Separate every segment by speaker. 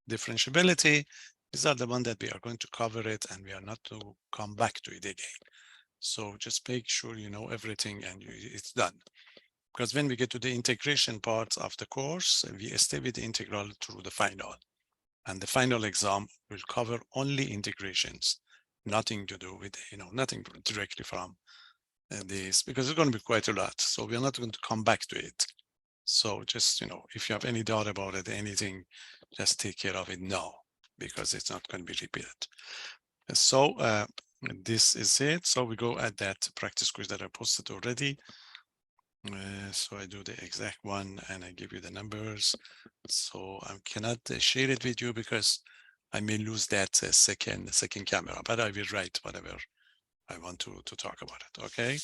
Speaker 1: differentiability. These are the ones that we are going to cover it, and we are not to come back to it again. So just make sure you know everything and it's done. Because when we get to the integration part of the course, we stay with the integral through the final. And the final exam will cover only integrations, nothing to do with, nothing directly from this, because it's going to be quite a lot. So we're not going to come back to it. So just, if you have any doubt about it, anything, just take care of it now, because it's not going to be repeated. So this is it. So we go at that practice quiz that I posted already. So I do the exact one and I give you the numbers. So I cannot share it with you because I may lose that second camera, but I will write whatever I want to talk about it. Okay.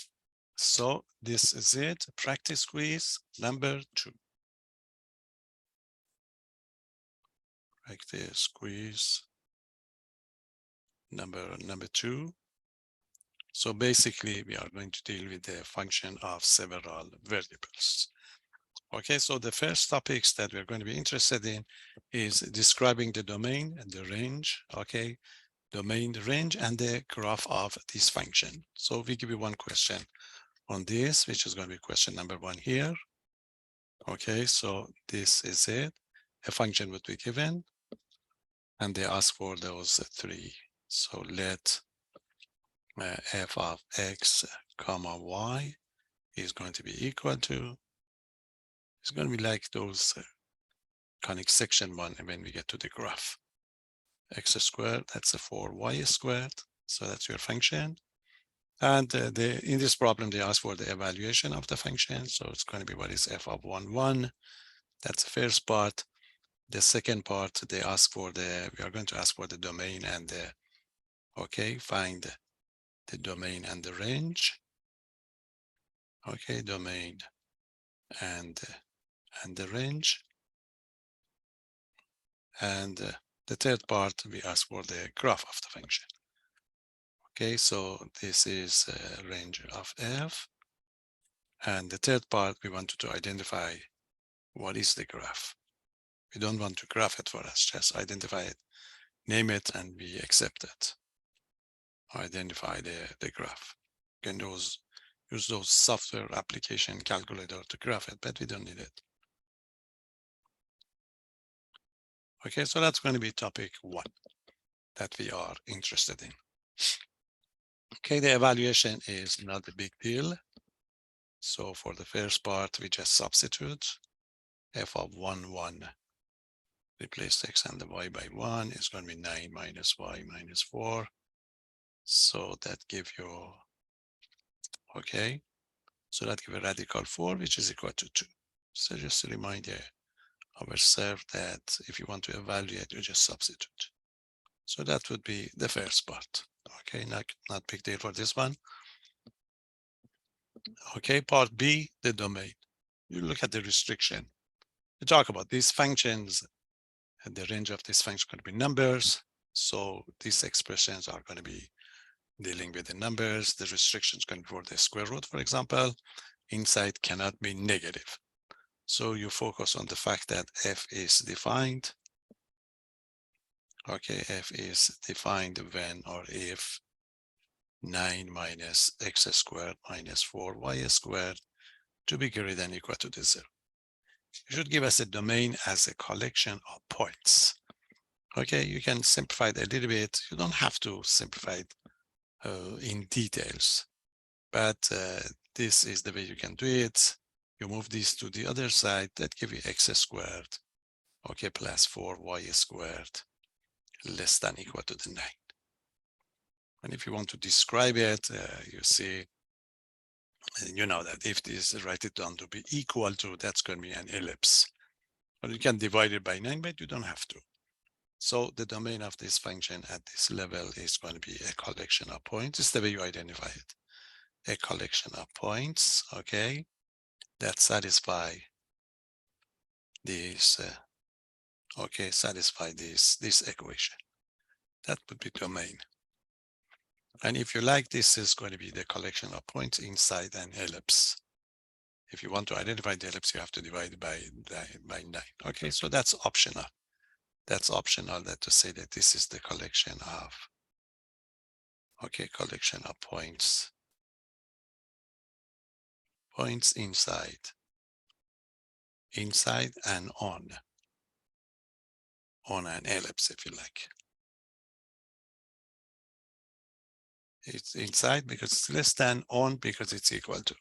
Speaker 1: So this is it. Practice quiz number 2. Practice quiz number 2. So basically, we are going to deal with the function of several variables. Okay, so the first topics that we're going to be interested in is describing the domain and the range, okay, domain, the range, and the graph of this function. So we give you one question on this, which is going to be question number 1 here. Okay, so this is it. A function would be given, and they ask for those 3. So let f of x comma y is going to be equal to, it's going to be like those conic section 1 when we get to the graph. X squared, that's a 4y squared. So that's your function. And in this problem, they ask for the evaluation of the function. So it's going to be what is f of 1, 1. That's the first part. The second part, they ask for we are going to ask for the domain and the, okay, find the domain and the range. Okay, domain and the range. And the third part, we ask for the graph of the function. Okay, so this is a range of f. And the third part, we wanted to identify what is the graph. We don't want to graph it for us, just identify it, name it, and we accept it. Identify the graph. You can use those software application calculator to graph it, but we don't need it. Okay, so that's going to be topic 1 that we are interested in. Okay, the evaluation is not a big deal. So for the first part, we just substitute f of 1, 1. Replace x and the y by 1 is going to be 9 minus y minus 4. So that give you, okay, so that give a radical 4, which is equal to 2. So just a reminder ourselves that if you want to evaluate, you just substitute. So that would be the first part. Okay, not big deal for this one. Okay, part B, the domain. You look at the restriction. We talk about these functions, and the range of this function could be numbers. So these expressions are going to be dealing with the numbers. The restrictions going for the square root, for example. Inside cannot be negative. So you focus on the fact that f is defined. Okay, f is defined when or if 9 minus x squared minus 4y squared to be greater than or equal to 0. You should give us a domain as a collection of points. Okay, you can simplify it a little bit. You don't have to simplify it in details, but this is the way you can do it. You move this to the other side, that give you x squared, okay, plus 4y squared less than or equal to 9. And if you want to describe it, you see, you know that if this write it down to be equal to, that's going to be an ellipse. But you can divide it by 9, but you don't have to. So the domain of this function at this level is going to be a collection of points. It's the way you identify it. A collection of points, okay, that satisfy this, satisfy this equation. That would be domain. And if you like, this is going to be the collection of points inside an ellipse. If you want to identify the ellipse, you have to divide by 9. Okay, so that's optional. That's optional, that to say that this is the collection of, okay, collection of points inside and on an ellipse, if you like. It's inside because it's less than, on because it's equal to.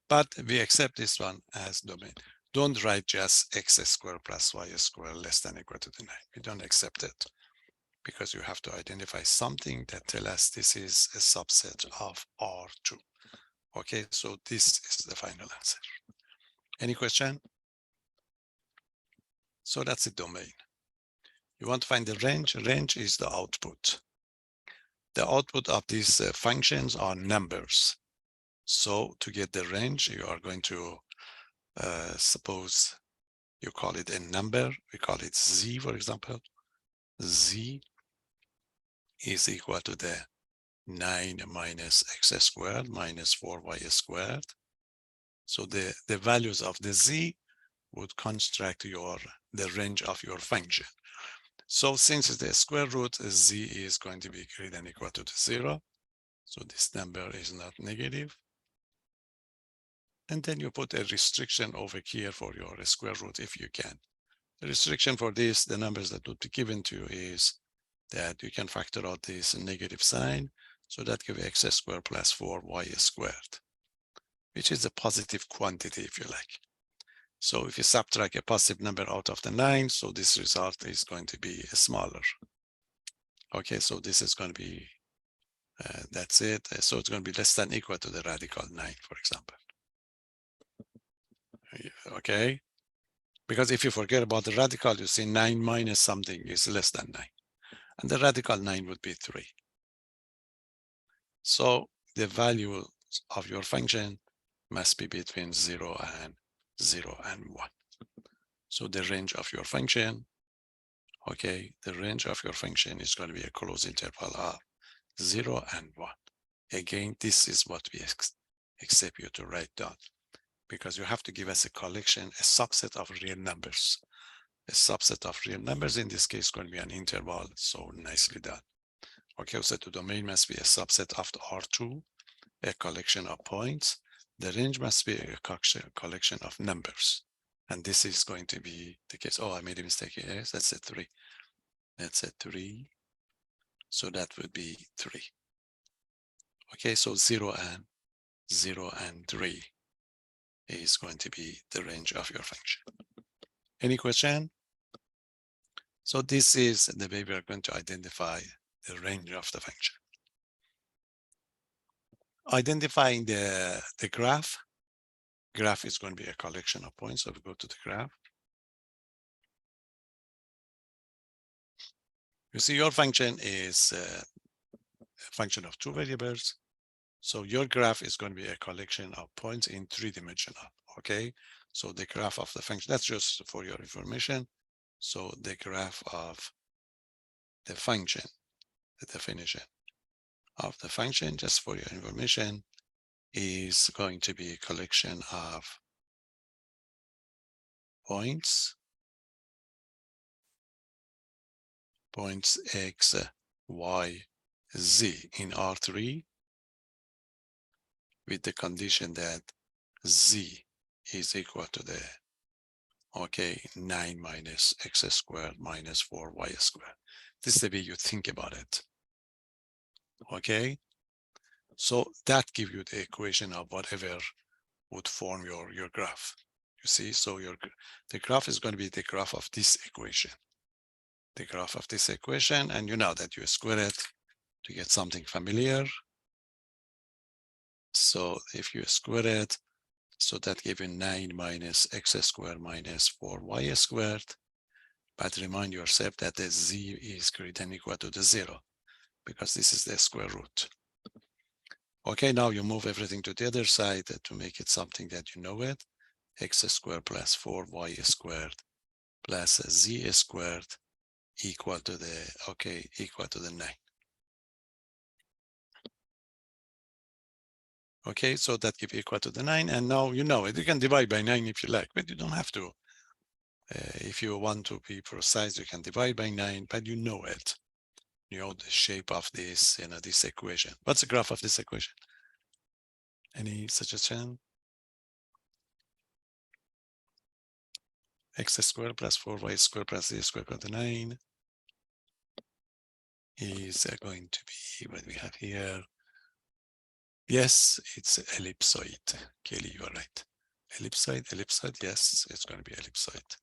Speaker 1: But we accept this one as domain. Don't write just x squared plus y squared less than or equal to the 9. We don't accept it because you have to identify something that tells us this is a subset of R2. Okay, so this is the final answer. Any question? So that's the domain. You want to find the range. Range is the output. The output of these functions are numbers. So to get the range, you are going to suppose you call it a number. We call it z, for example. Z is equal to the 9 minus x squared minus 4y squared. So the values of the z would construct the range of your function. So since the square root, z is going to be greater than or equal to 0. So this number is not negative. And then you put a restriction over here for your square root if you can. The restriction for this, the numbers that would be given to you is that you can factor out this negative sign. So that gives x squared plus 4y squared, which is a positive quantity, if you like. So if you subtract a positive number out of the 9, so this result is going to be smaller. Okay, so this is going to be, that's it. So it's going to be less than or equal to the radical 9, for example. Okay, because if you forget about the radical, you see 9 minus something is less than 9. And the radical 9 would be 3. So the value of your function must be between 0 and 1. So the range of your function, okay, the range of your function is going to be a closed interval of 0 and 1. Again, this is what we accept you to write down, because you have to give us a collection, a subset of real numbers. A subset of real numbers, in this case, is going to be an interval, so nicely done. Okay, so the domain must be a subset of the R2, a collection of points. The range must be a collection of numbers. And this is going to be the case. Oh, I made a mistake here. Yes, that's a 3. That's a 3. So that would be 3. Okay, so 0 and 3 is going to be the range of your function. Any question? So this is the way we are going to identify the range of the function. Identifying the graph. Graph is going to be a collection of points. So we go to the graph. You see your function is a function of 2 variables. So your graph is going to be a collection of points in 3-dimensional. Okay, so the graph of the function, that's just for your information. So the graph of the function, the definition of the function, just for your information, is going to be a collection of points x, y, z in R3, with the condition that z is equal to the, okay, 9 minus x squared minus 4y squared. This is the way you think about it. Okay, so that gives you the equation of whatever would form your graph. You see, so the graph is going to be the graph of this equation. The graph of this equation, and you know that you square it to get something familiar. So if you square it, so that gives you 9 minus x squared minus 4y squared. But remind yourself that the z is greater than or equal to the 0, because this is the square root. Okay, now you move everything to the other side to make it something that you know it. X squared plus 4y squared plus z squared equal to the, okay, equal to the 9. Okay, so that gives equal to the 9, and now you know it. You can divide by 9 if you like, but you don't have to. If you want to be precise, you can divide by 9, but you know it. You know the shape of this, this equation. What's the graph of this equation? Any suggestion? X squared plus 4y squared plus z squared equal to 9 is going to be what we have here. Yes, it's ellipsoid. Kelly, you are right. Ellipsoid, yes, it's going to be ellipsoid.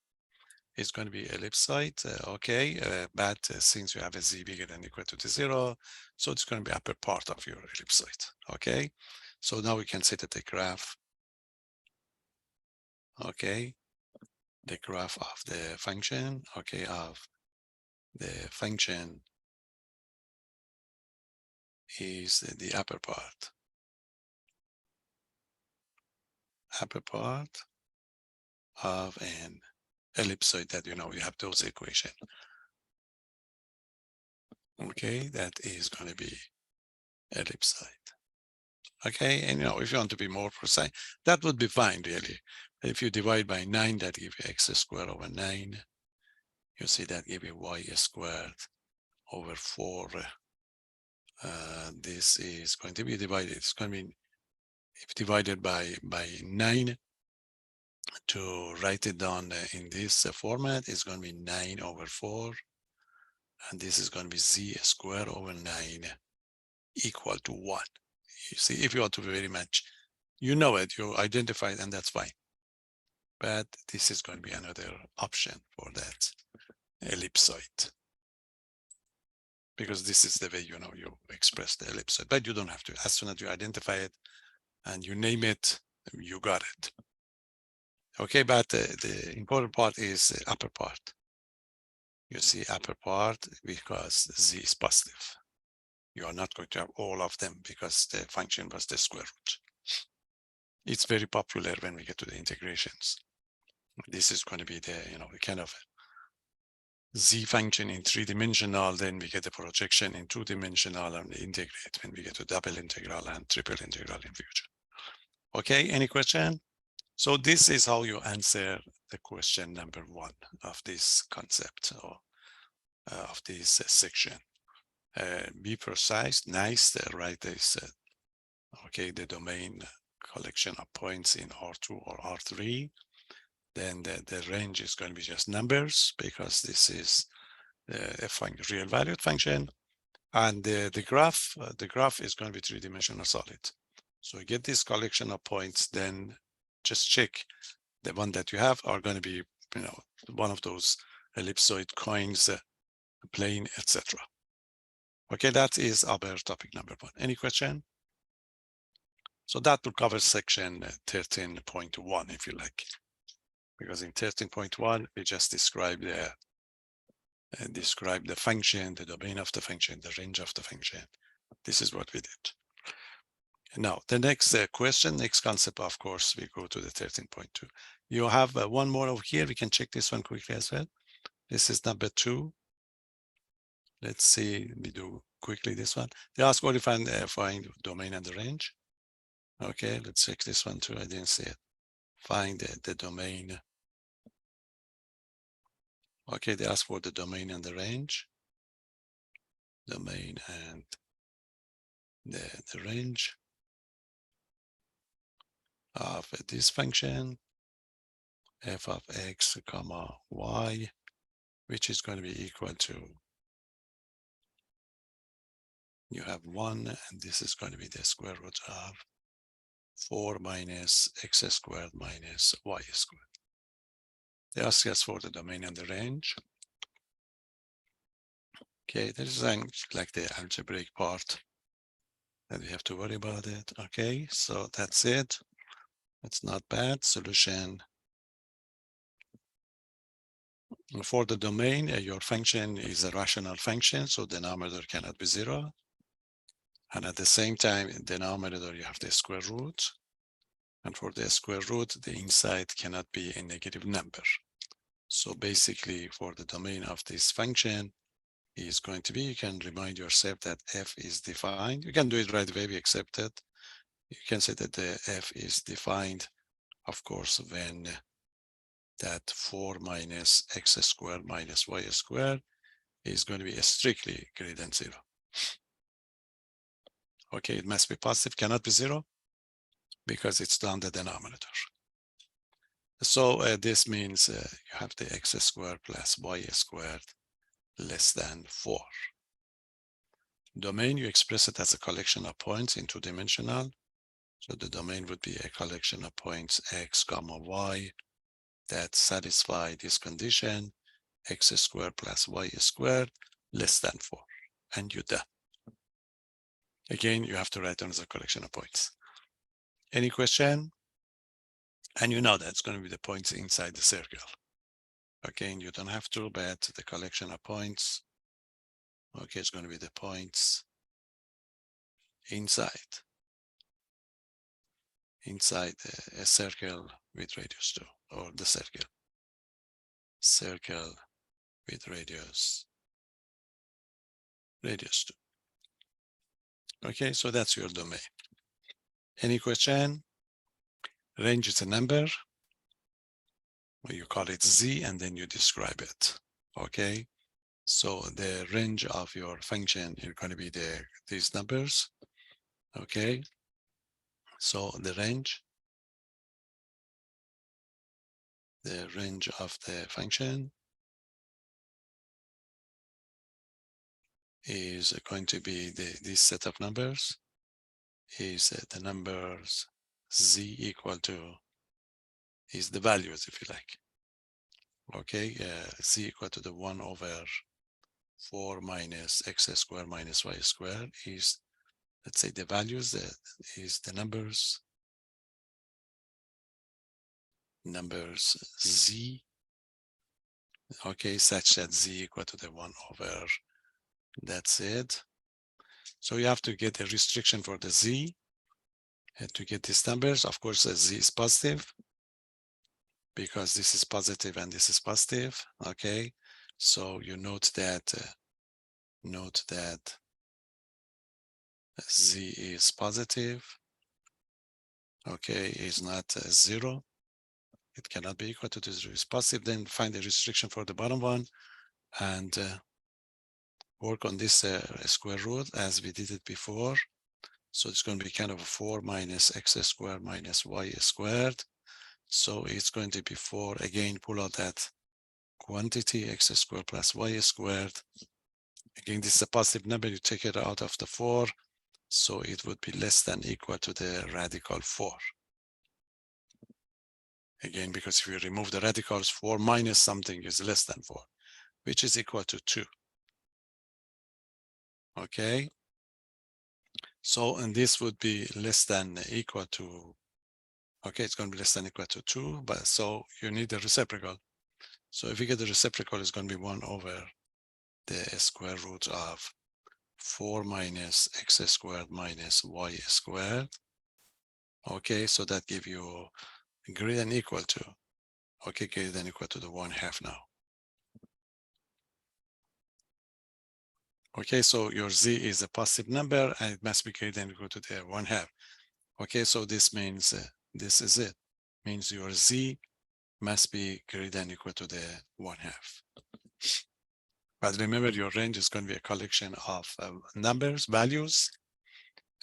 Speaker 1: It's going to be ellipsoid, okay, but since you have a z bigger than or equal to 0, so it's going to be upper part of your ellipsoid, okay? So now we can say that the graph, okay, the graph of the function, okay, of the function is the upper part of an ellipsoid that, you have those equations. Okay, that is going to be ellipsoid. Okay, and if you want to be more precise, that would be fine, really. If you divide by 9, that gives you x squared over 9. You see that gives you y squared over 4. This is going to be divided. It's going to be, if divided by 9, to write it down in this format, is going to be 9 over 4. And this is going to be z squared over 9 equal to 1. You see, if you want to be very much, you know it, you identify it, and that's fine. But this is going to be another option for that ellipsoid, because this is the way you express the ellipsoid. But you don't have to. As soon as you identify it and you name it, you got it. Okay, but the important part is the upper part. You see upper part because z is positive. You are not going to have all of them because the function was the square root. It's very popular when we get to the integrations. This is going to be the, kind of z function in 3-dimensional, then we get the projection in 2-dimensional and integrate when we get to double integral and triple integral in future. Okay, any question? So this is how you answer the question number 1 of this concept, or of this section. Be precise, nice, write this, okay, the domain collection of points in R2 or R3. Then the range is going to be just numbers, because this is a real valued function. And the graph is going to be 3-dimensional solid. So you get this collection of points, then just check the one that you have are going to be, one of those ellipsoid coins, plane, etc. Okay, that is our topic number 1. Any question? So that will cover section 13.1 if you like, because in 13.1 we just describe the function, the domain of the function, the range of the function. This is what we did. Now, the next question, next concept, of course, we go to the 13.2. You have one more over here. We can check this one quickly as well. This is number 2. Let's see, we do quickly this one. They ask what if I find domain and the range. Okay, let's check this one too. I didn't see it. Find the domain. Okay, they ask for the domain and the range. Domain and the range of this function, f of x comma y, which is going to be equal to, you have 1, and this is going to be the square root of 4 minus x squared minus y squared. They ask us for the domain and the range. Okay, this is like the algebraic part that we have to worry about it. Okay, so that's it. It's not bad. Solution. For the domain, your function is a rational function, so denominator cannot be 0. And at the same time, in denominator, you have the square root. And for the square root, the inside cannot be a negative number. So basically, for the domain of this function is going to be, you can remind yourself that f is defined. You can do it right away, we accept it. You can say that the f is defined, of course, when that 4 minus x squared minus y squared is going to be strictly greater than 0. Okay, it must be positive, cannot be 0 because it's down the denominator. So this means you have the x squared plus y squared less than 4. Domain, you express it as a collection of points in two-dimensional. So the domain would be a collection of points x comma y that satisfy this condition, x squared plus y squared less than 4. And you're done. Again, you have to write down as a collection of points. Any question? And you know that's going to be the points inside the circle. Again, you don't have to, but the collection of points, okay, it's going to be the points inside a circle with radius 2, or the circle with radius 2. Okay, so that's your domain. Any question? Range is a number, or you call it Z, and then you describe it. Okay, so the range of your function is going to be these numbers. Okay, so the range of the function is going to be this set of numbers is the numbers Z equal to is the values, if you like. Okay, Z equal to the 1 over 4 minus x squared minus y squared is, let's say, the values that is the numbers Z, okay, such that Z equal to the 1 over, that's it. So you have to get a restriction for the Z and to get these numbers. Of course, the Z is positive because this is positive and this is positive. Okay, so you note that Z is positive. Okay, is not 0. It cannot be equal to 0. It's positive. Then find the restriction for the bottom one and work on this square root as we did it before. So it's going to be kind of a 4 minus x squared minus y squared. So it's going to be 4. Again, pull out that quantity, x squared plus y squared. Again, this is a positive number. You take it out of the 4. So it would be less than equal to the radical 4. Again, because if you remove the radicals, 4 minus something is less than 4, which is equal to 2. Okay. So, and this would be less than equal to, okay, it's going to be less than equal to 2, but so you need the reciprocal. So if you get the reciprocal, it's going to be 1 over the square root of 4 minus x squared minus y squared. Okay, so that gives you greater than equal to, okay, greater than equal to the 1/2 now. Okay, so your Z is a positive number and it must be greater than equal to the 1/2. Okay, so this means this is it. Means your Z must be greater than equal to the 1/2. But remember, your range is going to be a collection of numbers, values,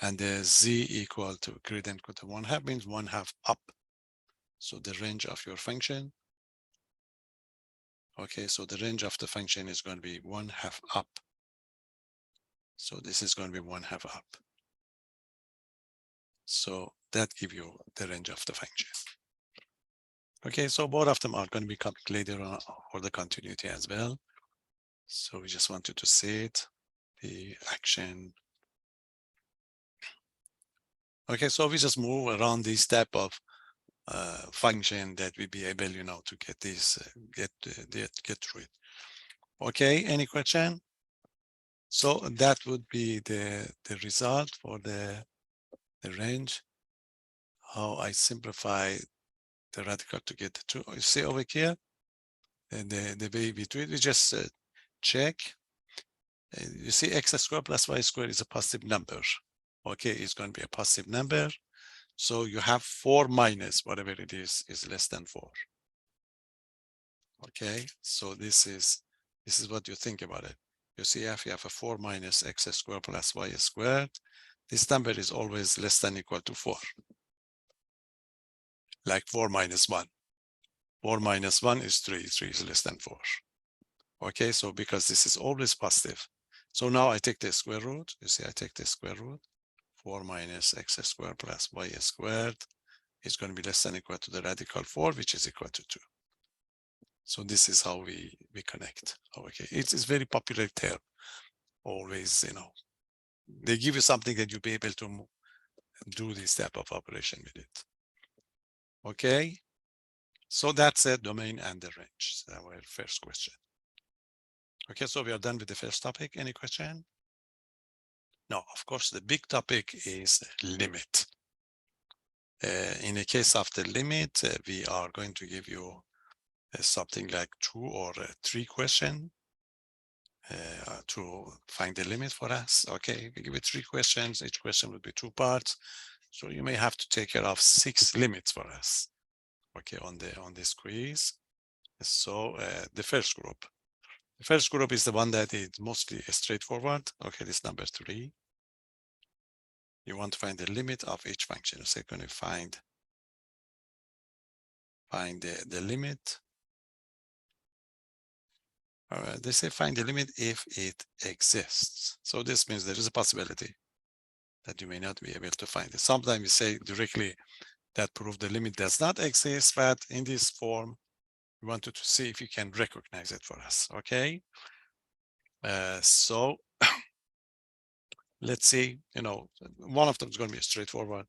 Speaker 1: and the Z equal to greater than equal to 1/2 means 1/2 up. So the range of your function, okay, so the range of the function is going to be 1/2 up. So this is going to be 1/2 up. So that gives you the range of the function. Okay, so both of them are going to be calculated for the continuity as well. So we just wanted to set the action. Okay, so we just move around this type of function that we be able, to get this, get through it. Okay, any question? So that would be the result for the range. How I simplify the radical to get the 2. You see over here, the way we do it, we just check. You see x squared plus y squared is a positive number. Okay, it's going to be a positive number. So you have 4 minus whatever it is less than 4. Okay, so this is what you think about it. You see, if you have a 4 minus x squared plus y squared, this number is always less than or equal to 4. Like 4 minus 1. 4 minus 1 is 3. 3 is less than 4. Okay, so because this is always positive. So now I take the square root. You see, I take the square root. 4 minus x squared plus y squared is going to be less than or equal to the radical 4, which is equal to 2. So this is how we connect. Okay, it's very popular term. Always, they give you something that you'll be able to do this type of operation with it. Okay, so that's the domain and the range. So our first question. Okay, so we are done with the first topic. Any question? No, of course, the big topic is limit. In the case of the limit, we are going to give you something like 2 or 3 questions to find the limit for us. Okay, we give it 3 questions. Each question would be 2 parts. So you may have to take care of 6 limits for us. Okay, on this quiz. So the first group. The first group is the one that is mostly straightforward. Okay, this number 3. You want to find the limit of each function. So you're going to find the limit. They say find the limit if it exists. So this means there is a possibility that you may not be able to find it. Sometimes you say directly that prove the limit does not exist, but in this form, we wanted to see if you can recognize it for us. Okay. So let's see, one of them is going to be straightforward.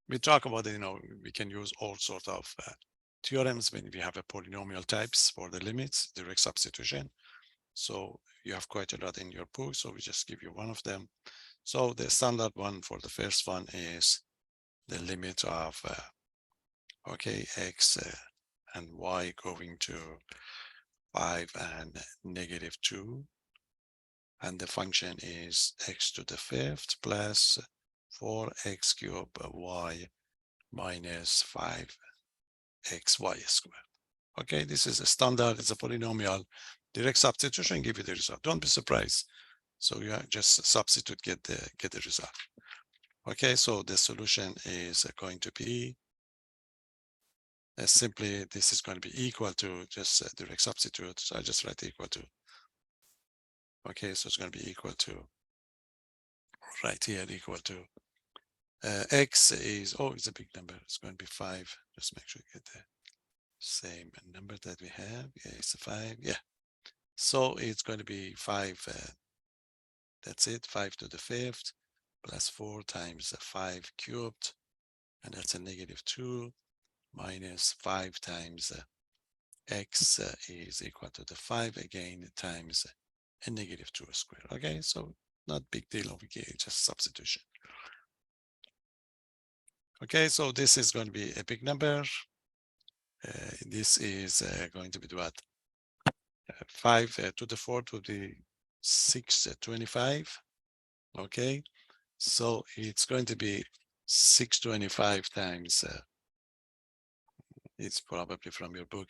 Speaker 1: We talk about it, we can use all sorts of theorems when we have a polynomial types for the limits, direct substitution. So you have quite a lot in your book. So we just give you one of them. So the standard one for the first one is the limit of, x and y going to 5 and -2. And the function is x to the 5th plus 4x cubed y minus 5xy squared. Okay, this is a standard, it's a polynomial. Direct substitution give you the result. Don't be surprised. So you just substitute, get the result. Okay, so the solution is going to be simply, this is going to be equal to just direct substitute. So I just write equal to. Okay, so it's going to be equal to, right here, equal to x is, it's a big number. It's going to be 5. Just make sure you get the same number that we have. Yeah, it's a 5. Yeah. So it's going to be 5. That's it. 5 to the 5th plus 4 times 5 cubed. And that's a -2 minus 5 times x is equal to the 5 again times a -2 squared. Okay, so not big deal over here, just substitution. Okay, so this is going to be a big number. This is going to be what? 5 to the 4th would be 625. Okay, so it's going to be 625 times. It's probably from your book.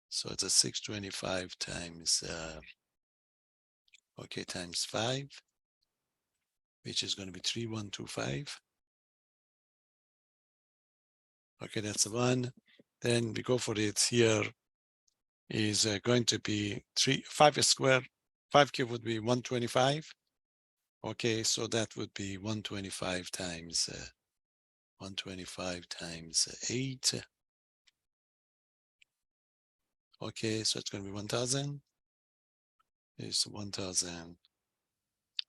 Speaker 1: So it's a 625 times. Times 5, which is going to be 3125. Okay, that's the one. Then we go for it. Here is going to be 5 squared. 5 cubed would be 125. Okay, so that would be 125 times 8. Okay, so it's going to be 1000. It's 1000.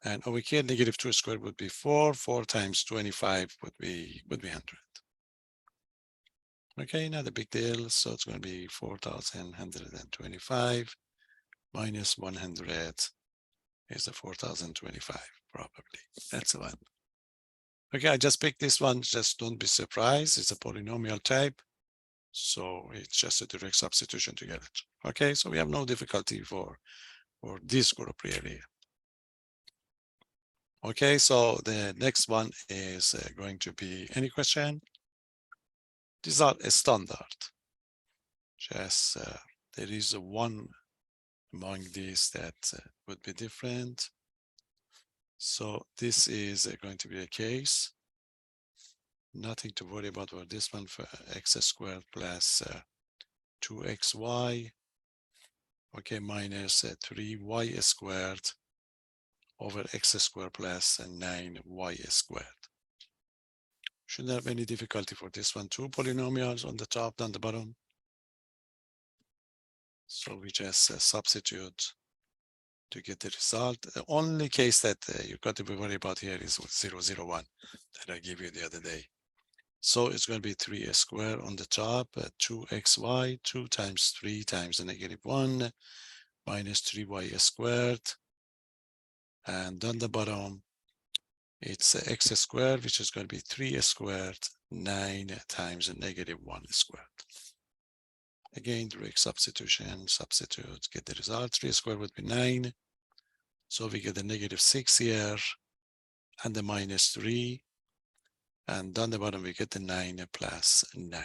Speaker 1: And over here, -2 squared would be 4. 4 times 25 would be 100. Okay, not a big deal. So it's going to be 4,125 minus 100 is the 4,025, probably. That's the one. Okay, I just picked this one. Just don't be surprised. It's a polynomial type. So it's just a direct substitution to get it. Okay, so we have no difficulty for this group really. Okay, so the next one is going to be, any question? These are a standard. Just there is a one among these that would be different. So this is going to be a case. Nothing to worry about for this one, for x squared plus 2xy, okay, minus 3y squared over x squared plus 9y squared. Shouldn't have any difficulty for this one. Two polynomials on the top and the bottom. So we just substitute to get the result. The only case that you got to be worried about here is with 0, 0, 1 that I gave you the other day. So it's going to be 3 squared on the top, 2xy, 2 times 3 times the negative 1, minus 3y squared. And on the bottom, it's x squared, which is going to be 3 squared, 9 times the negative 1 squared. Again, direct substitution, substitute, get the result. 3 squared would be 9. So we get the negative 6 here and the minus 3. And on the bottom, we get the 9 plus 9.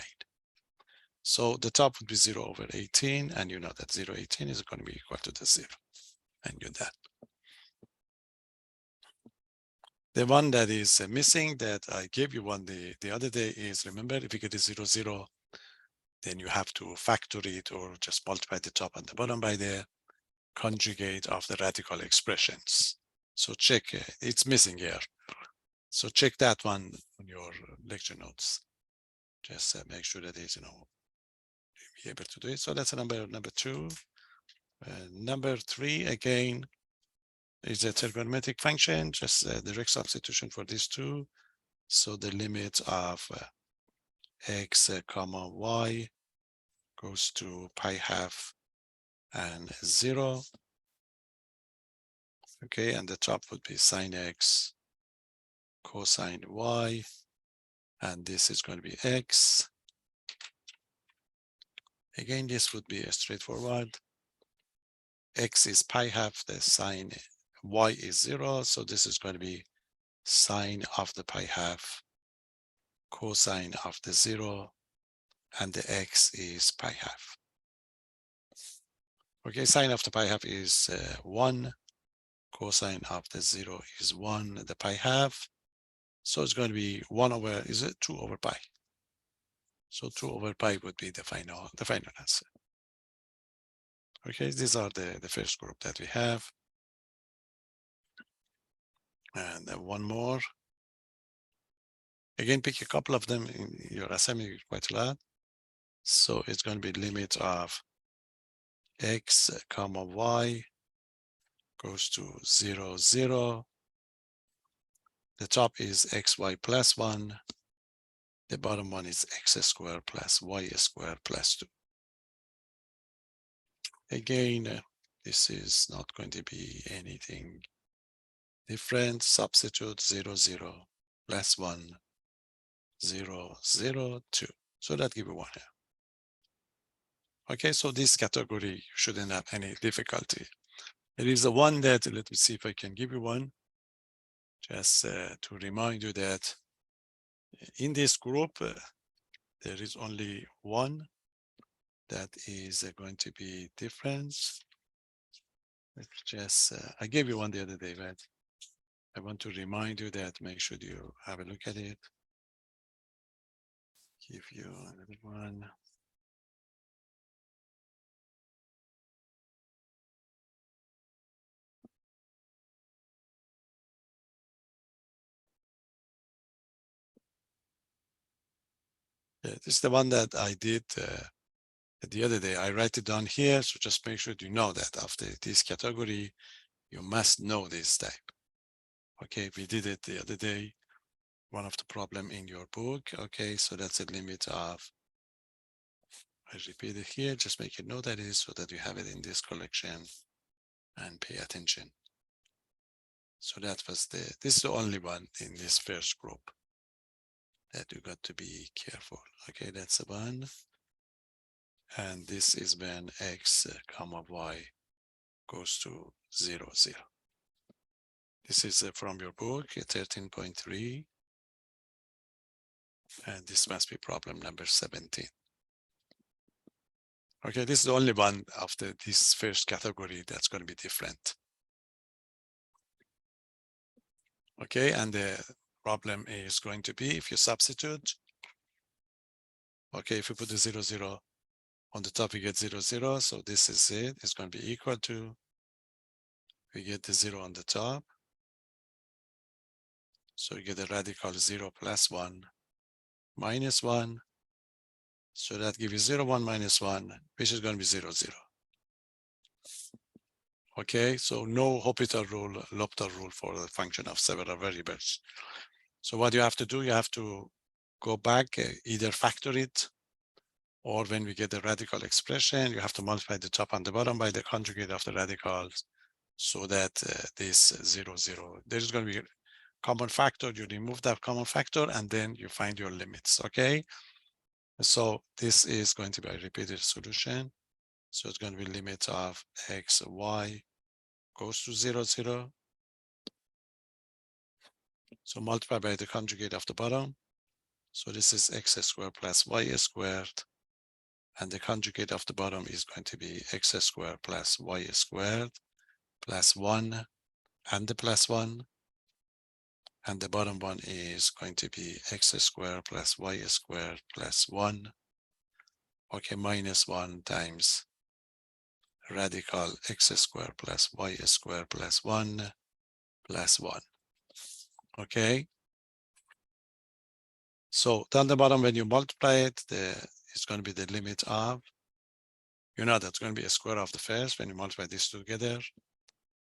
Speaker 1: So the top would be 0 over 18. And you know that 0, 18 is going to be equal to the 0. And you that. The one that is missing that I gave you one the other day is, remember, if you get a 0, 0, then you have to factor it or just multiply the top and the bottom by the conjugate of the radical expressions. So check, it's missing here. So check that one on your lecture notes. Just make sure that it's, be able to do it. So that's number 2. Number 3, again, is a trigonometric function, just direct substitution for these two. So the limit of x comma y goes to pi half and 0. Okay, and the top would be sine x cosine y, and this is going to be x. Again, this would be a straightforward. X is pi half, the sine y is 0, so this is going to be sine of the pi half cosine of the 0, and the x is pi half. Okay, sine of the pi half is 1, cosine of the 0 is 1, the pi half. So it's going to be 1 over, is it 2 over pi? So 2 over pi would be the final answer. Okay, these are the first group that we have. And one more. Again, pick a couple of them in your assignment, quite a lot. So it's going to be limit of x comma y goes to 0, 0. The top is xy plus 1. The bottom one is x squared plus y squared plus 2. Again, this is not going to be anything different. Substitute 0, 0 plus 1, 0, 0, 2. So that gives you 1 here. Okay, so this category shouldn't have any difficulty. There is a one that, let me see if I can give you one, just to remind you that in this group, there is only one that is going to be different. Let's just, I gave you one the other day, but I want to remind you that, make sure you have a look at it. Give you another one. Yeah, this is the one that I did the other day. I write it down here, so just make sure you know that after this category, you must know this type. Okay, we did it the other day. One of the problem in your book. Okay, so that's a limit of, I repeat it here, just make it know that is so that you have it in this collection and pay attention. So that was this is the only one in this first group that you got to be careful. Okay, that's the one. And this is when x comma y goes to 0, 0. This is from your book, 13.3. And this must be problem number 17. Okay, this is the only one of this first category that's going to be different. Okay, and the problem is going to be if you substitute. Okay, if you put the 0, 0 on the top, you get 0, 0. So this is it. It's going to be equal to, we get the 0 on the top. So you get a radical 0 plus 1 minus 1. So that gives you 0, 1 minus 1, which is going to be 0, 0. Okay, so no Hopital rule, L'Hopital rule for the function of several variables. So what you have to do, you have to go back, either factor it, or when we get the radical expression, you have to multiply the top and the bottom by the conjugate of the radicals, so that this 0, 0, there's going to be a common factor. You remove that common factor, and then you find your limits. Okay, so this is going to be a repeated solution. So it's going to be limit of x, y goes to 0, 0. So multiply by the conjugate of the bottom. So this is x squared plus y squared. And the conjugate of the bottom is going to be x squared plus y squared plus 1 and the plus 1. And the bottom one is going to be x squared plus y squared plus 1. Okay, minus 1 times radical x squared plus y squared plus 1 plus 1. Okay. So down the bottom, when you multiply it, it's going to be the limit of, that's going to be a square of the first. When you multiply these two together,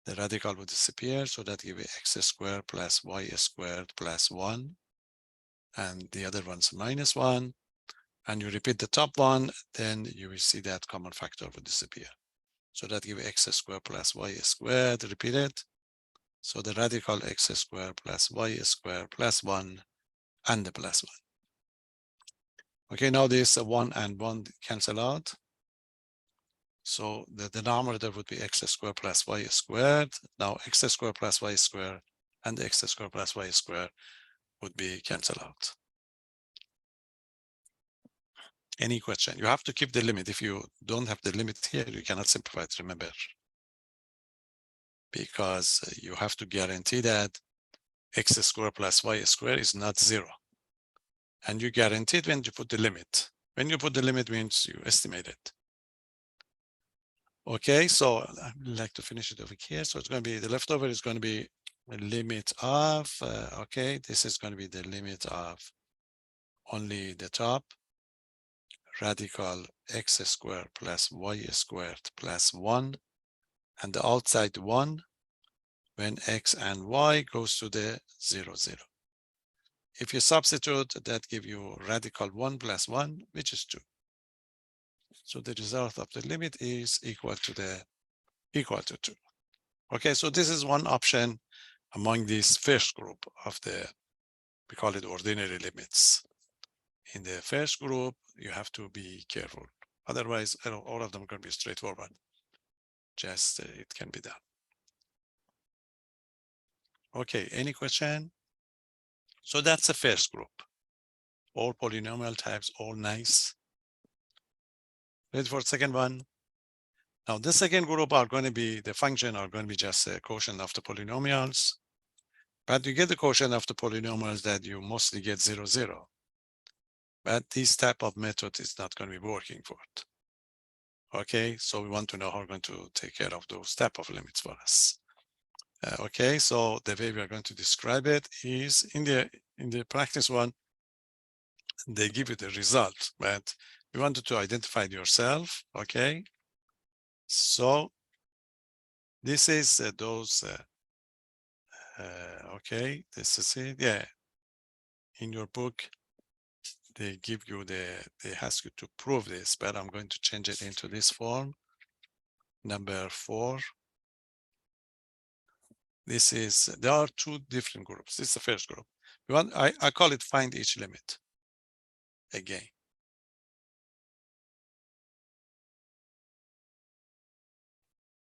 Speaker 1: the radical will disappear. So that gives you x squared plus y squared plus 1. And the other one's minus 1. And you repeat the top one, then you will see that common factor will disappear. So that gives you x squared plus y squared, repeat it. So the radical x squared plus y squared plus 1 and the plus 1. Okay, now this 1 and 1 cancel out. So the denominator would be x squared plus y squared. Now x squared plus y squared and x squared plus y squared would be cancelled out. Any question? You have to keep the limit. If you don't have the limit here, you cannot simplify it, remember. Because you have to guarantee that x squared plus y squared is not 0. And you guarantee it when you put the limit. When you put the limit means you estimate it. Okay, so I would like to finish it over here. So it's going to be, the leftover is going to be a limit of, okay, this is going to be the limit of only the top, radical x squared plus y squared plus 1, and the outside 1 when x and y goes to the 0, 0. If you substitute, that gives you radical 1 plus 1, which is 2. So the result of the limit is equal to 2. Okay, so this is one option among this first group of we call it ordinary limits. In the first group, you have to be careful. Otherwise, all of them are going to be straightforward. Just it can be done. Okay, any question? So that's the first group. All polynomial types, all nice. Ready for the second one? Now, the second group are going to be, the function are going to be just a quotient of the polynomials. But you get the quotient of the polynomials that you mostly get 0, 0. But this type of method is not going to be working for it. Okay, so we want to know how we're going to take care of those type of limits for us. Okay, so the way we are going to describe it is in the practice one, they give you the result, but we wanted to identify it yourself. Okay, so this is those. Okay, this is it. Yeah, in your book, they give you they ask you to prove this, but I'm going to change it into this form. Number 4. This is, there are 2 different groups. This is the first group. I call it find each limit again.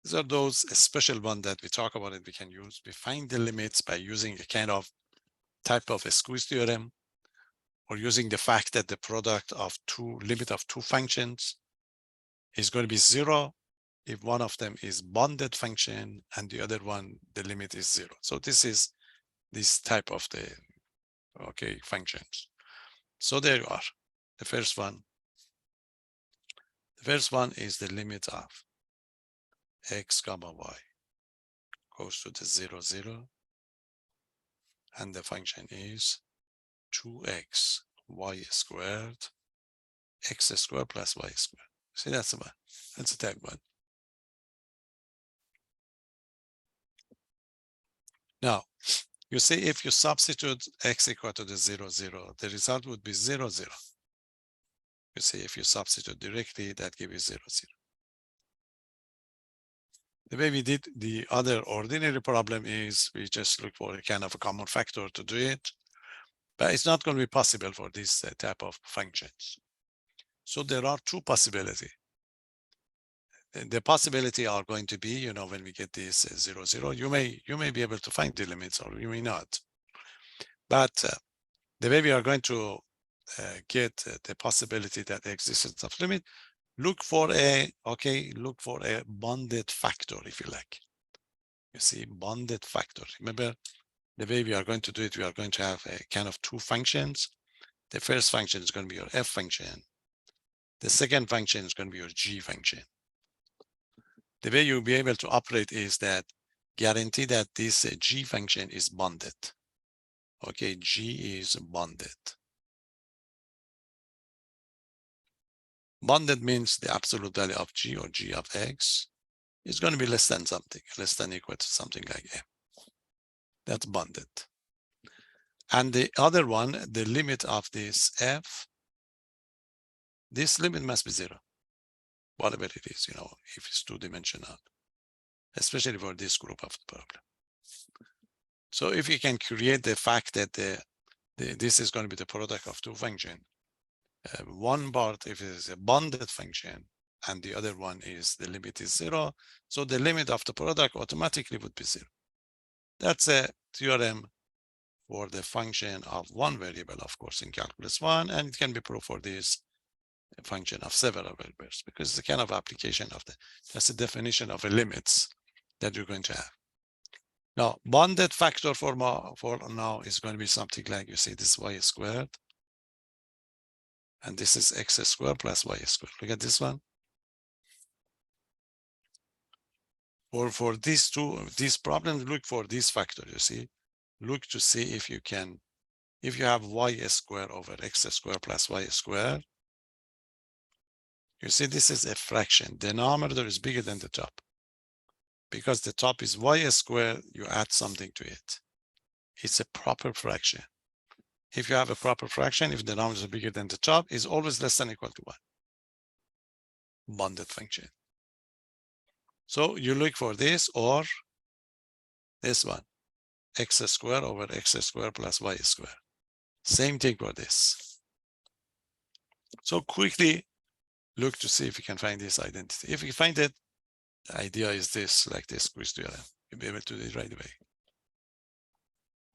Speaker 1: These are those special ones that we talk about it, we can use. We find the limits by using a kind of type of a squeeze theorem, or using the fact that the product of limit of 2 functions is going to be 0 if one of them is bounded function and the other one, the limit is 0. So this is this type of the, okay, functions. So there you are. The first one. The first one is the limit of x comma y goes to the 0, 0. And the function is 2x y squared, x squared plus y squared. See, that's the one. That's the type one. Now, you see, if you substitute x equal to the 0, 0, the result would be 0, 0. You see, if you substitute directly, that gives you 0, 0. The way we did the other ordinary problem is we just look for a kind of a common factor to do it, but it's not going to be possible for this type of functions. So there are two possibilities. The possibility are going to be, you know, when we get this 0, 0, you may be able to find the limits or you may not. But the way we are going to get the possibility that the existence of limit, look for a bounded factor, if you like. You see, bounded factor. Remember, the way we are going to do it, we are going to have a kind of two functions. The first function is going to be your f function. The second function is going to be your g function. The way you'll be able to operate is that guarantee that this g function is bounded. Okay, g is bounded. Bounded means the absolute value of g or g of x is going to be less than something, less than equal to something like m. That's bounded. And the other one, the limit of this f, this limit must be 0. Whatever it is, you know, if it's two-dimensional, especially for this group of the problem. So if you can create the fact that this is going to be the product of two functions, one part if it is a bounded function and the other one is the limit is 0, so the limit of the product automatically would be 0. That's a theorem for the function of one variable, of course, in calculus 1, and it can be proved for this function of several variables, because it's a kind of application of that's the definition of a limits that you're going to have. Now, bounded factor for now is going to be something like, you see, this y squared, and this is x squared plus y squared. Look at this one. For these problems, look for this factor, you see. Look to see if you can, if you have y squared over x squared plus y squared, you see this is a fraction. Denominator is bigger than the top. Because the top is y squared, you add something to it. It's a proper fraction. If you have a proper fraction, if the denominator is bigger than the top, is always less than or equal to 1. Bounded function. So you look for this or this one, x squared over x squared plus y squared. Same thing for this. So quickly look to see if you can find this identity. If you find it, the idea is this, like this quiz theorem. You'll be able to do it right away.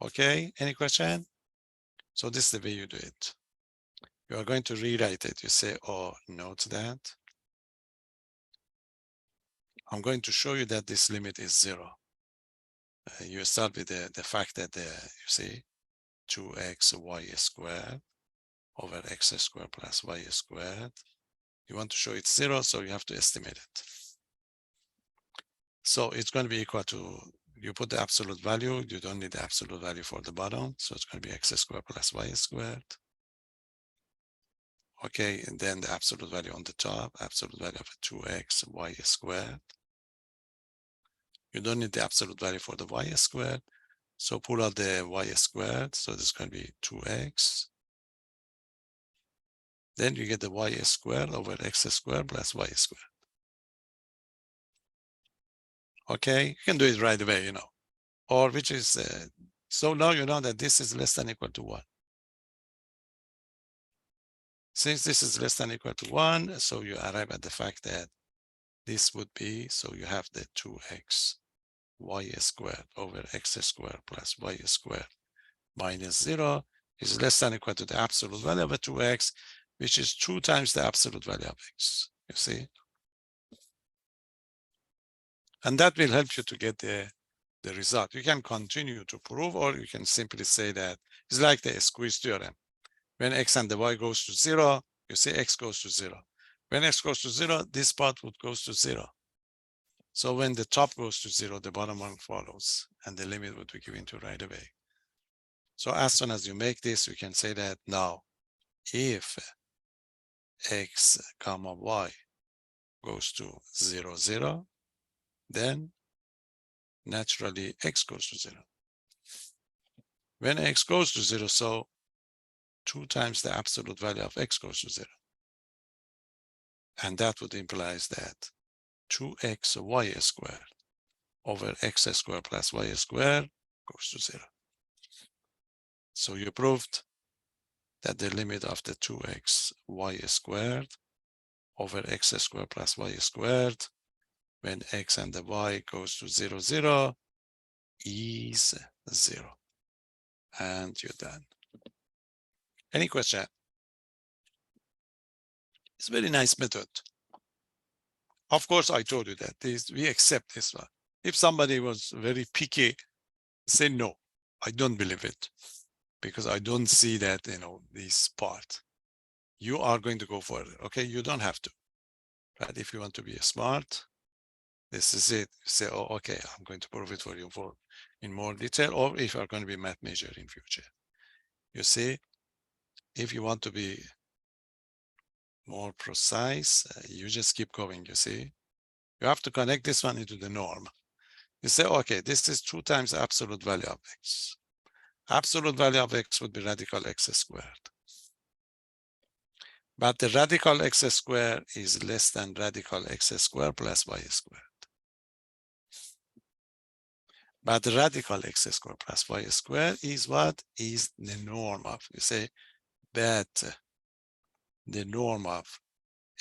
Speaker 1: Okay, any question? So this is the way you do it. You are going to rewrite it. You say, oh, note that. I'm going to show you that this limit is 0. You start with the fact that you see 2xy squared over x squared plus y squared. You want to show it's 0, so you have to estimate it. So it's going to be equal to, you put the absolute value, you don't need the absolute value for the bottom, so it's going to be x squared plus y squared. Okay, and then the absolute value on the top, absolute value of 2x y squared. You don't need the absolute value for the y squared, so pull out the y squared, so this is going to be 2x. Then you get the y squared over x squared plus y squared. Okay, you can do it right away, you know, or which is, so now you know that this is less than or equal to 1. Since this is less than or equal to 1, so you arrive at the fact that this would be, so you have the 2x y squared over x squared plus y squared minus 0 is less than or equal to the absolute value of a 2x, which is 2 times the absolute value of x. You see? And that will help you to get the result. You can continue to prove, or you can simply say that it's like the squeeze theorem. When x and the y goes to 0, you see x goes to 0. When x goes to 0, this part would goes to 0. So when the top goes to 0, the bottom one follows, and the limit would be given to right away. So as soon as you make this, you can say that now, if x comma y goes to 0, 0, then naturally x goes to 0. When x goes to 0, so 2 times the absolute value of x goes to 0. And that would imply that 2xy squared over x squared plus y squared goes to 0. So you proved that the limit of the 2xy squared over x squared plus y squared when x and the y goes to 0, 0 is 0. And you're done. Any question? It's a very nice method. Of course, I told you that we accept this one. If somebody was very picky, say no, I don't believe it, because I don't see that, this part. You are going to go further, okay? You don't have to. But if you want to be smart, this is it. Say, oh, okay, I'm going to prove it for you in more detail, or if you're going to be math major in future. You see, if you want to be more precise, you just keep going, you see. You have to connect this one into the norm. You say, okay, this is 2 times absolute value of x. Absolute value of x would be radical x squared. But the radical x squared is less than radical x squared plus y squared. But the radical x squared plus y squared is what? Is the norm of, you say, that the norm of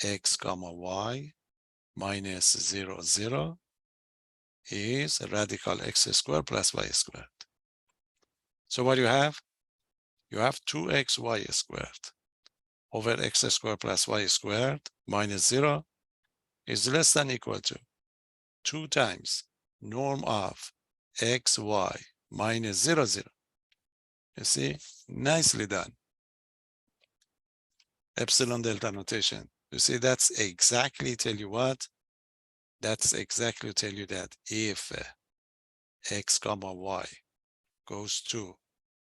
Speaker 1: x comma y minus 0, 0 is radical x squared plus y squared. So what you have? You have 2xy squared over x squared plus y squared minus 0 is less than equal to 2 times norm of xy minus 0, 0. You see, nicely done. Epsilon delta notation. You see, that's exactly tell you what? That's exactly tell you that if x comma y goes to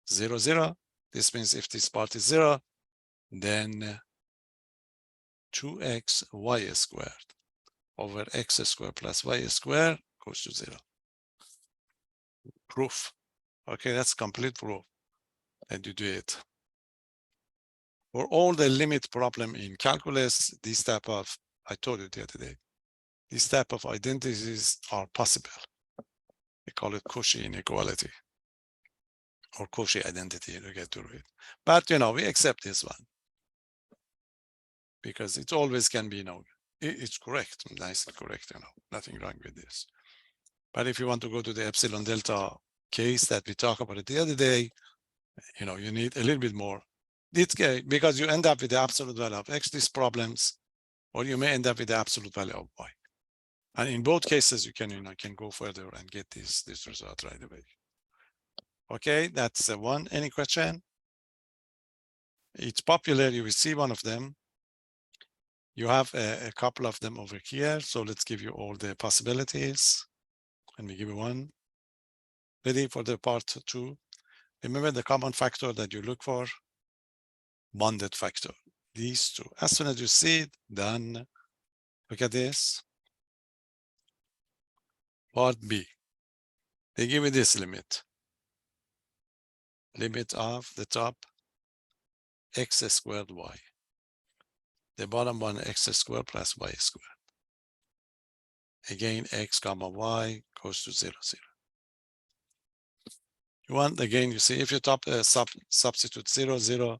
Speaker 1: 0, 0, this means if this part is 0, then 2xy squared over x squared plus y squared goes to 0. Proof. Okay, that's complete proof that you do it. For all the limit problem in calculus, this type of, I told you the other day, this type of identities are possible. We call it Cauchy inequality or Cauchy identity to get to it. But, we accept this one because it always can be, it's correct, nicely correct, nothing wrong with this. But if you want to go to the epsilon delta case that we talked about it the other day, you need a little bit more. Because you end up with the absolute value of x, these problems, or you may end up with the absolute value of y. And in both cases, you can, can go further and get this result right away. Okay, that's one. Any question? It's popular. You will see one of them. You have a couple of them over here. So let's give you all the possibilities. Let me give you one. Ready for the part 2? Remember the common factor that you look for? Bonded factor. These two. As soon as you see it, done. Look at this. Part B. They give me this limit. Limit of the top x squared y. The bottom one x squared plus y squared. Again, x comma y goes to 0, 0. You want, again, you see, if you substitute 0, 0,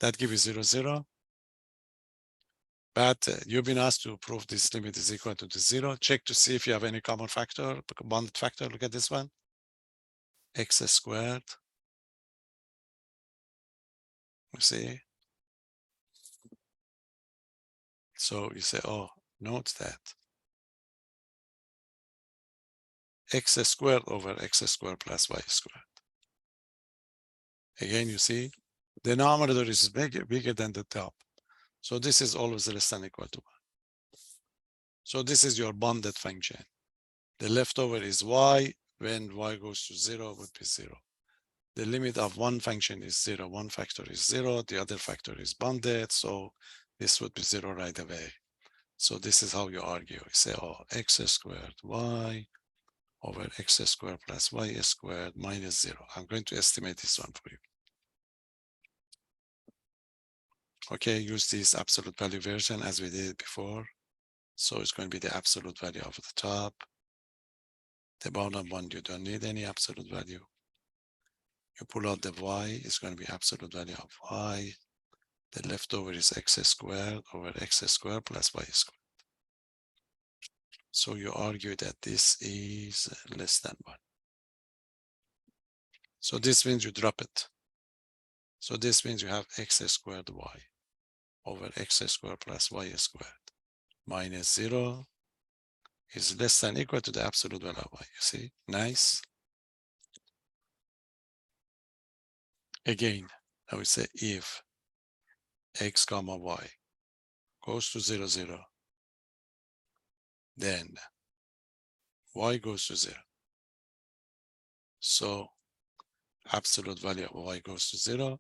Speaker 1: that gives you 0, 0. But you've been asked to prove this limit is equal to 0. Check to see if you have any common factor, bonded factor. Look at this one. X squared. You see? So you say, oh, note that x squared over x squared plus y squared. Again, you see, the denominator is bigger than the top. So this is always less than or equal to 1. So this is your bounded function. The leftover is y. When y goes to 0, would be 0. The limit of one function is 0. One factor is 0. The other factor is bounded. So this would be 0 right away. So this is how you argue. You say, oh, x squared y over x squared plus y squared minus 0. I'm going to estimate this one for you. Okay, use this absolute value version as we did before. So it's going to be the absolute value of the top. The bottom one, you don't need any absolute value. You pull out the y, it's going to be absolute value of y. The leftover is x squared over x squared plus y squared. So you argue that this is less than 1. So this means you drop it. So this means you have x squared y over x squared plus y squared minus 0 is less than or equal to the absolute value of y. You see, nice. Again, I would say if x comma y goes to 0, 0, then y goes to 0. So absolute value of y goes to 0.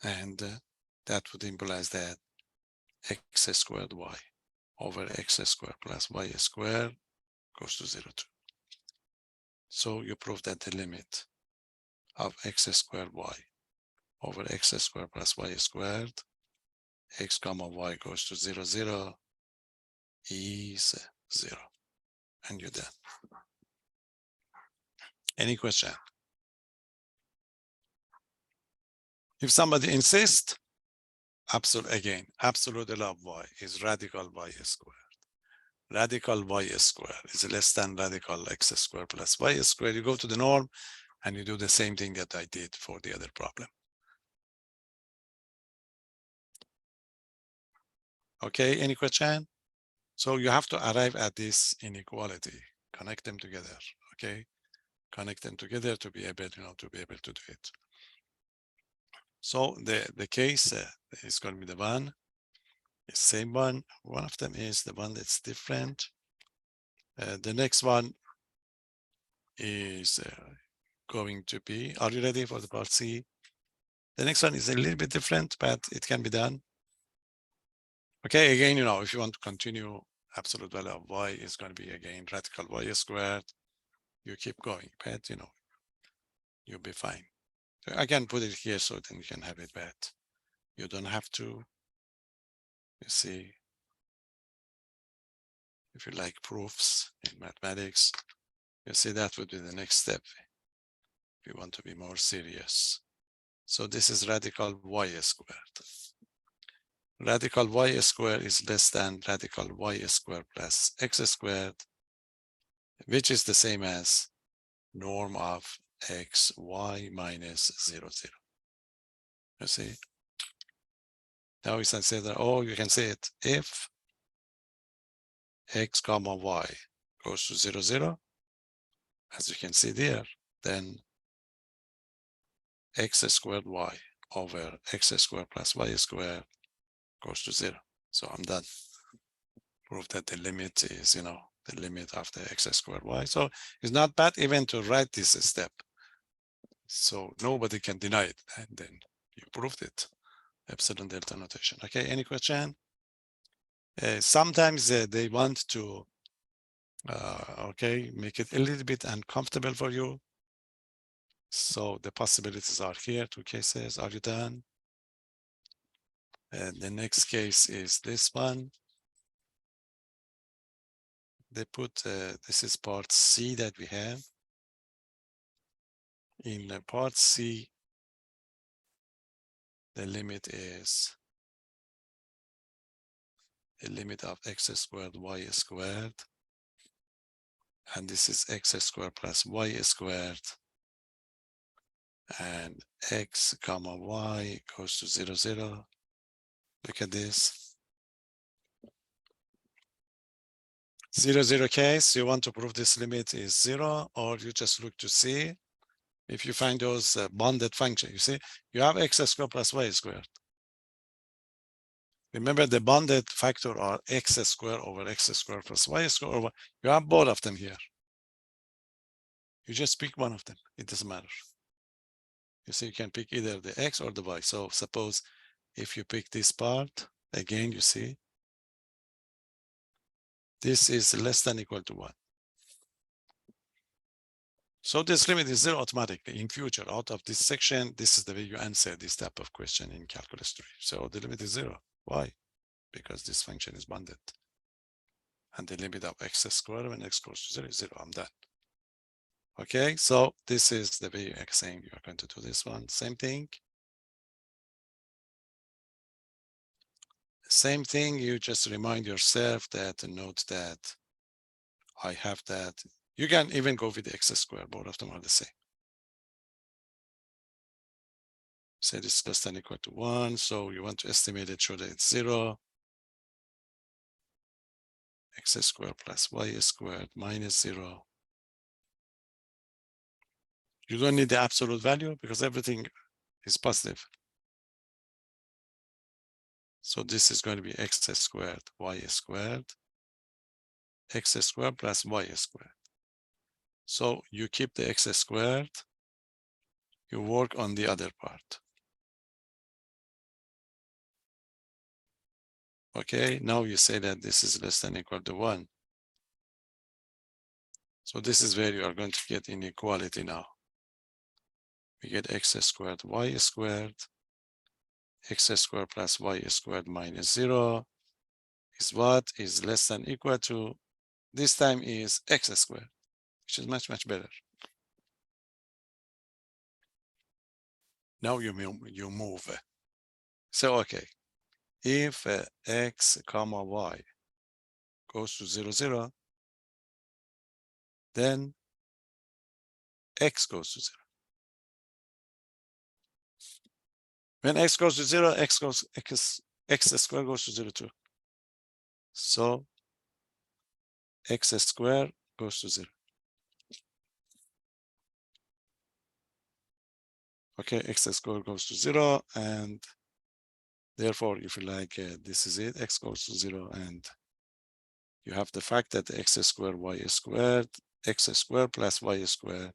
Speaker 1: And that would imply that x squared y over x squared plus y squared goes to 0 too. So you prove that the limit of x squared y over x squared plus y squared, x comma y goes to 0, 0 is 0. And you're done. Any question? If somebody insists, absolute of y is radical y squared. Radical y squared is less than radical x squared plus y squared. You go to the norm and you do the same thing that I did for the other problem. Okay, any question? So you have to arrive at this inequality, connect them together, okay? Connect them together to be able, to be able to do it. So the case is going to be the one, the same one. One of them is the one that's different. The next one is going to be, are you ready for the part C? The next one is a little bit different, but it can be done. Okay, again, if you want to continue, absolute value of y is going to be, again, radical y squared. You keep going, but, you'll be fine. I can put it here so then you can have it, but you don't have to. You see, if you like proofs in mathematics, you see that would be the next step if you want to be more serious. So this is radical y squared. Radical y squared is less than radical y squared plus x squared, which is the same as norm of x, y minus 0, 0. You see? Now we can say that, you can say it if x comma y goes to 0, 0, as you can see there, then x squared y over x squared plus y squared goes to 0. So I'm done. Prove that the limit is, the limit of the x squared y. So it's not bad even to write this step. So nobody can deny it. And then you proved it. Epsilon delta notation. Okay, any question? Sometimes they want to, make it a little bit uncomfortable for you. So the possibilities are here, 2 cases. Are you done? And the next case is this one. They put, this is part C that we have. In part C, the limit is the limit of x squared y squared. And this is x squared plus y squared. And x comma y goes to 0, 0. Look at this. 0 case, you want to prove this limit is 0, or you just look to see if you find those bounded function. You see, you have x squared plus y squared. Remember, the bounded factor are x squared over x squared plus y squared over. You have both of them here. You just pick one of them. It doesn't matter. You see, you can pick either the x or the y. So suppose if you pick this part, again, you see, this is less than equal to 1. So this limit is 0 automatically. In future, out of this section, this is the way you answer this type of question in calculus 3. So the limit is 0. Why? Because this function is bounded. And the limit of x squared when x goes to 0 is 0. I'm done. Okay, so this is the way you're saying you're going to do this one. Same thing. Same thing, you just remind yourself that, note that I have that. You can even go with the x squared, both of them are the same. Say this is less than equal to 1, so you want to estimate it, show that it's 0. X squared plus y squared minus 0. You don't need the absolute value because everything is positive. So this is going to be x squared, y squared, x squared plus y squared. So you keep the x squared, you work on the other part. Okay, now you say that this is less than equal to 1. So this is where you are going to get inequality now. We get x squared, y squared, x squared plus y squared minus 0 is what? Is less than equal to, this time is x squared, which is much, much better. Now you move. So, okay, if x comma y goes to 0, 0, then x goes to 0. When x goes to 0, x squared goes to 0 too. So x squared goes to 0. Okay, x squared goes to 0, and therefore, if you like, this is it, x goes to 0, and you have the fact that x squared, y squared, x squared plus y squared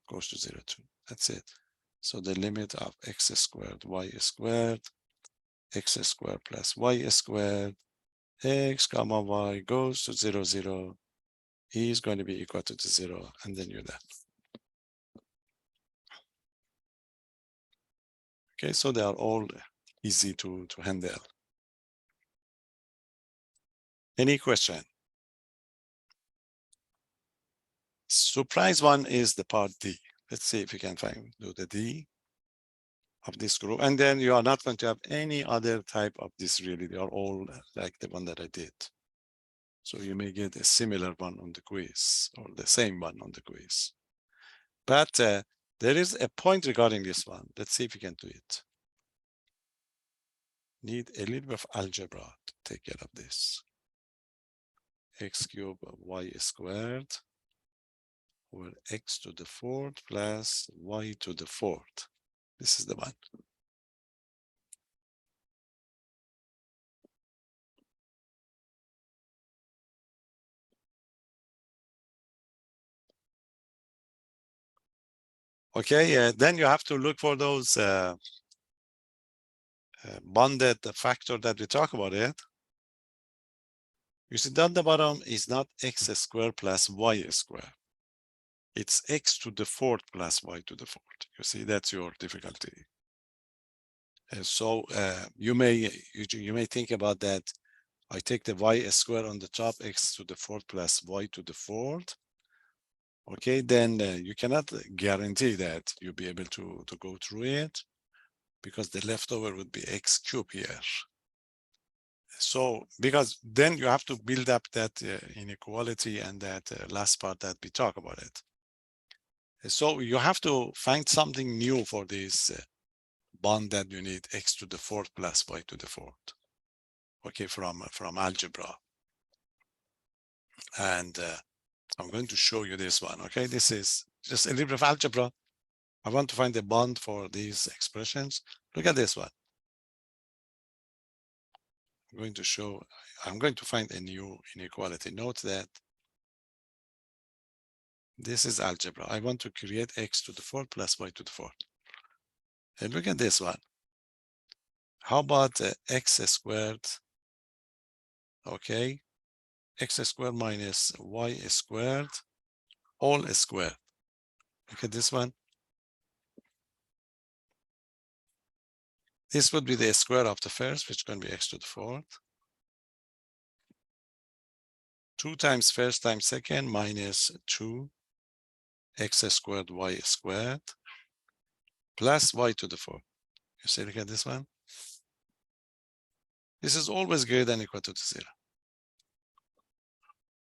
Speaker 1: goes to 0 too. That's it. So the limit of x squared, y squared, x squared plus y squared, x comma y goes to 0, 0 is going to be equal to 0, and then you're done. Okay, so they are all easy to handle. Any question? Surprise one is the part D. Let's see if you can do the D of this group. And then you are not going to have any other type of this really. They are all like the one that I did. So you may get a similar one on the quiz or the same one on the quiz. But there is a point regarding this one. Let's see if you can do it. Need a little bit of algebra to take care of this. X cubed y squared over x to the 4th plus y to the 4th. This is the one. Okay, then you have to look for those bounded factor that we talk about it. You see down the bottom is not x squared plus y squared. It's x to the 4th plus y to the 4th. You see, that's your difficulty. So you may think about that. I take the y squared on the top, x to the 4th plus y to the 4th. Okay, then you cannot guarantee that you'll be able to go through it because the leftover would be x cubed here. So because then you have to build up that inequality and that last part that we talk about it. So you have to find something new for this bond that you need x to the 4th plus y to the 4th. Okay, from algebra. And I'm going to show you this one, okay? This is just a little bit of algebra. I want to find the bond for these expressions. Look at this one. I'm going to find a new inequality. Note that this is algebra. I want to create x to the 4th plus y to the 4th. And look at this one. How about x squared? Okay, x squared minus y squared, all squared. Look at this one. This would be the square of the first, which is going to be x to the 4th. 2 times first times second minus 2 x squared y squared plus y to the 4th. You see, look at this one. This is always greater than or equal to 0.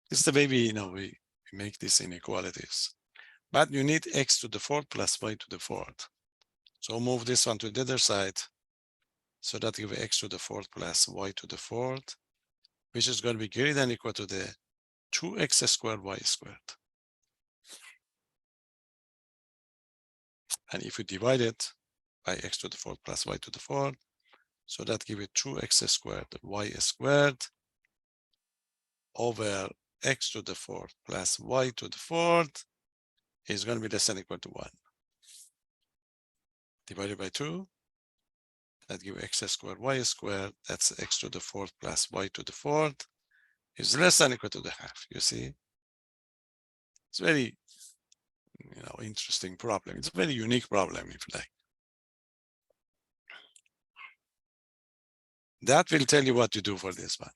Speaker 1: This is the way we make these inequalities. But you need x to the 4th plus y to the 4th. So move this one to the other side. So that gives x to the 4th plus y to the 4th, which is going to be greater than or equal to the 2x squared y squared. And if you divide it by x to the 4th plus y to the 4th, so that gives it 2x squared y squared over x to the 4th plus y to the 4th is going to be less than or equal to 1. Divided by 2, that gives x squared y squared, that's x to the 4th plus y to the 4th, is less than or equal to the half. You see? It's very interesting problem. It's a very unique problem, if you like. That will tell you what to do for this one.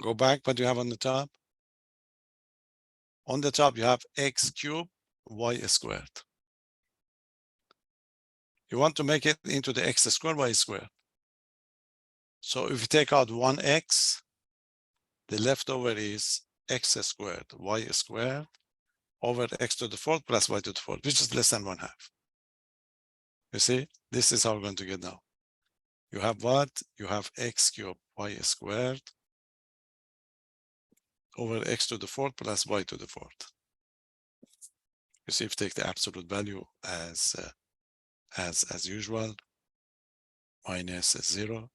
Speaker 1: Go back, what you have on the top. On the top, you have x cubed y squared. You want to make it into the x squared y squared. So if you take out 1x, the leftover is x squared y squared over x to the 4th plus y to the 4th, which is less than 1/2. You see, this is how we're going to get now. You have what? You have x cubed y squared over x to the 4th plus y to the 4th. You see, if you take the absolute value as usual, minus 0.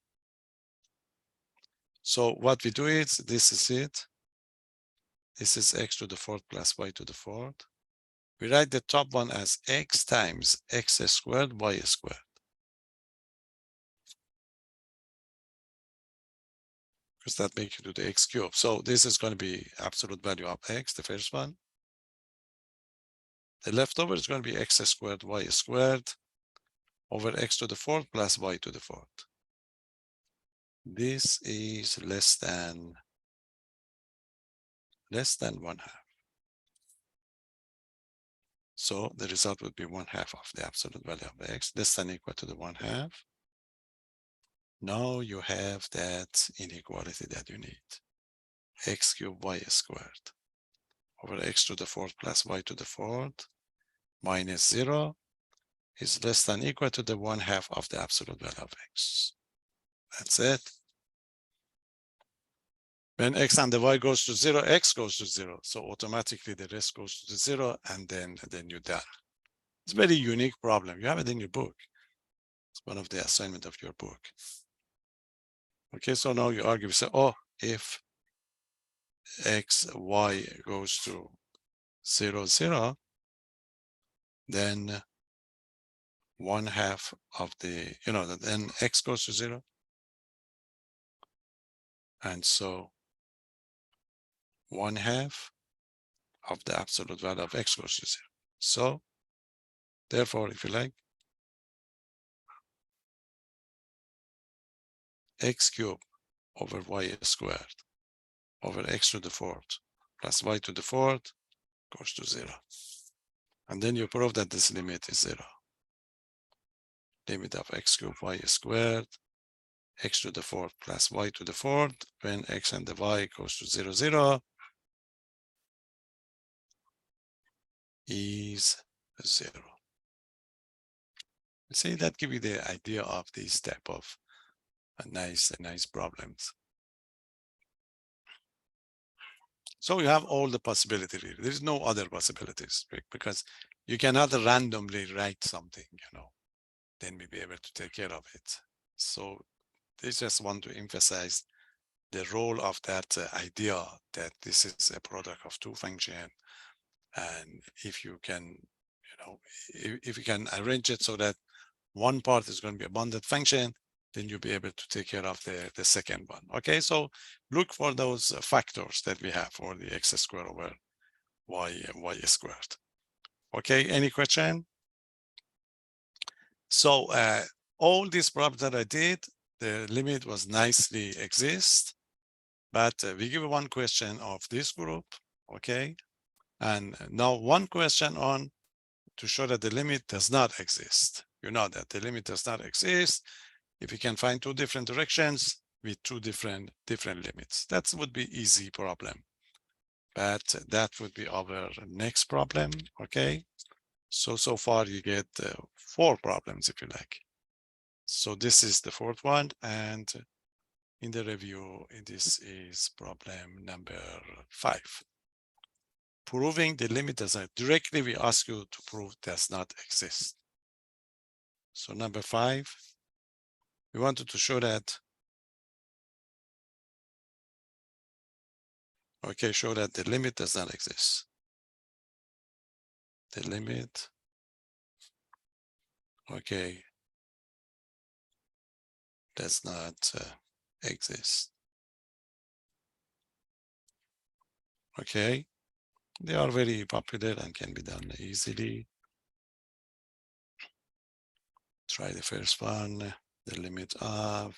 Speaker 1: So what we do is, this is it. This is x to the 4th plus y to the 4th. We write the top one as x times x squared y squared. Because that makes you do the x cubed. So this is going to be absolute value of x, the first one. The leftover is going to be x squared y squared over x to the 4th plus y to the 4th. This is less than 1/2. So the result would be 1/2 of the absolute value of x, less than or equal to the 1/2. Now you have that inequality that you need. X cubed y squared over x to the 4th plus y to the 4th minus 0 is less than or equal to the 1/2 of the absolute value of x. That's it. When x and the y goes to 0, x goes to 0. So automatically the rest goes to the 0, and then you're done. It's a very unique problem. You have it in your book. It's one of the assignment of your book. Okay, so now you argue, say, oh, if x, y goes to 0, 0, then 1/2 of the, then x goes to 0. And so 1/2 of the absolute value of x goes to 0. So therefore, if you like, x cubed over y squared over x to the 4th plus y to the 4th goes to 0. And then you prove that this limit is 0. Limit of x cubed y squared, x to the 4th plus y to the 4th, when x and the y goes to 0, 0, is 0. See, that gives you the idea of these type of nice problems. So you have all the possibilities. There is no other possibilities because you cannot randomly write something, then we'll be able to take care of it. So they just want to emphasize the role of that idea that this is a product of two functions. And if you can, if you can arrange it so that one part is going to be a bounded function, then you'll be able to take care of the second one. Okay, so look for those factors that we have for the x squared over y squared. Okay, any question? So all these problems that I did, the limit was nicely exist, but we give one question of this group, okay? And now one question on to show that the limit does not exist. You know that the limit does not exist if you can find two different directions with two different limits. That would be easy problem. But that would be our next problem, okay? So far you get 4 problems if you like. So this is the 4th one, and in the review, this is problem number 5. Proving the limit does not, directly we ask you to prove does not exist. So number 5, we wanted to show that, okay, show that the limit does not exist. The limit, okay, does not exist. Okay, they are very popular and can be done easily. Try the first one, the limit of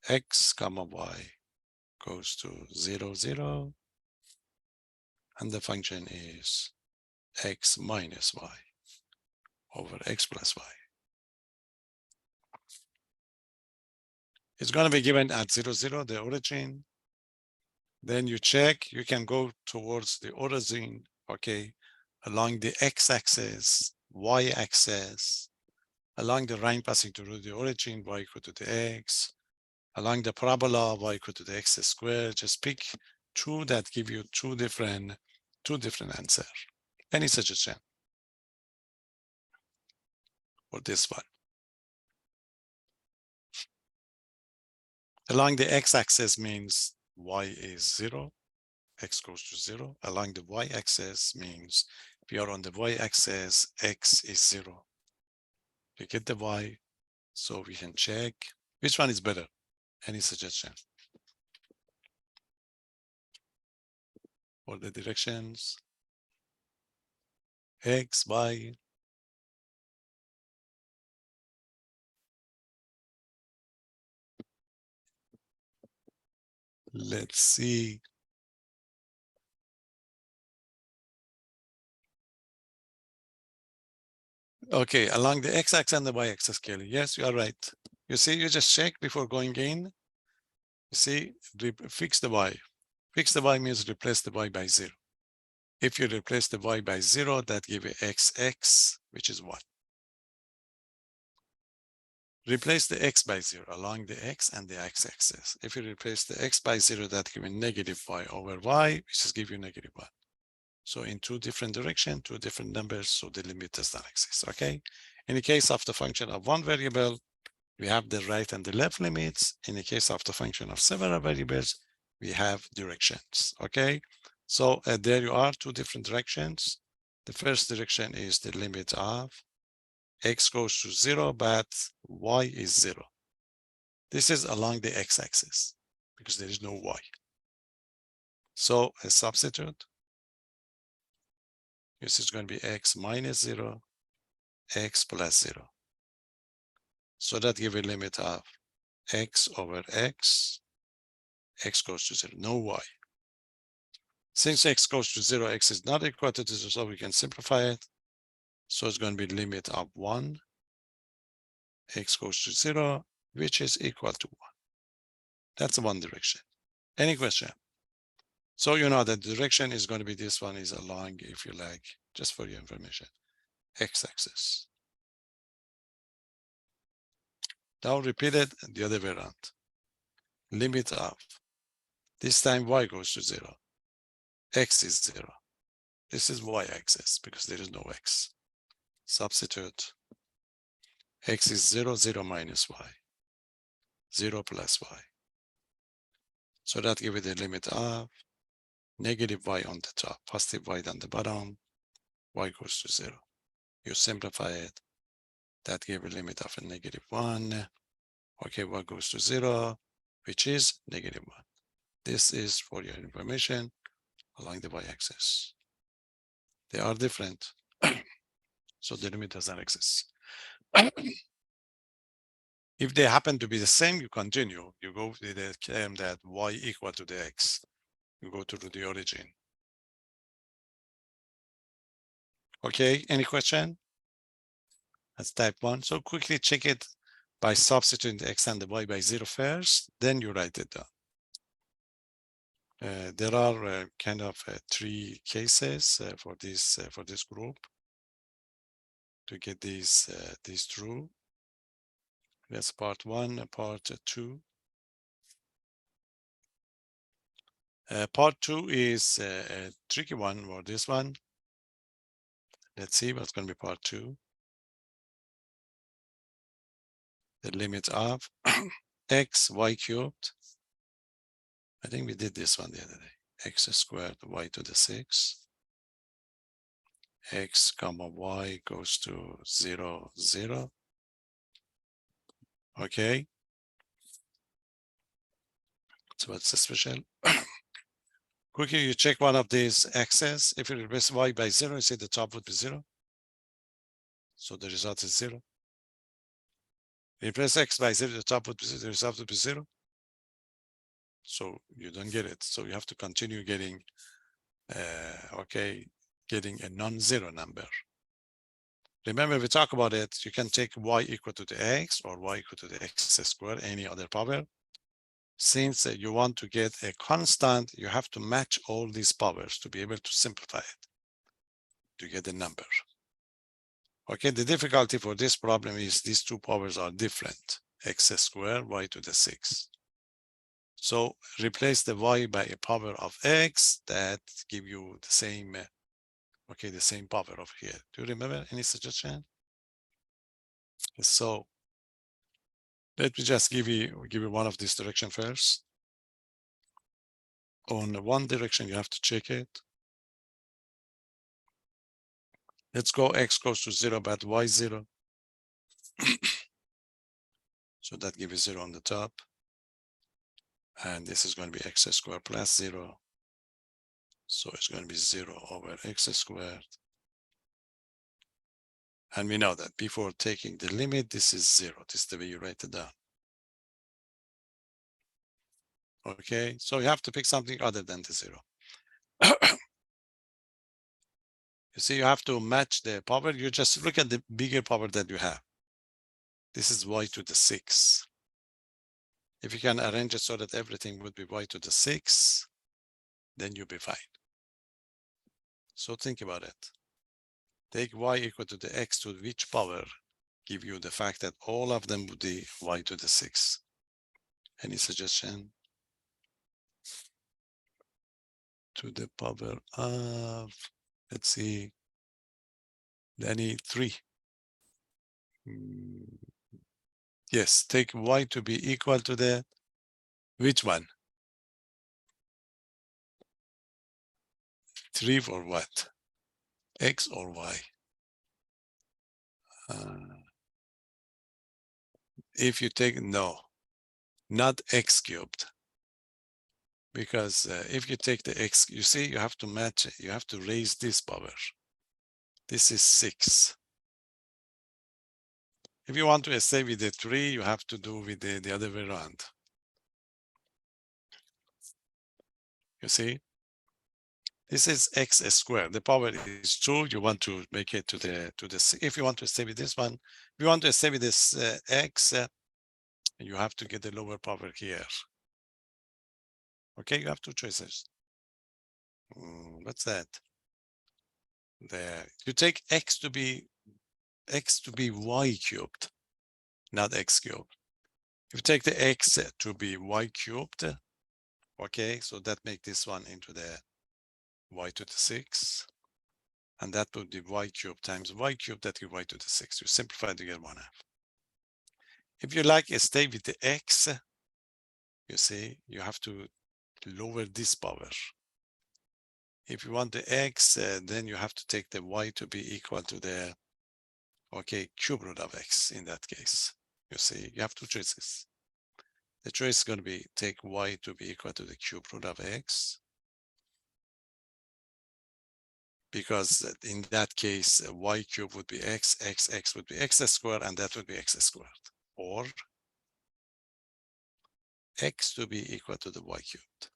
Speaker 1: x comma y goes to 0, 0, and the function is x minus y over x plus y. It's going to be given at 0, 0, the origin. Then you check, you can go towards the origin, okay, along the x-axis, y-axis, along the line passing through the origin, y equal to the x, along the parabola, y equal to the x squared. Just pick 2 that give you two different answers. Any suggestion for this one? Along the x-axis means y is 0, x goes to 0. Along the y-axis means if you are on the y-axis, x is 0. You get the y, so we can check which one is better. Any suggestion for the directions? X, y. Let's see. Okay, along the x-axis and the y-axis, Kelly. Yes, you are right. You see, you just check before going in. You see, fix the y. Fix the y means replace the y by 0. If you replace the y by 0, that gives you xx, which is 1. Replace the x by 0 along the x and the x-axis. If you replace the x by 0, that gives you negative y over y, which is give you negative 1. So in two different directions, two different numbers, so the limit does not exist, okay? In the case of the function of one variable, we have the right and the left limits. In the case of the function of several variables, we have directions, okay? So there you are, two different directions. The first direction is the limit of x goes to 0, but y is 0. This is along the x-axis because there is no y. So a substitute. This is going to be x minus 0, x plus 0. So that gives a limit of x over x, x goes to 0, no y. Since x goes to 0, x is not equal to 0, so we can simplify it. So it's going to be limit of 1, x goes to 0, which is equal to 1. That's one direction. Any question? So you know the direction is going to be this one is along, if you like, just for your information, x-axis. Now repeat it the other way around. Limit of This time y goes to 0. X is 0. This is y-axis because there is no x. Substitute. X is 0, 0 minus y. 0 plus y. So that gives you the limit of negative y on the top, positive y on the bottom, y goes to 0. You simplify it. That gives a limit of a -1. Okay, y goes to 0, which is -1. This is for your information along the y-axis. They are different, so the limit does not exist. If they happen to be the same, you continue. You go with the claim that y equal to the x. You go to the origin. Okay, any question? That's type 1. So quickly check it by substituting the x and the y by 0 first, then you write it down. There are kind of 3 cases for this group to get these true. That's part 1, part 2. Part 2 is a tricky one for this one. Let's see what's going to be part 2. The limit of x, y cubed. I think we did this one the other day. X squared, y to the 6. X comma y goes to 0, 0. Okay. So what's the special? Quickly, you check one of these x's. If you replace y by 0, you see the top would be 0. So the result is 0. Replace x by 0, the top would be 0, the result would be 0. So you don't get it. So you have to continue getting, getting a non-zero number. Remember, we talk about it. You can take y equal to the x or y equal to the x squared, any other power. Since you want to get a constant, you have to match all these powers to be able to simplify it, to get a number. Okay, the difficulty for this problem is these two powers are different, x squared, y to the 6. So replace the y by a power of x that give you the same, the same power of here. Do you remember any suggestion? So let me just give you one of this direction first. On one direction, you have to check it. Let's go x goes to 0, but y 0. So that gives you 0 on the top. And this is going to be x squared plus 0. So it's going to be 0 over x squared. And we know that before taking the limit, this is 0. This is the way you write it down. Okay, so you have to pick something other than the 0. You see, you have to match the power. You just look at the bigger power that you have. This is y to the 6. If you can arrange it so that everything would be y to the 6, then you'll be fine. So think about it. Take y equal to the x to which power give you the fact that all of them would be y to the 6. Any suggestion? To the power of, let's see, Danny, 3. Yes, take y to be equal to the, which one? 3 for what? X or y? If you take, no, not x cubed. Because if you take the x, you see, you have to match it. You have to raise this power. This is 6. If you want to stay with the 3, you have to do with the other way around. You see? This is x squared. The power is 2. You want to make it to the if you want to stay with this one, if you want to stay with this x, you have to get the lower power here. Okay, you have 2 choices. What's that? There. You take x to be y cubed, not x cubed. If you take the x to be y cubed, Okay, so that make this one into the y to the 6. And that would be y cubed times y cubed, that give y to the 6. You simplify to get 1/2. If you like, stay with the x, you see, you have to lower this power. If you want the x, then you have to take the y to be equal to the, okay, cube root of x in that case. You see, you have two choices. The choice is going to be take y to be equal to the cube root of x, because in that case, y cube would be x would be x squared, and that would be x squared. Or x to be equal to the y cubed.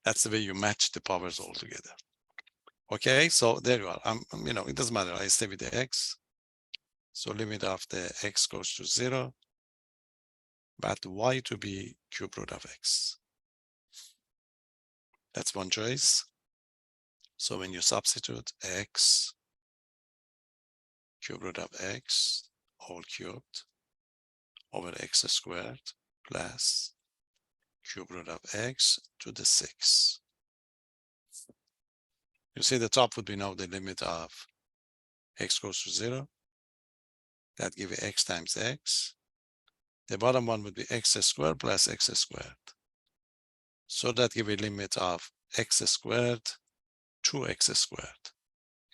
Speaker 1: That's the way you match the powers all together. Okay, so there you are. It doesn't matter. I stay with the x. So limit of the x goes to 0, but y to be cube root of x. That's one choice. So when you substitute x cube root of x whole cubed over x squared plus cube root of x to the 6. You see the top would be now the limit of x goes to 0. That gives you x times x. The bottom one would be x squared plus x squared. So that gives you a limit of x squared to x squared.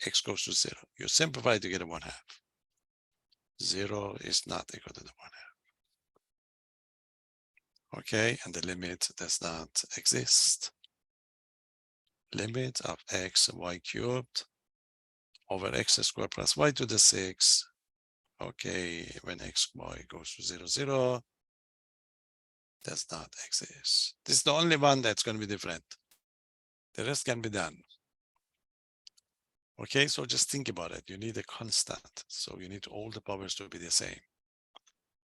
Speaker 1: X goes to 0. You simplify to get a 1/2. 0 is not equal to the 1/2. Okay, and the limit does not exist. Limit of x y cubed over x squared plus y to the 6. Okay, when x, y goes to 0, 0, does not exist. This is the only one that's going to be different. The rest can be done. Okay, so just think about it. You need a constant. So you need all the powers to be the same.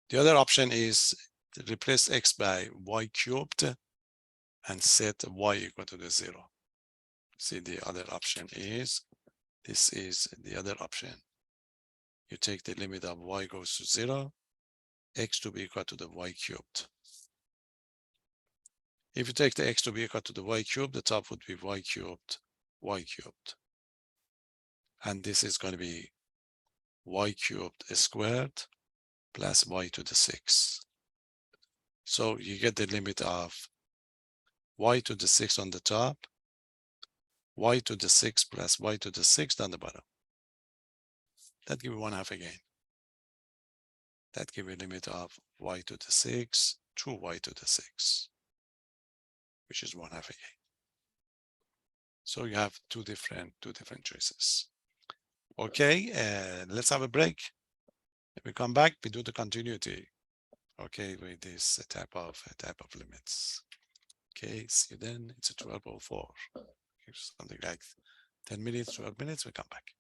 Speaker 1: The other option is to replace x by y cubed and set y equal to the 0. See, the other option is, this is the other option. You take the limit of y goes to 0, x to be equal to the y cubed. If you take the x to be equal to the y cubed, the top would be y cubed, y cubed. And this is going to be y cubed squared plus y to the 6. So you get the limit of y to the 6 on the top, y to the 6 plus y to the 6 down the bottom. That gives you 1/2 again. That gives you a limit of y to the 6 to y to the 6, which is 1/2 again. So you have two different choices. Okay, let's have a break. If we come back, we do the continuity. Okay, with this type of limits. Okay, see you then. It's a 12:04. Something like 10 minutes, 12 minutes. We come back.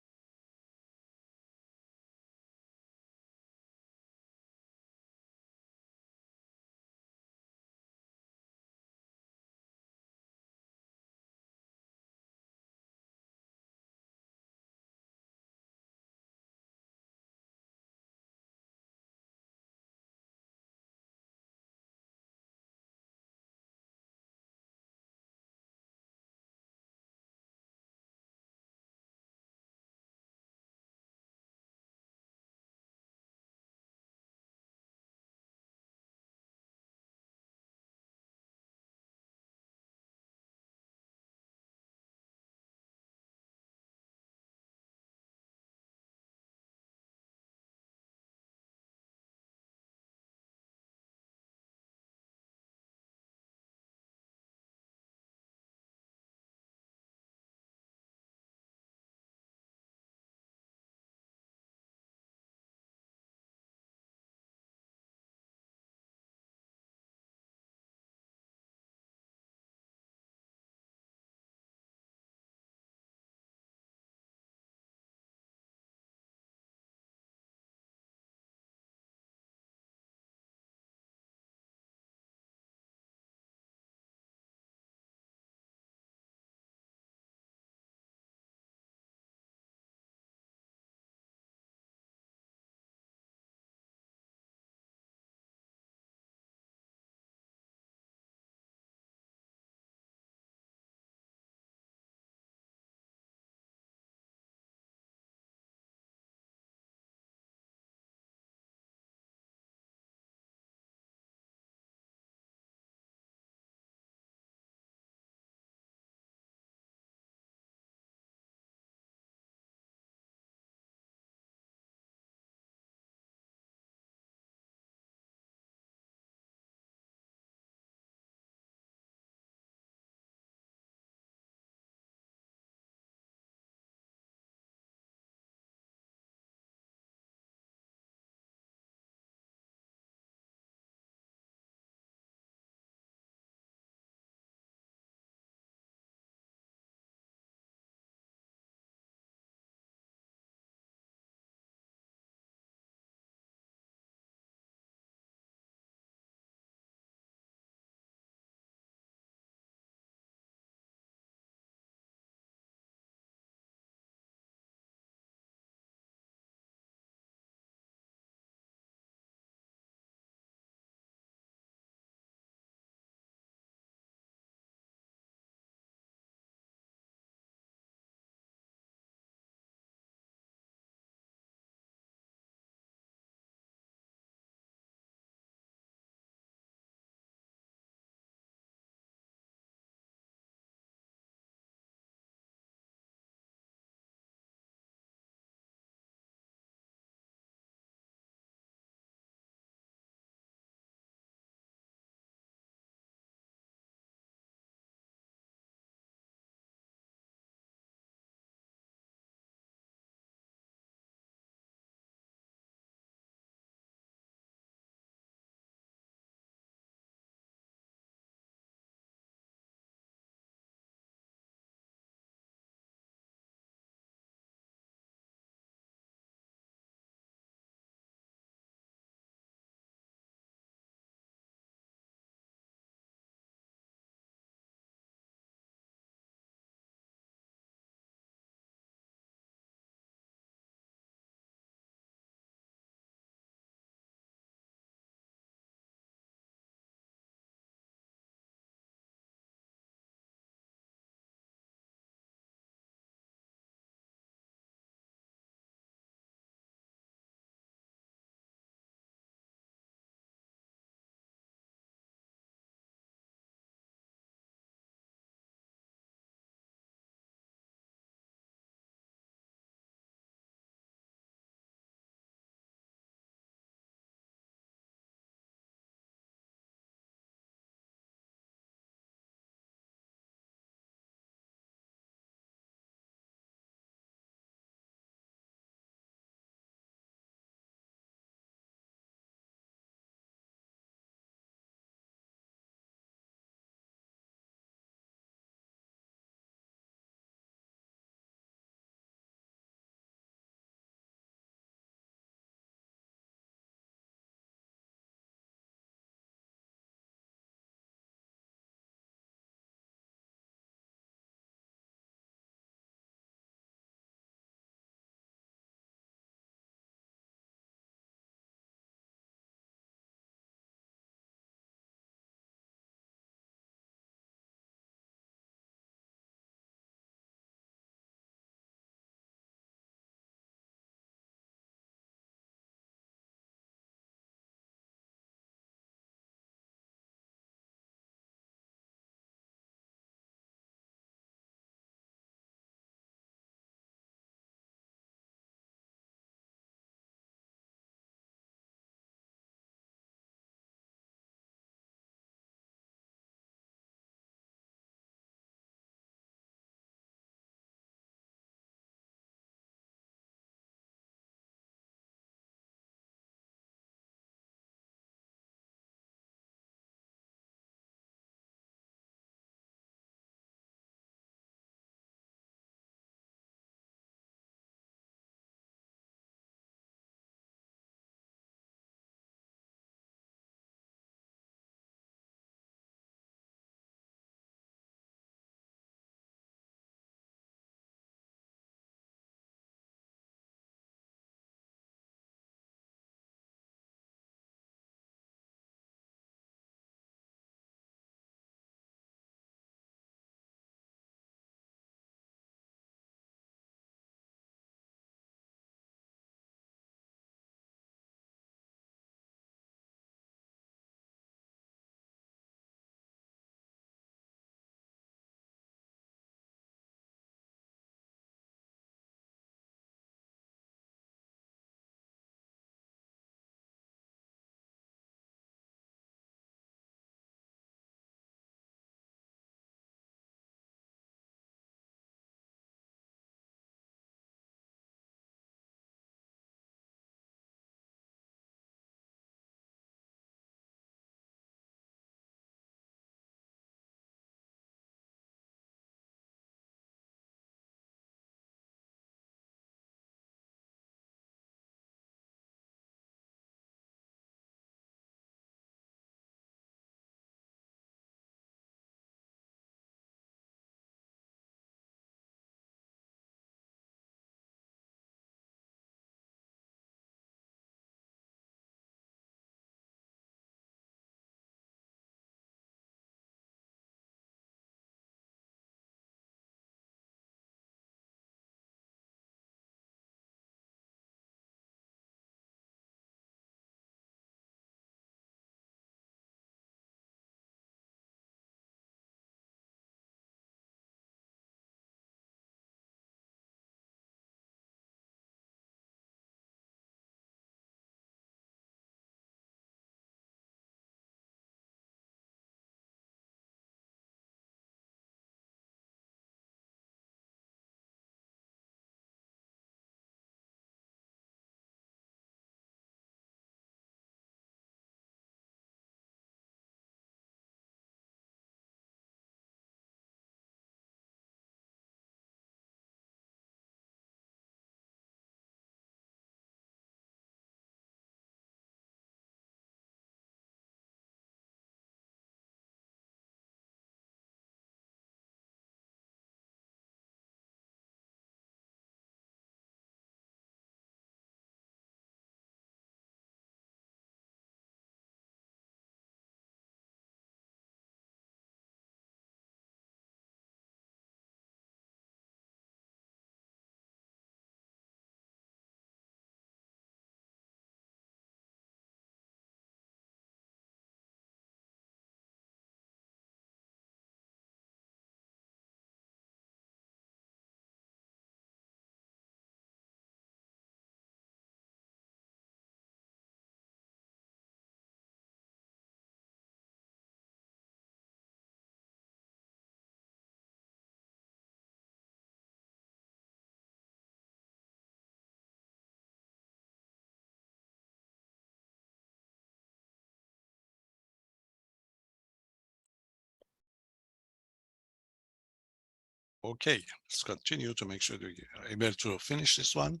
Speaker 1: Okay, let's continue to make sure that we are able to finish this one.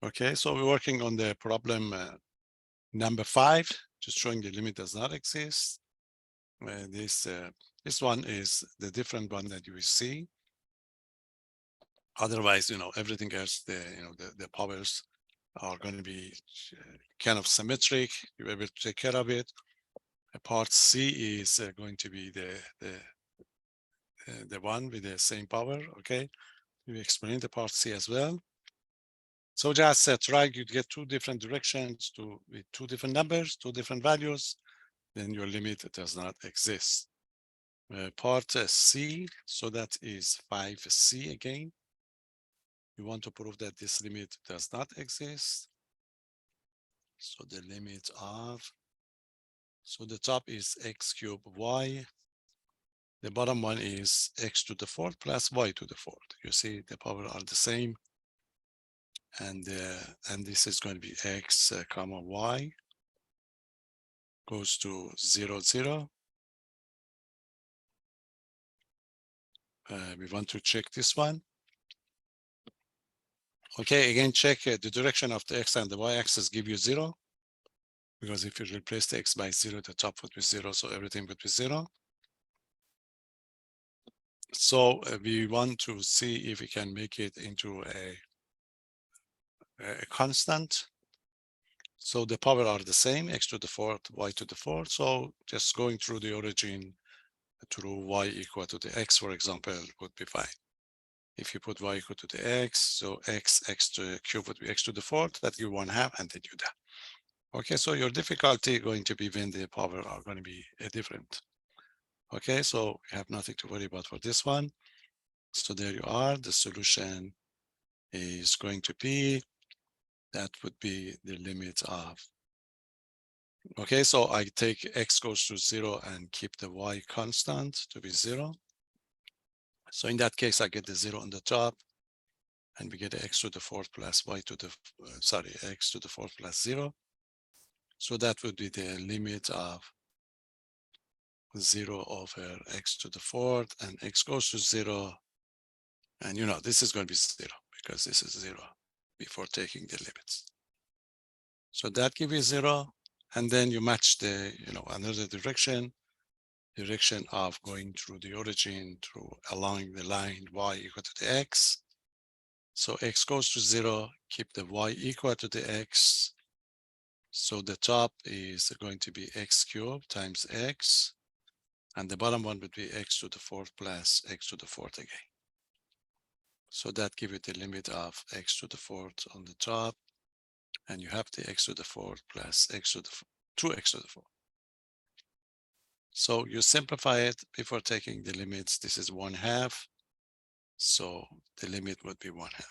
Speaker 1: Okay, so we're working on the problem number 5, just showing the limit does not exist. This one is the different one that you will see. Otherwise, everything else, the powers are going to be kind of symmetric. You're able to take care of it. Part C is going to be the one with the same power. Okay, we explained the part C as well. So just try to get 2 different directions with 2 different numbers, 2 different values, then your limit does not exist. Part C, so that is 5C again. You want to prove that this limit does not exist. So the limit of, so the top is x cubed y. The bottom one is x to the 4th plus y to the 4th. You see the power are the same. And this is going to be x comma y goes to 0, 0. We want to check this one. Okay, again, check the direction of the x and the y-axis give you 0. Because if you replace the x by 0, the top would be 0, so everything would be 0. So we want to see if we can make it into a constant. So the power are the same, x to the 4th, y to the 4th. So just going through the origin through y equal to the x, for example, would be fine. If you put y equal to the x, so x to the cube would be x to the 4th, that you 1/2, and then you done. Okay, so your difficulty going to be when the power are going to be different. Okay, so we have nothing to worry about for this one. So there you are. The solution is going to be, that would be the limit of, okay, so I take x goes to 0 and keep the y constant to be 0. So in that case, I get the 0 on the top, and we get x to the 4th plus y to the, x to the 4th plus 0. So that would be the limit of 0 over x to the 4th, and x goes to 0. And this is going to be 0 because this is 0 before taking the limits. So that gives you 0. And then you match the, another direction of going through the origin, through allowing the line y equal to the x. So x goes to 0, keep the y equal to the x. So the top is going to be x cubed times x. And the bottom one would be x to the 4th plus x to the 4th again. So that gives you the limit of x to the 4th on the top. And you have the x to the 4th plus x to the 2x to the 4th. So you simplify it before taking the limits. This is 1/2. So the limit would be 1/2.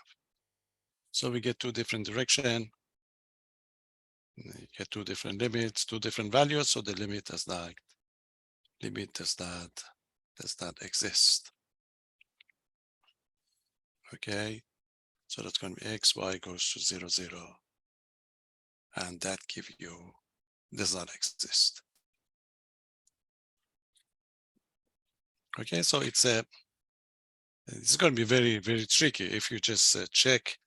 Speaker 1: So we get 2 different directions. You get 2 different limits, 2 different values. So the limit does not exist. Okay. So that's going to be x, y goes to 0, 0. And that gives you, does not exist. Okay, so it's going to be very, very tricky if you just check,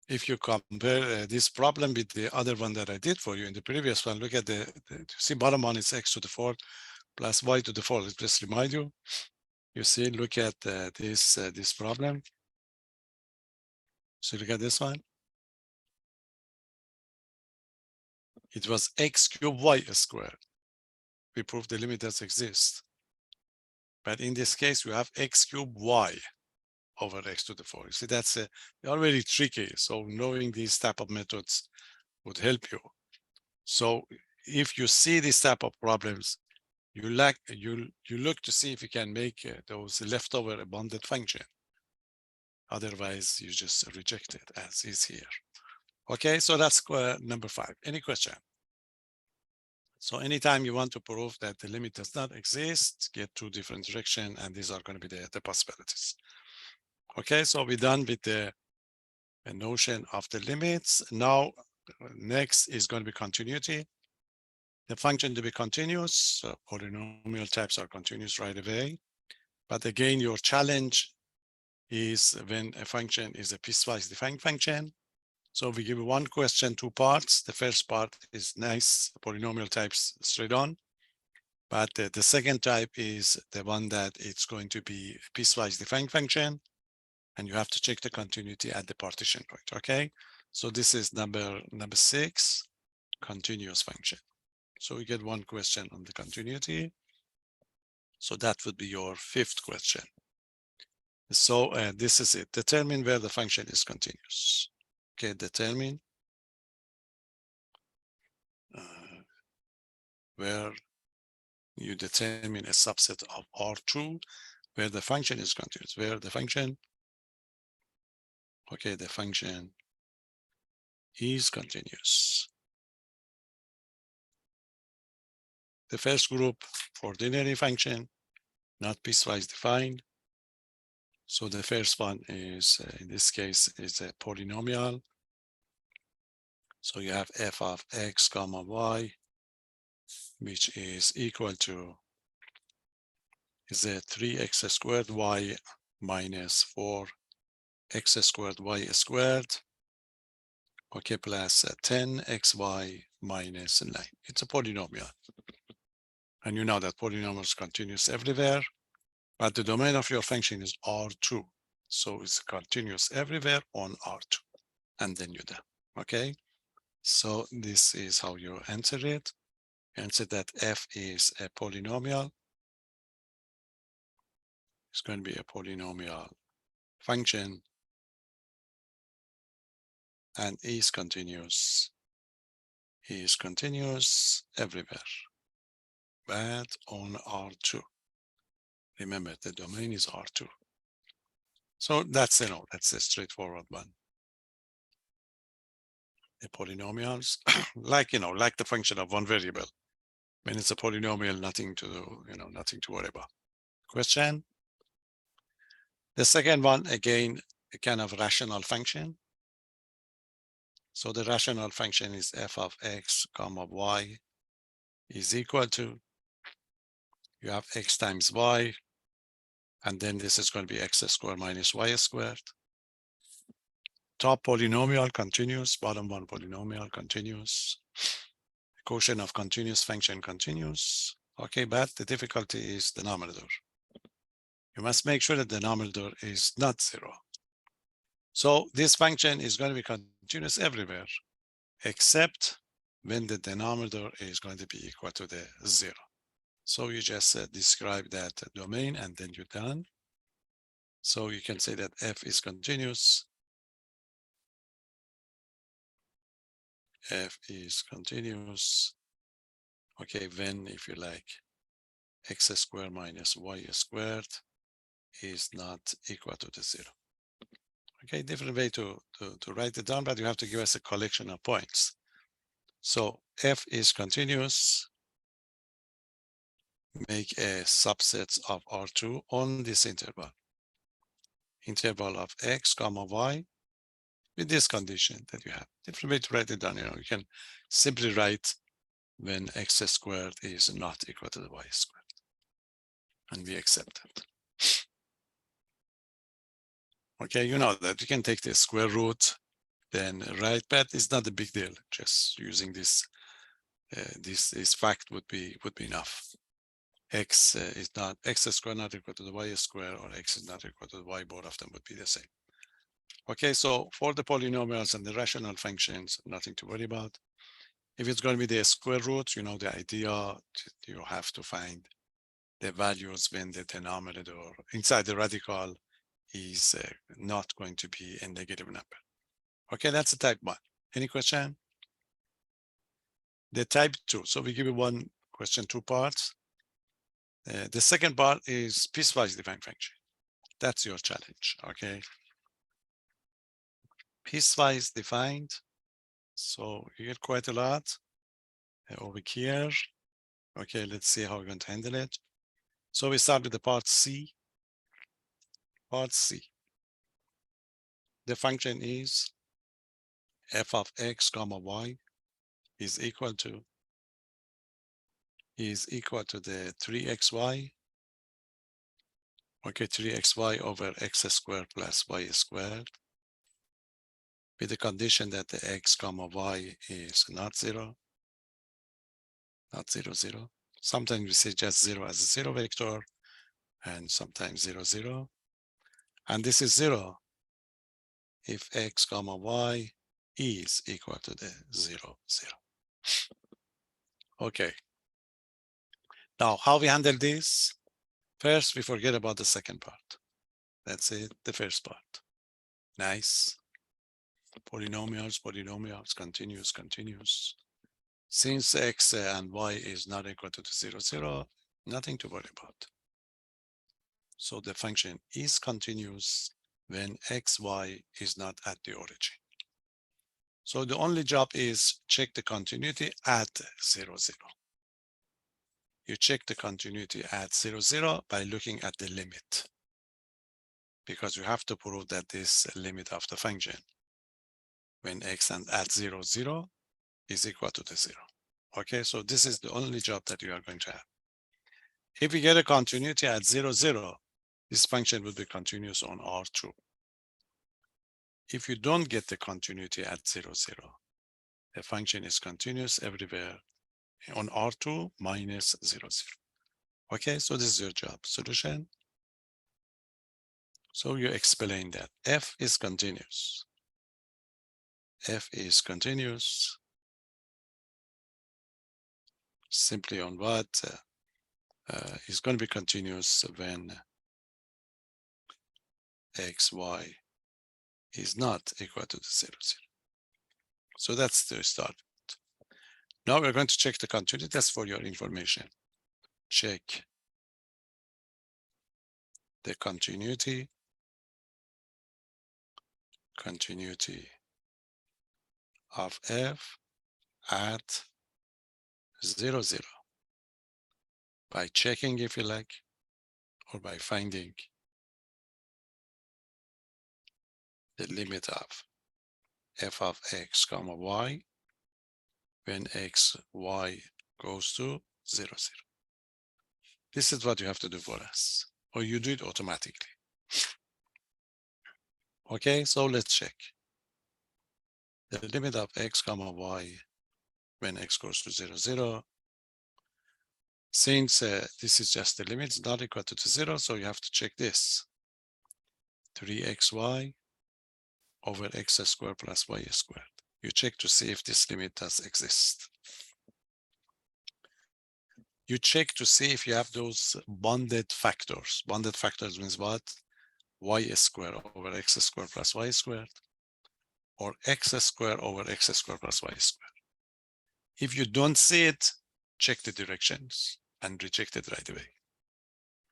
Speaker 1: if you compare this problem with the other one that I did for you in the previous one. Look at see bottom one is x to the 4th plus y to the 4th. Let's just remind you. You see, look at this problem. So look at this one. It was x cubed y squared. We proved the limit does exist. But in this case, we have x cubed y over x to the 4th. You see, that's already tricky. So knowing these type of methods would help you. So if you see these type of problems, you look to see if you can make those leftover bounded function. Otherwise, you just reject it as is here. Okay, so that's number 5. Any question? So anytime you want to prove that the limit does not exist, get 2 different directions, and these are going to be the possibilities. Okay, so we're done with the notion of the limits. Now, next is going to be continuity. The function to be continuous, polynomial types are continuous right away. But again, your challenge is when a function is a piecewise defined function. So we give you one question, two parts. The first part is nice, polynomial types straight on. But the second type is the one that it's going to be piecewise defined function, and you have to check the continuity at the partition point, okay? So this is number 6, continuous function. So we get one question on the continuity. So that would be your 5th question. So this is it. Determine where the function is continuous. Okay, determine where you determine a subset of R2 where the function is continuous, where the function, okay, the function is continuous. The first group for ordinary function, not piecewise defined. So the first one is, in this case, is a polynomial. So you have f of x comma y, which is equal to is a 3x squared y minus 4x squared y squared, okay, plus 10xy minus 9. It's a polynomial. And you know that polynomials continuous everywhere, but the domain of your function is R2. So it's continuous everywhere on R2. And then you're done, okay? So this is how you answer it. Answer that f is a polynomial. It's going to be a polynomial function and is continuous everywhere, but on R2. Remember, the domain is R2. So that's, that's a straightforward one. The polynomials, like the function of one variable. When it's a polynomial, nothing to do, nothing to worry about. Question? The second one, again, a kind of rational function. So the rational function is f of x comma y is equal to, you have x times y, and then this is going to be x squared minus y squared. Top polynomial continuous, bottom one polynomial continuous. Quotient of continuous function continuous. Okay, but the difficulty is the denominator. You must make sure that the denominator is not 0. So this function is going to be continuous everywhere, except when the denominator is going to be equal to the 0. So you just describe that domain and then you're done. So you can say that f is continuous. F is continuous. Okay, when, if you like, x squared minus y squared is not equal to the 0. Okay, different way to write it down, but you have to give us a collection of points. So f is continuous. Make a subset of R2 on this interval of x comma y with this condition that you have. Different way to write it down. You can simply write when x squared is not equal to the y squared, and we accept it. Okay, you know that you can take the square root, then write, but it's not a big deal. Just using this, this fact would be enough. X is not x squared not equal to the y squared, or x is not equal to the y. Both of them would be the same. Okay, so for the polynomials and the rational functions, nothing to worry about. If it's going to be the square root, you know the idea. You have to find the values when the denominator inside the radical is not going to be a negative number. Okay, that's the type 1. Any question? The type 2. So we give you one question, 2 parts. The second part is piecewise defined function. That's your challenge. Okay. Piecewise defined. So you get quite a lot over here. Okay, let's see how we're going to handle it. So we start with the part C. Part C. The function is f of x comma y is equal to the 3xy Okay, 3xy over x squared plus y squared, with the condition that the x comma y is not 0, not 0, 0. Sometimes we say just 0 as a 0 vector, and sometimes 0, 0. And this is 0 if x comma y is equal to the 0, 0. Okay. Now, how we handle this? First, we forget about the second part. That's it, the first part. Nice. Polynomials, polynomials, continuous, continuous. Since x and y is not equal to 0, 0, nothing to worry about. So the function is continuous when x, y is not at the origin. So the only job is check the continuity at 0, 0. You check the continuity at 0, 0 by looking at the limit, because you have to prove that this limit of the function when x and at 0, 0 is equal to the 0. Okay, so this is the only job that you are going to have. If you get a continuity at 0, 0, this function will be continuous on R2. If you don't get the continuity at 0, 0, the function is continuous everywhere on R2 minus 0, 0. Okay, so this is your job. Solution. So you explain that f is continuous. F is continuous simply on what? Is going to be continuous when x, y is not equal to the 0, 0. So that's the start. Now we're going to check the continuity. That's for your information. Check the continuity of f at 0, 0 by checking, if you like, or by finding the limit of f of x comma y when x, y goes to 0, 0. This is what you have to do for us, or you do it automatically. Okay, so let's check. The limit of x comma y when x goes to 0, 0. Since this is just the limit, it's not equal to 0, so you have to check this. 3xy over x squared plus y squared. You check to see if this limit does exist. You check to see if you have those bounded factors. Bounded factors means what? Y squared over x squared plus y squared, or x squared over x squared plus y squared. If you don't see it, check the directions and reject it right away.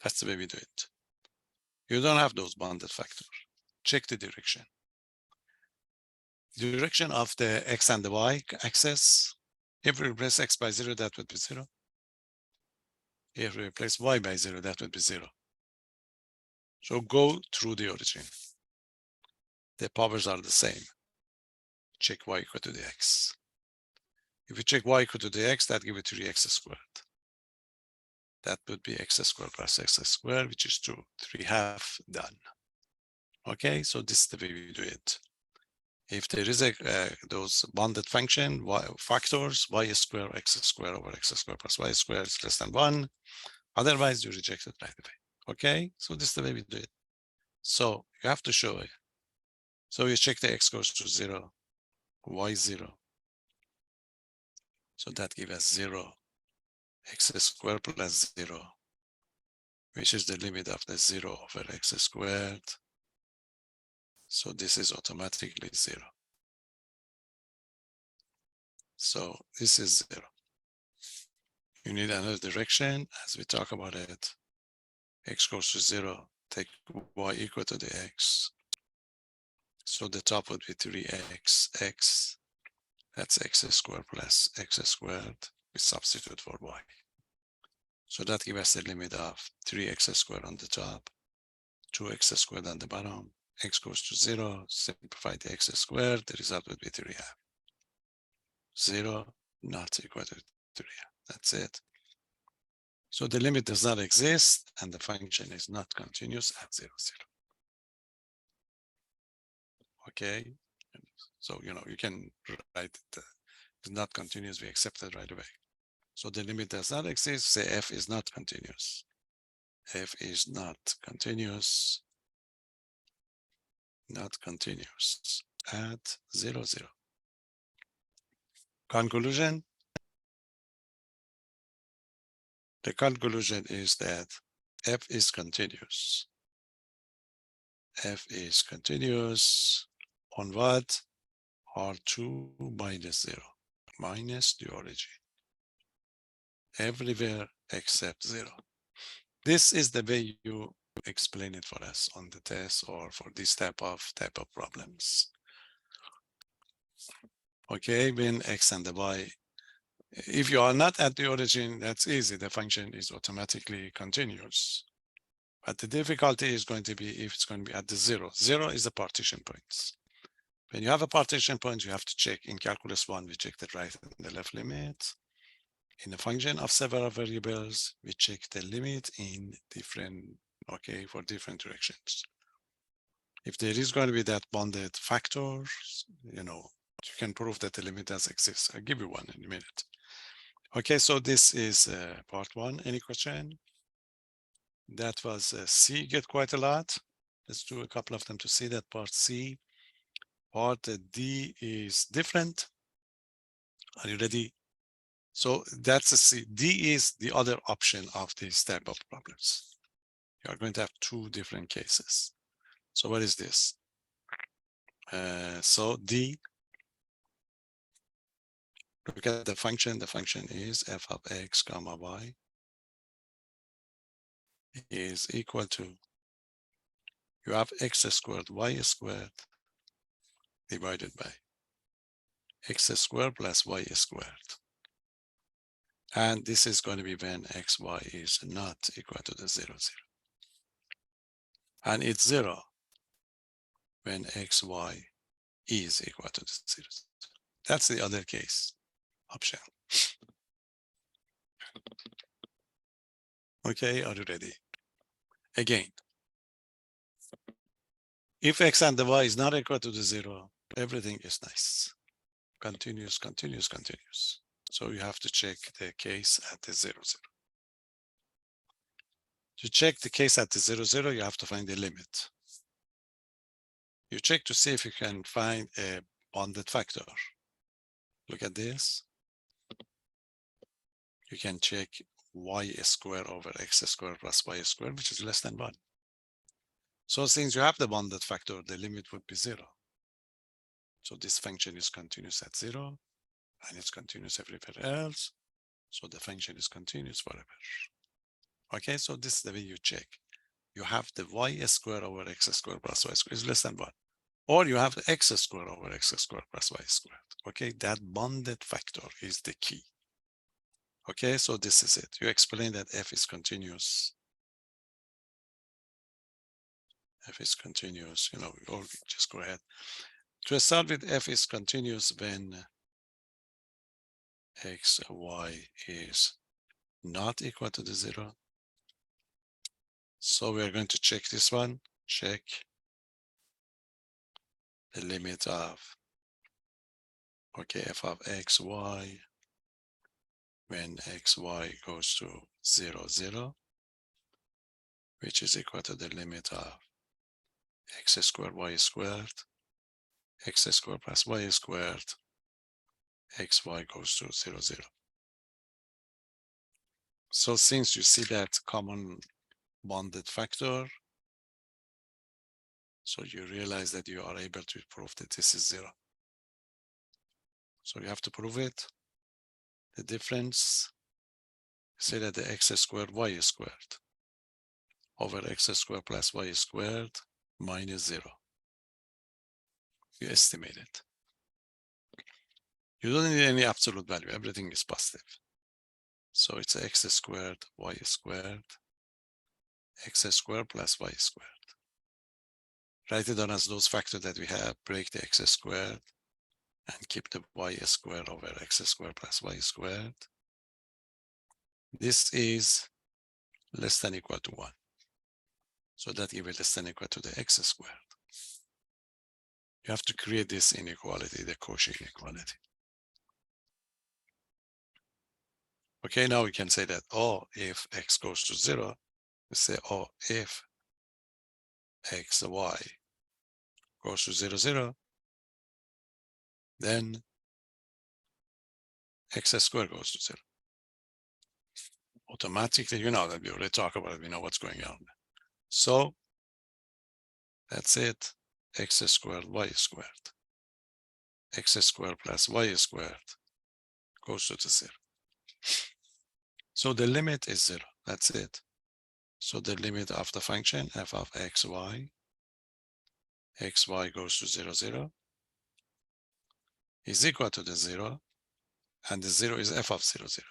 Speaker 1: That's the way we do it. You don't have those bounded factors. Check the direction. The direction of the x and the y axis, if we replace x by 0, that would be 0. If we replace y by 0, that would be 0. So go through the origin. The powers are the same. Check y equal to the x. If you check y equal to the x, that gives you 3x squared. That would be x squared plus x squared, which is 2. 3 half done. Okay, so this is the way we do it. If there is those bounded function factors, y squared x squared over x squared plus y squared is less than 1. Otherwise, you reject it right away. Okay, so this is the way we do it. So you have to show it. So you check the x goes to 0, y 0. So that gives us 0, x squared plus 0, which is the limit of the 0 over x squared. So this is automatically 0. So this is 0. You need another direction as we talk about it. X goes to 0, take y equal to the x. So the top would be 3x, x. That's x squared plus x squared. We substitute for y. So that gives us the limit of 3x squared on the top, 2x squared on the bottom. X goes to 0, simplify the x squared, the result would be 3 half. 0 not equal to 3 half. That's it. So the limit does not exist and the function is not continuous at 0, 0. Okay, so you can write it, it's not continuous, we accept it right away. So the limit does not exist, say f is not continuous. F is not continuous, not continuous at 0, 0. Conclusion? The conclusion is that f is continuous. F is continuous on what? R2 minus 0, minus the origin. Everywhere except 0. This is the way you explain it for us on the test or for this type of problems. Okay, when x and the y, if you are not at the origin, that's easy. The function is automatically continuous. But the difficulty is going to be if it's going to be at the 0. 0 is the partition points. When you have a partition point, you have to check in calculus 1, we check the right and the left limit. In a function of several variables, we check the limit in different, okay, for different directions. If there is going to be that bounded factor, you can prove that the limit does exist. I'll give you one in a minute. Okay, so this is part 1. Any question? That was C, get quite a lot. Let's do a couple of them to see that part C. Part D is different. Are you ready? So that's a C. D is the other option of these type of problems. You are going to have 2 different cases. So what is this? So D, look at the function. The function is f of x comma y is equal to, you have x squared y squared divided by x squared plus y squared. And this is going to be when x, y is not equal to the 0, 0. And it's 0 when x, y is equal to the 0. That's the other case option. Okay, are you ready? Again, if x and the y is not equal to the 0, everything is nice. Continuous, continuous, continuous. So you have to check the case at the 0, 0. To check the case at the 0, 0, you have to find the limit. You check to see if you can find a bounded factor. Look at this. You can check y squared over x squared plus y squared, which is less than 1. So since you have the bounded factor, the limit would be 0. So this function is continuous at 0, and it's continuous everywhere else. So the function is continuous forever. Okay, so this is the way you check. You have the y squared over x squared plus y squared is less than 1. Or you have the x squared over x squared plus y squared. Okay, that bounded factor is the key. Okay, so this is it. You explain that f is continuous. F is continuous, or just go ahead. To start with, f is continuous when x, y is not equal to the 0. So we are going to check this one. Check the limit of, okay, f of x, y, when x, y goes to 0, 0, which is equal to the limit of x squared, y squared, x squared plus y squared, x, y goes to 0, 0. So since you see that common bounded factor, so you realize that you are able to prove that this is 0. So you have to prove it. The difference, say that the x squared, y squared over x squared plus y squared minus 0. You estimate it. You don't need any absolute value. Everything is positive. So it's x squared, y squared, x squared plus y squared. Write it down as those factors that we have, break the x squared, and keep the y squared over x squared plus y squared. This is less than equal to 1. So that gives less than equal to the x squared. You have to create this inequality, the Cauchy inequality. Okay, now we can say that, oh, if x goes to 0, we say, oh, if x, y goes to 0, 0, then x squared goes to 0. Automatically, you know that we already talked about it, we know what's going on. So that's it, x squared, y squared. X squared plus y squared goes to the 0. So the limit is 0, that's it. So the limit of the function f of xy goes to 0, 0 is equal to the 0, and the 0 is f of 0, 0.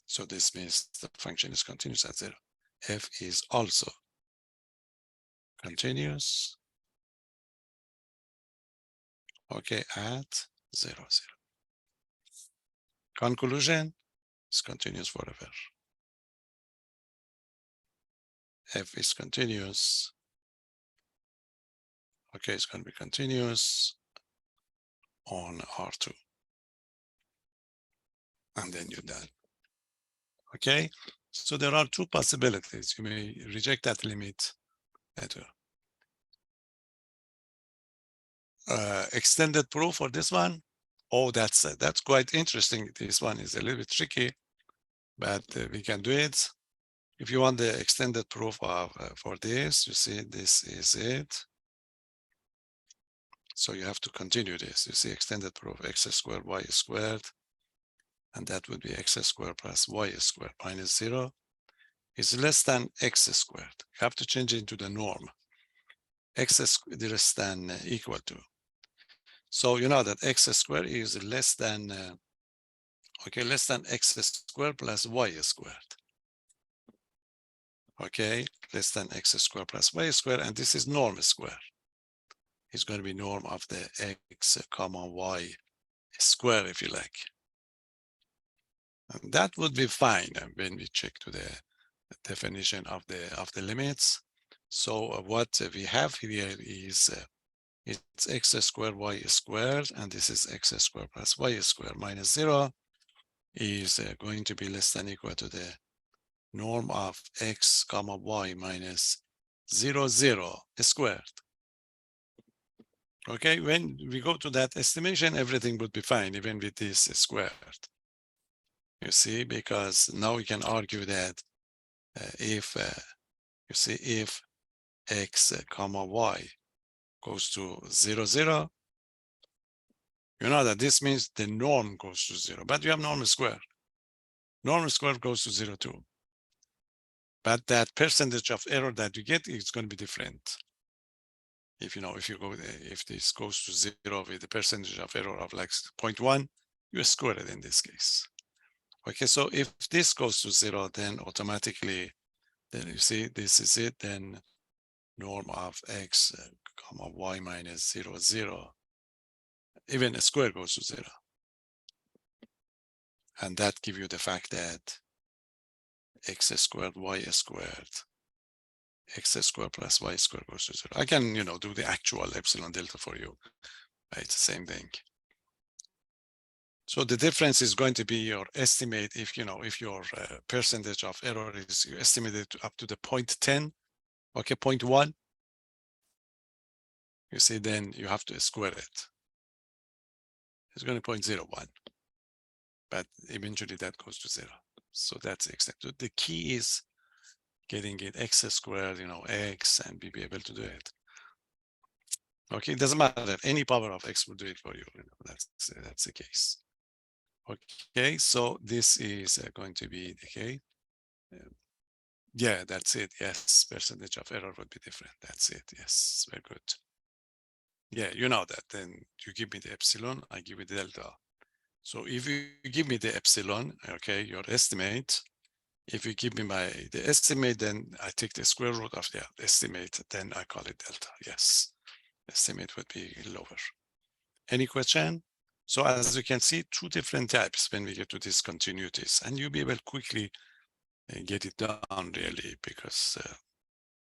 Speaker 1: So this means the function is continuous at 0. F is also continuous, okay, at 0, 0. Conclusion is continuous forever. F is continuous. Okay, it's going to be continuous on R2. And then you're done. Okay, so there are two possibilities. You may reject that limit later. Extended proof for this one. Oh, that's quite interesting. This one is a little bit tricky, but we can do it. If you want the extended proof of for this, you see, this is it. So you have to continue this. You see, extended proof x squared y squared, and that would be x squared plus y squared minus 0 is less than x squared. You have to change it into the norm. X is less than equal to. So you know that x squared is less than less than x squared plus y squared. Okay, less than x squared plus y squared, and this is norm square. It's going to be norm of the x comma y square, if you like. And that would be fine when we check to the definition of the limits. So what we have here is it's x squared y squared, and this is x squared plus y squared minus 0 is going to be less than equal to the norm of x comma y minus 0, 0 squared. Okay, when we go to that estimation, everything would be fine, even with this squared. You see, because now we can argue that if x comma y goes to 0, 0, you know that this means the norm goes to 0, but you have norm square. Norm square goes to 0 too. But that percentage of error that you get is going to be different. If if this goes to 0 with the percentage of error of like 0.1, you square it in this case. Okay, so if this goes to 0, then automatically, then you see this is it, then norm of x comma y minus 0, 0, even a square goes to 0. And that gives you the fact that x squared y squared, x squared plus y squared goes to 0. I can, do the actual epsilon delta for you. Right? It's the same thing. So the difference is going to be your estimate if your percentage of error is you estimated up to the 0.10, okay, 0.1. You see, then you have to square it. It's going to be 0.01, but eventually that goes to 0. So that's the extent. So the key is getting it x squared, x, and be able to do it. Okay, it doesn't matter. Any power of x will do it for you. That's the case. Okay, so this is going to be the case. Yeah, that's it. Yes, percentage of error would be different. That's it. Yes, very good. Yeah, you know that. Then you give me the epsilon, I give you the delta. So if you give me the epsilon, okay, your estimate, if you give me the estimate, then I take the square root of the estimate, then I call it delta. Yes, estimate would be lower. Any question? So as you can see, two different types when we get to discontinuities, and you'll be able to quickly get it done really, because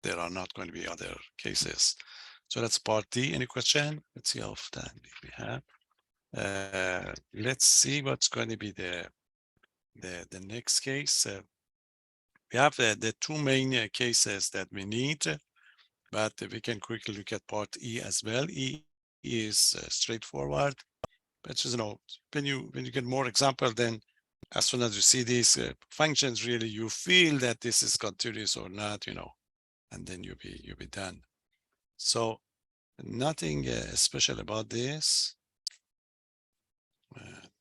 Speaker 1: there are not going to be other cases. So that's part D. Any question? Let's see how time we have. Let's see what's going to be the next case. We have the two main cases that we need, but we can quickly look at part E as well. E is straightforward, but when you get more example, then as soon as you see these functions, really you feel that this is continuous or not, and then you'll be done. So nothing special about this.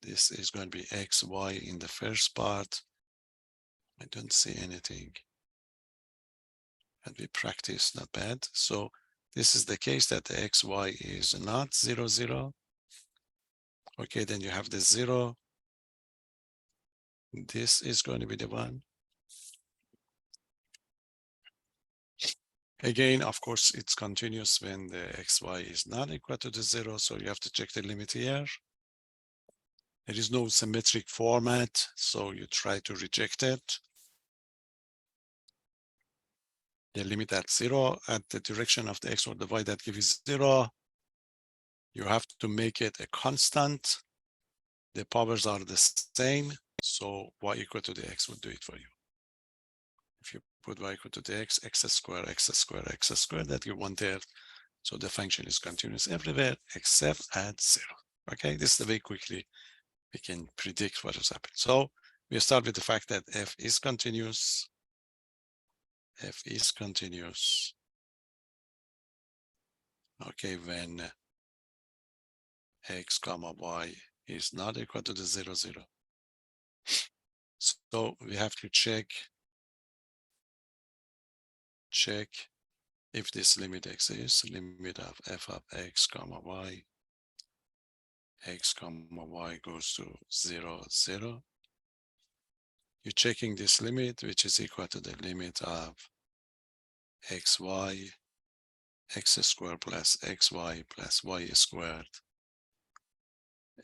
Speaker 1: This is going to be X, Y in the first part. I don't see anything. And we practice, not bad. So this is the case that the X, Y is not 0, 0. Okay, then you have the 0. This is going to be the one. Again, of course, it's continuous when the xy is not equal to the 0, so you have to check the limit here. There is no symmetric format, so you try to reject it. The limit at 0 at the direction of the x or the y that gives 0. You have to make it a constant. The powers are the same, so y equal to the x would do it for you. If you put y equal to the x, x squared, that you want there. So the function is continuous everywhere except at 0. Okay, this is the way quickly we can predict what has happened. So we start with the fact that f is continuous. F is continuous. Okay, when x comma y is not equal to the 0, 0. So we have to check if this limit exists, limit of f of x comma y, x comma y goes to 0, 0. You're checking this limit, which is equal to the limit of xy, x squared plus xy plus y squared,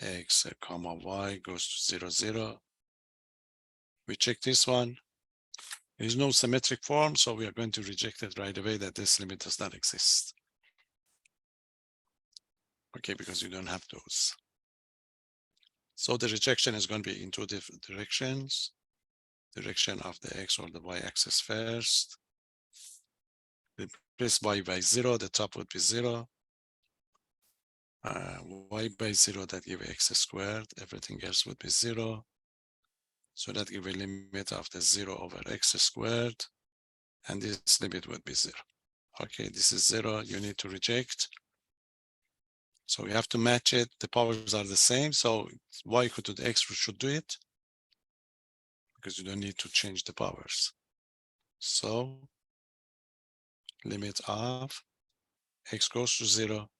Speaker 1: x comma y goes to 0, 0. We check this one. There is no symmetric form, so we are going to reject it right away that this limit does not exist. Okay, because you don't have those. So the rejection is going to be in two different directions. Direction of the x or the y axis first. Replace y by 0, the top would be 0. Y by 0, that give x squared, everything else would be 0. So that give a limit of the 0 over x squared, and this limit would be 0. Okay, this is 0, you need to reject. So you have to match it, the powers are the same, so y equal to the x should do it, because you don't need to change the powers. So limit of x goes to 0,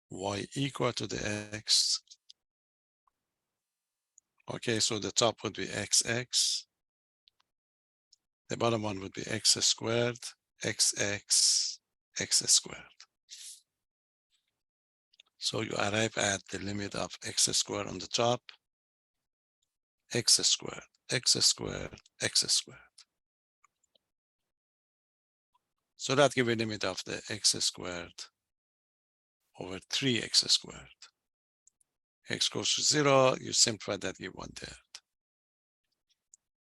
Speaker 1: y equal to the x. Okay, so the top would be xx. The bottom one would be x squared, xx, x squared. So you arrive at the limit of x squared on the top, x squared, x squared, x squared. So that gives a limit of the x squared over 3x squared. X goes to 0, you simplify that, give 1/3.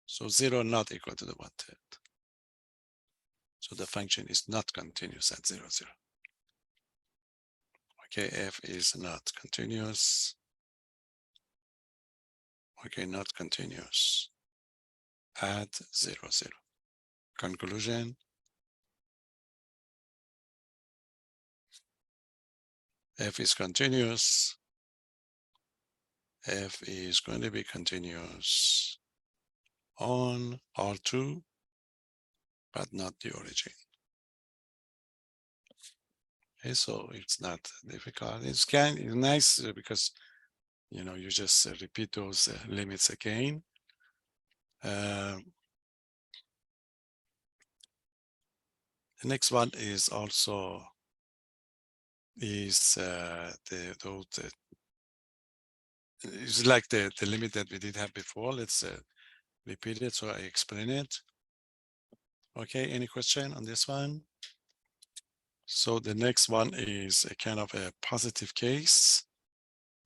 Speaker 1: So 0 not equal to the 1/3. So the function is not continuous at 0, 0. Okay, f is not continuous. Okay, not continuous at 0, 0. Conclusion. F is continuous. F is going to be continuous on R2, but not the origin. Okay, so it's not difficult. It's kind of nice because you just repeat those limits again. The next one is also those it's like the limit that we did have before. Let's repeat it so I explain it. Okay, any question on this one? So the next one is a kind of a positive case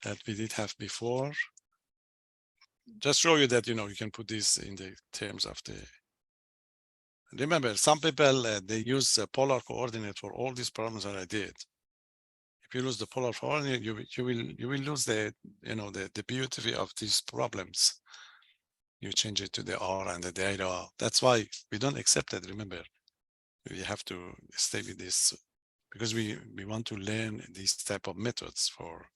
Speaker 1: that we did have before. Just show you that, you can put this in the terms of the, remember, some people, they use polar coordinate for all these problems that I did. If you lose the polar coordinate, you will lose the, the beauty of these problems. You change it to the R and the data. That's why we don't accept it. Remember, we have to stay with this because we want to learn these type of methods for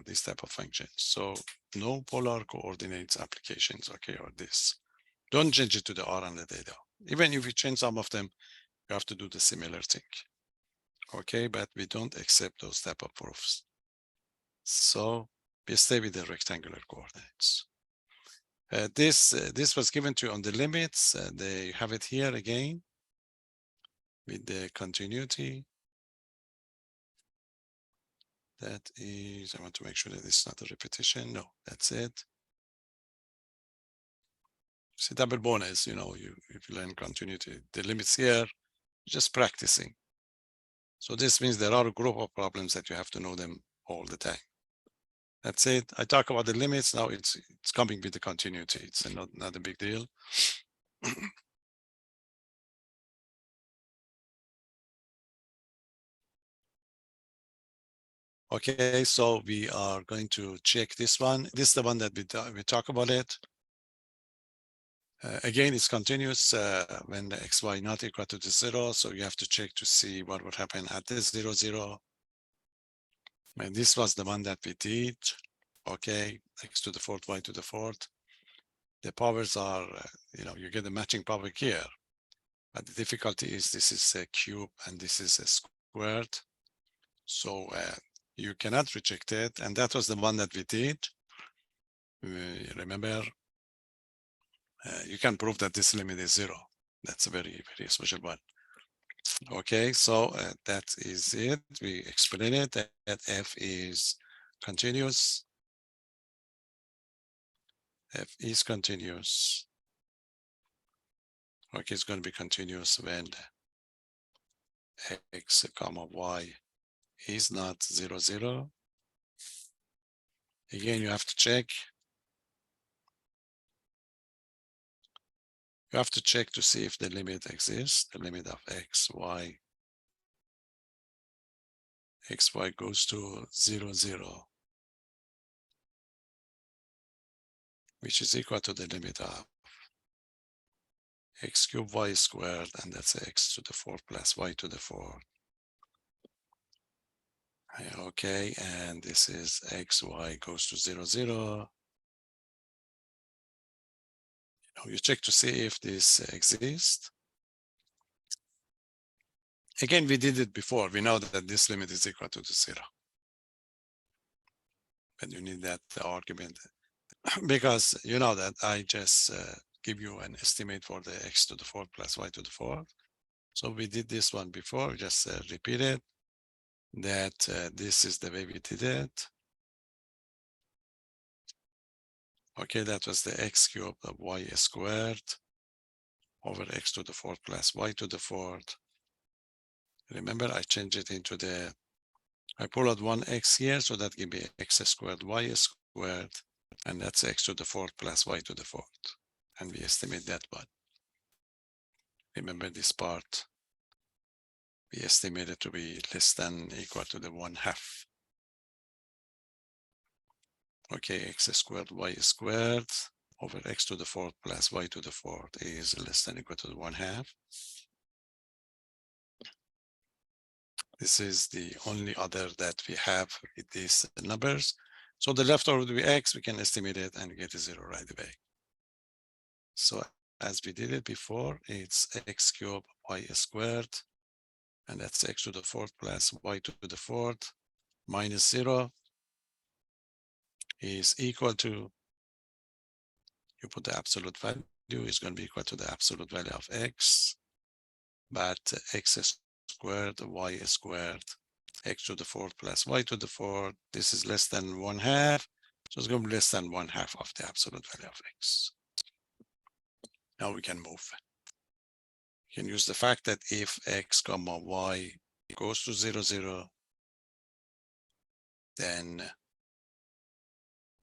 Speaker 1: this type of function. So no polar coordinates applications, okay, or this. Don't change it to the R and the data. Even if you change some of them, you have to do the similar thing. Okay, but we don't accept those type of proofs. So we stay with the rectangular coordinates. This was given to you on the limits. They have it here again with the continuity. That is, I want to make sure that it's not a repetition. No, that's it. See, double bonus, if you learn continuity, the limits here, just practicing. So this means there are a group of problems that you have to know them all the time. That's it. I talk about the limits. Now it's coming with the continuity. It's not a big deal. Okay, so we are going to check this one. This is the one that we talk about it. Again, it's continuous when the xy not equal to the 0. So you have to check to see what would happen at this 0, 0. And this was the one that we did. Okay, x to the 4th, y to the 4th. The powers are, you get the matching power here. But the difficulty is this is a cube and this is a squared. So you cannot reject it. And that was the one that we did. Remember, you can prove that this limit is 0. That's a very, very special one. Okay, so that is it. We explain it that f is continuous. F is continuous. Okay, it's going to be continuous when x comma y is not 0, 0. Again, you have to check. You have to check to see if the limit exists, the limit of x, y goes to 0, 0, which is equal to the limit of x cubed y squared, and that's x to the 4th plus y to the 4th. Okay, and this is x, y goes to 0, 0. You check to see if this exists. Again, we did it before. We know that this limit is equal to the 0. But you need that argument because you know that I just give you an estimate for the x to the 4th plus y to the 4th. So we did this one before, just repeat it, that this is the way we did it. Okay, that was the x cubed of y squared over x to the 4th plus y to the 4th. Remember, I changed it into I pull out one x here, so that give me x squared y squared, and that's x to the 4th plus y to the 4th. And we estimate that one. Remember this part, we estimate it to be less than equal to the 1/2. Okay, x squared y squared over x to the 4th plus y to the 4th is less than equal to the 1/2. This is the only other that we have with these numbers. So the leftover will be x, we can estimate it and get a 0 right away. So as we did it before, it's x cubed y squared, and that's x to the 4th plus y to the 4th minus 0 is equal to, you put the absolute value, is going to be equal to the absolute value of x, but x squared y squared x to the fourth plus y to the fourth. This is less than 1/2. So it's going to be less than 1/2 of the absolute value of x. Now we can move. You can use the fact that if x comma y goes to 0, 0, then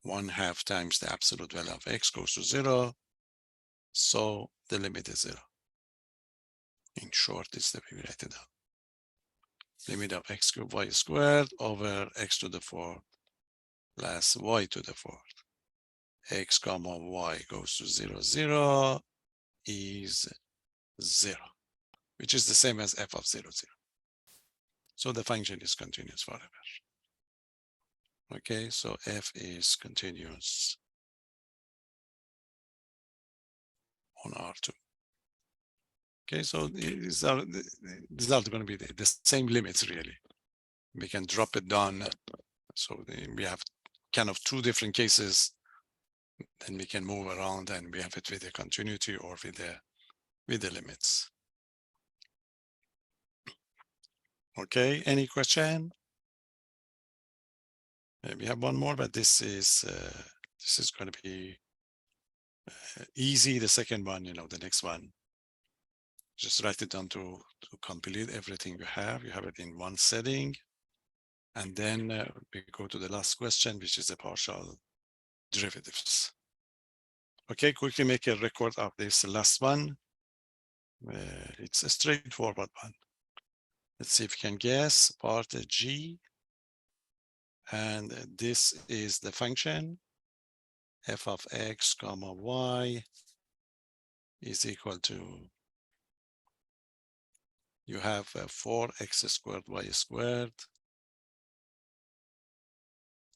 Speaker 1: 1/2 times the absolute value of x goes to 0. So the limit is 0. In short, it's the way we write it down. Limit of x cubed y squared over x to the fourth plus y to the fourth. X comma y goes to 0, 0 is 0, which is the same as f of 0, 0. So the function is continuous forever. Okay, so f is continuous on R2. Okay, so these are going to be the same limits, really. We can drop it down. So we have kind of two different cases. Then we can move around and we have it with the continuity or with the limits. Okay, any question? We have one more, but this is going to be easy. The second one, the next one. Just write it down to complete everything you have. You have it in one setting. And then we go to the last question, which is the partial derivatives. Okay, quickly make a record of this last one. It's a straightforward one. Let's see if you can guess. Part G. And this is the function f of x comma y is equal to, you have 4x squared y squared.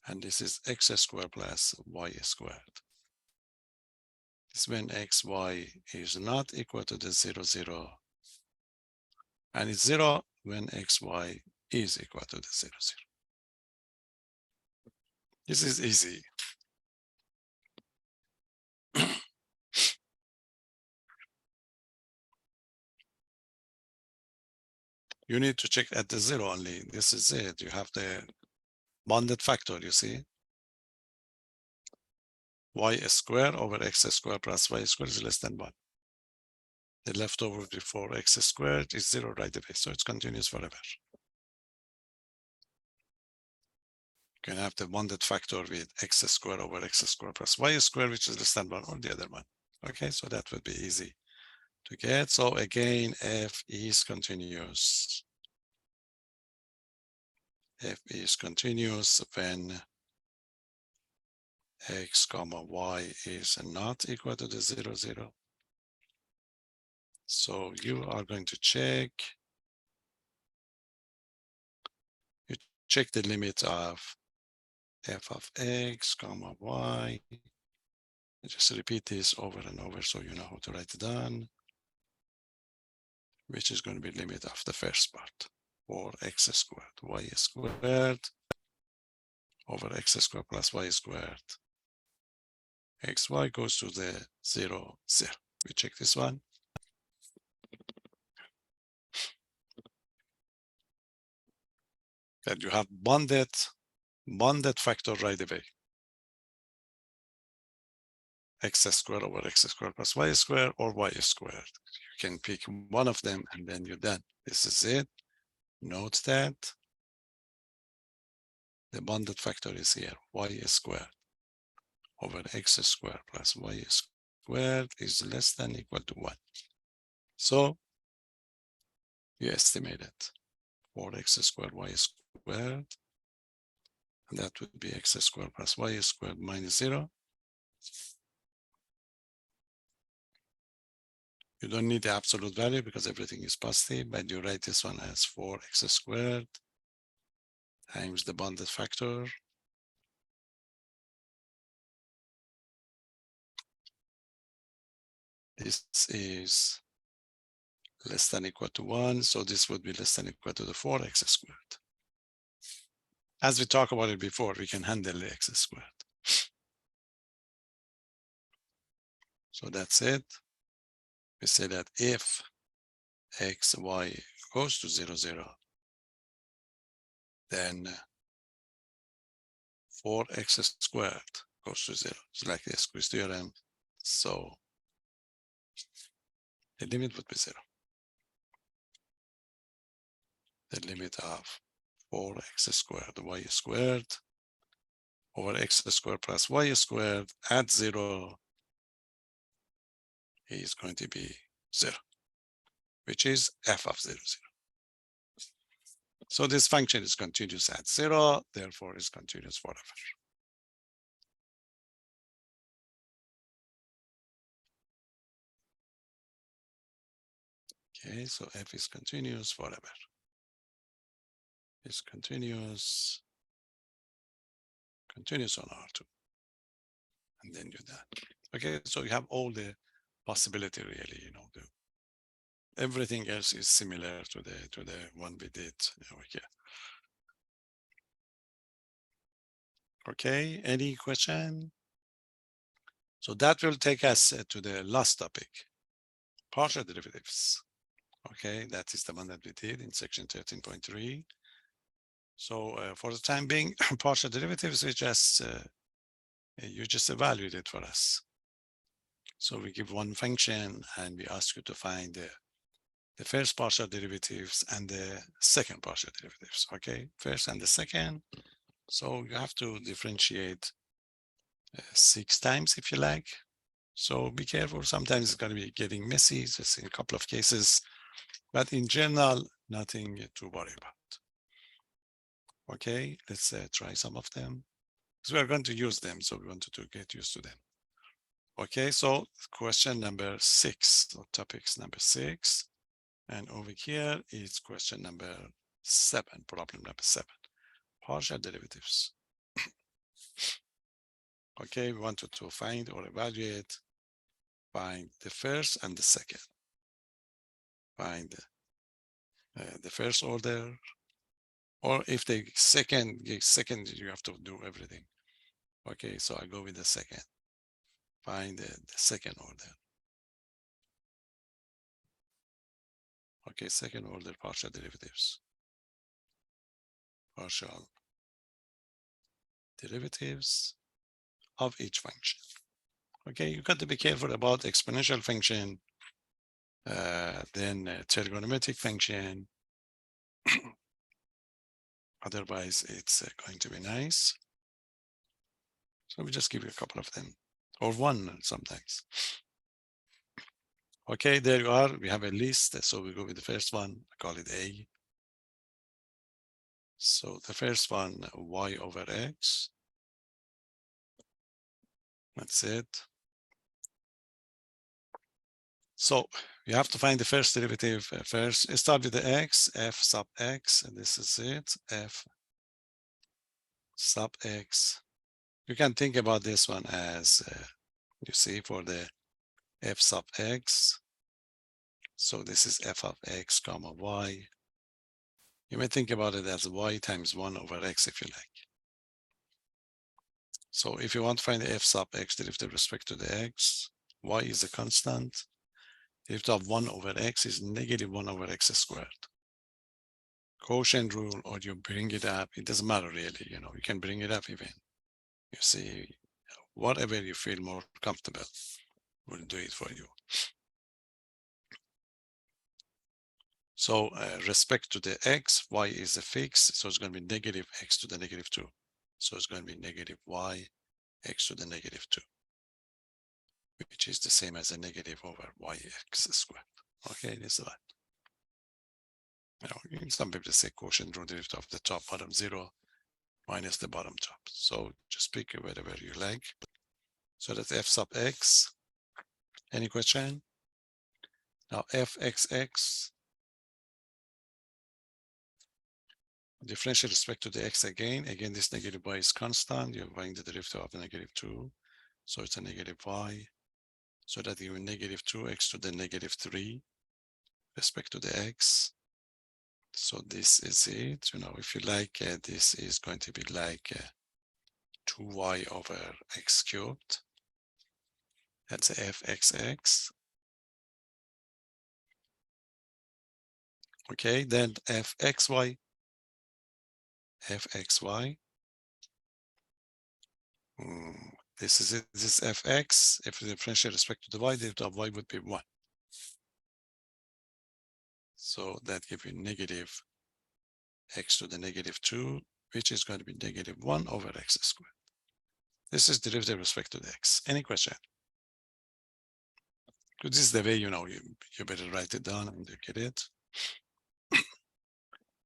Speaker 1: And this is x squared plus y squared. This is when x, y is not equal to the 0, 0. And it's 0 when x, y is equal to the 0, 0. This is easy. You need to check at the 0 only. This is it. You have the bounded factor, you see. Y squared over x squared plus y squared is less than 1. The leftover before x squared is 0 right away, so it's continuous forever. You can have the bounded factor with x squared over x squared plus y squared, which is less than 1, or the other one. Okay, so that would be easy to get. So again, f is continuous. F is continuous when x comma y is not equal to the 0, 0. So you are going to check. You check the limit of f of x comma y. Just repeat this over and over so you know how to write it down, which is going to be limit of the first part, or x squared, y squared over x squared plus y squared. Xy goes to the 0, 0. We check this one. That you have bounded factor right away. X squared over x squared plus y squared or y squared. You can pick one of them and then you're done. This is it. Note that the bounded factor is here, y squared over x squared plus y squared is less than or equal to 1. So you estimate it for x squared y squared, and that would be x squared plus y squared minus 0. You don't need the absolute value because everything is positive, but you write this one as 4x squared times the bounded factor. This is less than or equal to 1, so this would be less than or equal to the 4x squared. As we talked about it before, we can handle the x squared. So that's it. We say that if x, y goes to 0, 0, then 4x squared goes to 0. It's like the squeeze theorem. So the limit would be 0. The limit of 4x squared y squared over x squared plus y squared at 0 is going to be 0, which is f of 0, 0. So this function is continuous at 0, therefore is continuous forever. Okay, so f is continuous forever. It's continuous on R2. And then do that. Okay, so you have all the possibility really, everything else is similar to the one we did over here. Okay, any question? So that will take us to the last topic, partial derivatives. Okay, that is the one that we did in section 13.3. So for the time being, partial derivatives, you just evaluate it for us. So we give one function and we ask you to find the first partial derivatives and the second partial derivatives. Okay, first and the second. So you have to differentiate 6 times if you like. So be careful. Sometimes it's going to be getting messy, just in a couple of cases, but in general, nothing to worry about. Okay, let's try some of them. So we are going to use them, so we wanted to get used to them. Okay, so question number 6, or topics number 6. And over here is question number 7, problem number 7, partial derivatives. Okay, we wanted to find or evaluate, find the first and the second. Find the first order, or if the second, you have to do everything. Okay, so I go with the second. Find the second order. Okay, second order partial derivatives. Partial derivatives of each function. Okay, you got to be careful about exponential function, then trigonometric function. Otherwise, it's going to be nice. So we just give you a couple of them, or one sometimes. Okay, there you are. We have a list. So we go with the first one. I call it A. So the first one, y over x. That's it. So you have to find the first derivative first. Start with the x, f sub x, and this is it, f sub x. You can think about this one as, you see, for the f sub x. So this is f of x comma y. You may think about it as y times 1 over x if you like. So if you want to find the f sub x derivative with respect to the x, y is a constant. Derivative of 1 over x is negative 1 over x squared. Quotient rule, or you bring it up, it doesn't matter really, you can bring it up even. You see, whatever you feel more comfortable will do it for you. So respect to the x, y is a fix, so it's going to be negative x to the negative 2. So it's going to be negative y x to the negative 2, which is the same as a negative over yx squared. Okay, this is that. Some people say quotient rule, derivative of the top bottom 0 minus the bottom top. So just pick whatever you like. So that's f sub x. Any question? Now fxx, differential respect to the x again. Again, this negative y is constant. You're buying the derivative of the negative 2. So it's a negative y. So that you negative 2x to the negative 3 respect to the x. So this is it. If you like, this is going to be like 2y over x cubed. That's fxx. Okay, then fxy. fxy. This is it. This fx. If the differential respect to the y, derivative of y would be 1. So that gives you negative x to the negative 2, which is going to be negative 1 over x squared. This is derivative with respect to the x. Any question? This is the way you better write it down and you get it.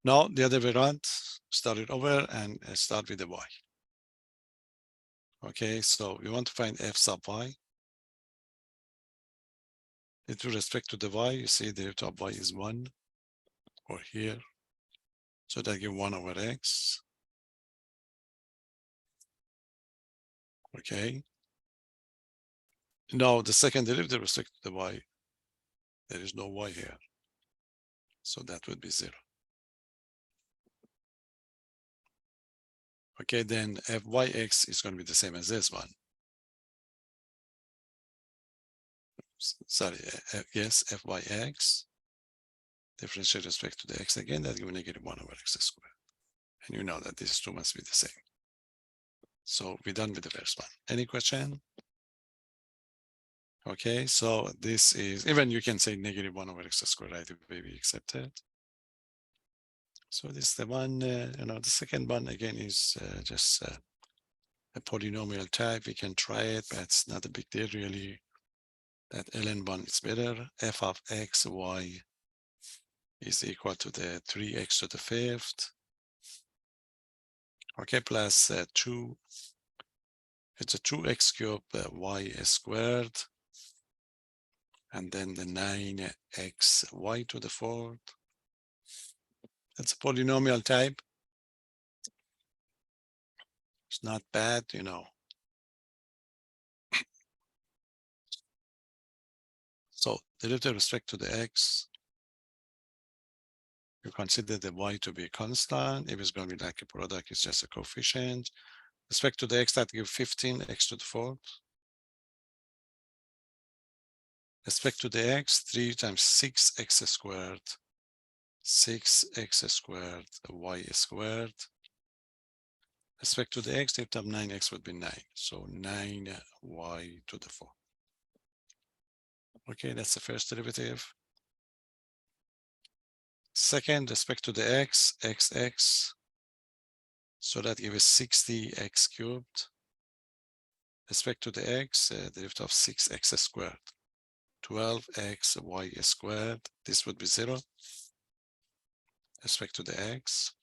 Speaker 1: Now the other way around, start it over and start with the y. Okay, so we want to find f sub y. With respect to the y, you see the derivative of y is 1, or here. So that gives 1 over x. Okay. Now the second derivative with respect to the y, there is no y here. So that would be 0. Okay, then fyx is going to be the same as this one. Sorry, yes, fyx, differential with respect to the x again, that gives negative 1 over x squared. And you know that these two must be the same. So we're done with the first one. Any question? Okay, so this is, even you can say negative 1 over x squared, right? Maybe accepted. So this is the one, the second one again is just a polynomial type. We can try it, but it's not a big deal really. That ln one is better. F of x, y is equal to the 3x to the 5th. Okay, plus 2. It's a 2x cubed y squared. And then the 9x y to the 4th. That's a polynomial type. It's not bad, So derivative with respect to the x, you consider the y to be constant. If it's going to be like a product, it's just a coefficient. Respect to the x, that gives 15x to the 4th. Respect to the x, 3 times 6x squared, 6x squared, y squared. Respect to the x, derivative of 9x would be 9. So 9y to the 4th. Okay, that's the first derivative. Second, respect to the x, xx. So that gives 60x cubed. Respect to the x, derivative of 6x squared. 12x y squared. This would be 0. Respect to the x.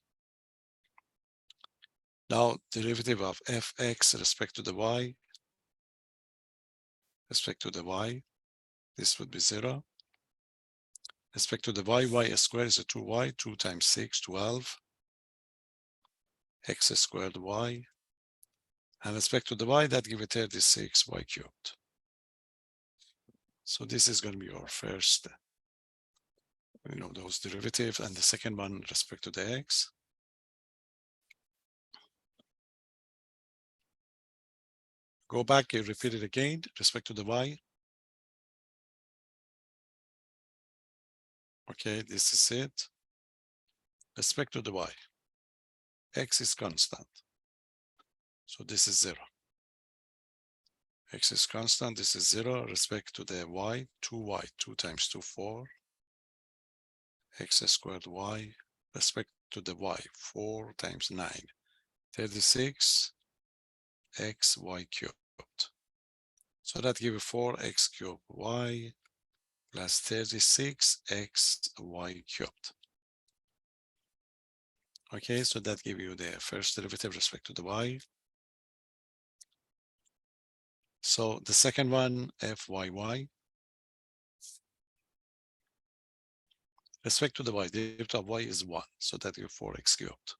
Speaker 1: Now, derivative of fx respect to the y. Respect to the y. This would be 0. Respect to the y, y squared is a 2y. 2 times 6, 12. X squared y. And respect to the y, that gives 36y cubed. So this is going to be our first, those derivatives. And the second one, respect to the x. Go back and repeat it again, respect to the y. Okay, this is it. Respect to the y. X is constant. So this is 0. X is constant, this is 0. Respect to the y, 2y, 2 times 2, 4. X squared y. Respect to the y, 4 times 9, 36 x y cubed. So that gives 4x cubed y plus 36 x y cubed. Okay, so that gives you the first derivative respect to the y. So the second one, fyy. Respect to the y, the derivative of y is 1, so that gives 4x cubed.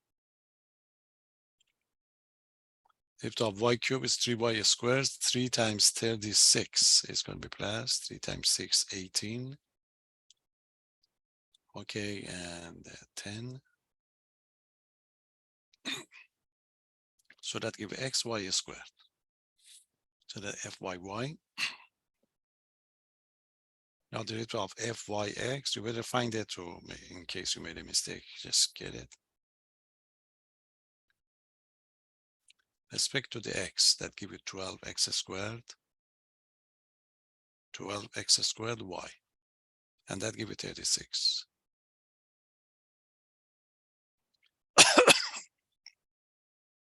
Speaker 1: Derivative of y cubed is 3y squared. 3 times 36 is going to be plus 3 times 6, 18. Okay, and 10. So that gives xy squared. So the fyy. Now the derivative of fyx, you better find it, or in case you made a mistake, just get it. respect to the x, that give you 12x squared, 12x squared y, and that give you 36.